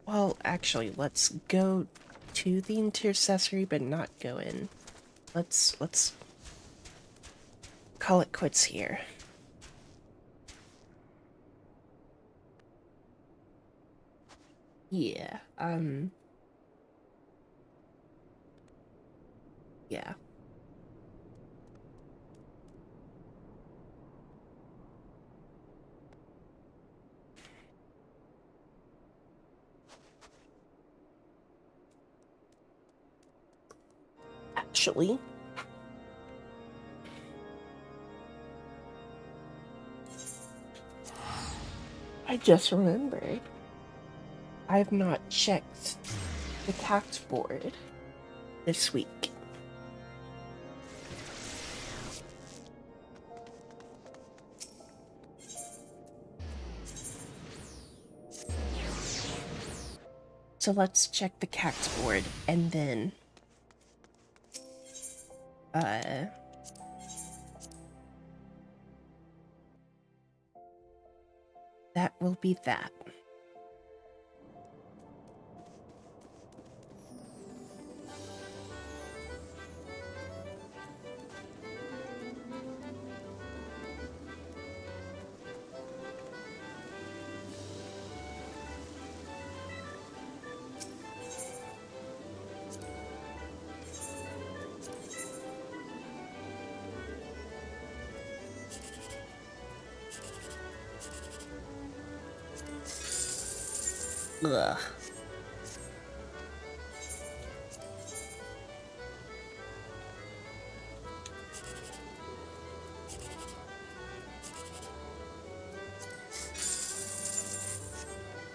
Well, actually, let's go to the intercessory, but not go in. Let's call it quits here. Yeah, yeah. Actually, I just remembered. I've not checked the tax board this week. So let's check the tax board and then that will be that. Ugh.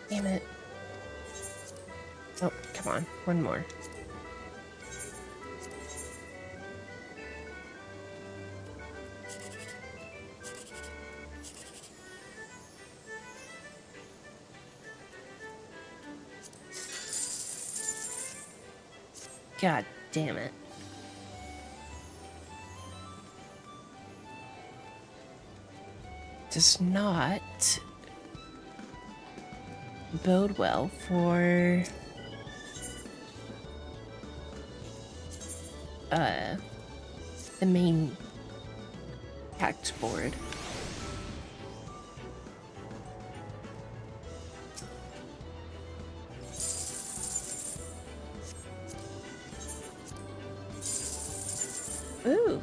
Damn it. Oh, come on. One more. God damn it. Does not bode well for the main tax board. Ooh.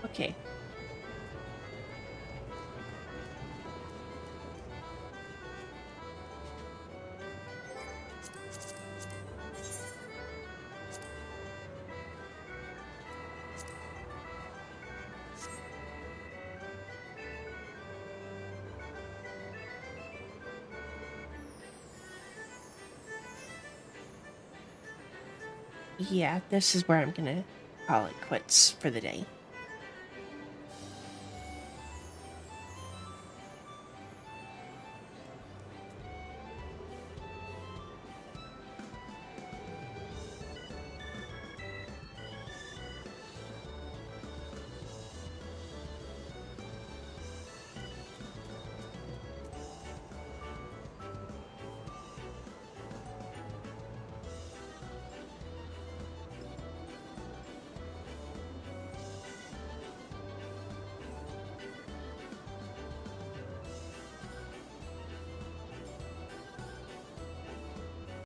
Okay. Yeah, this is where I'm gonna call it quits for the day.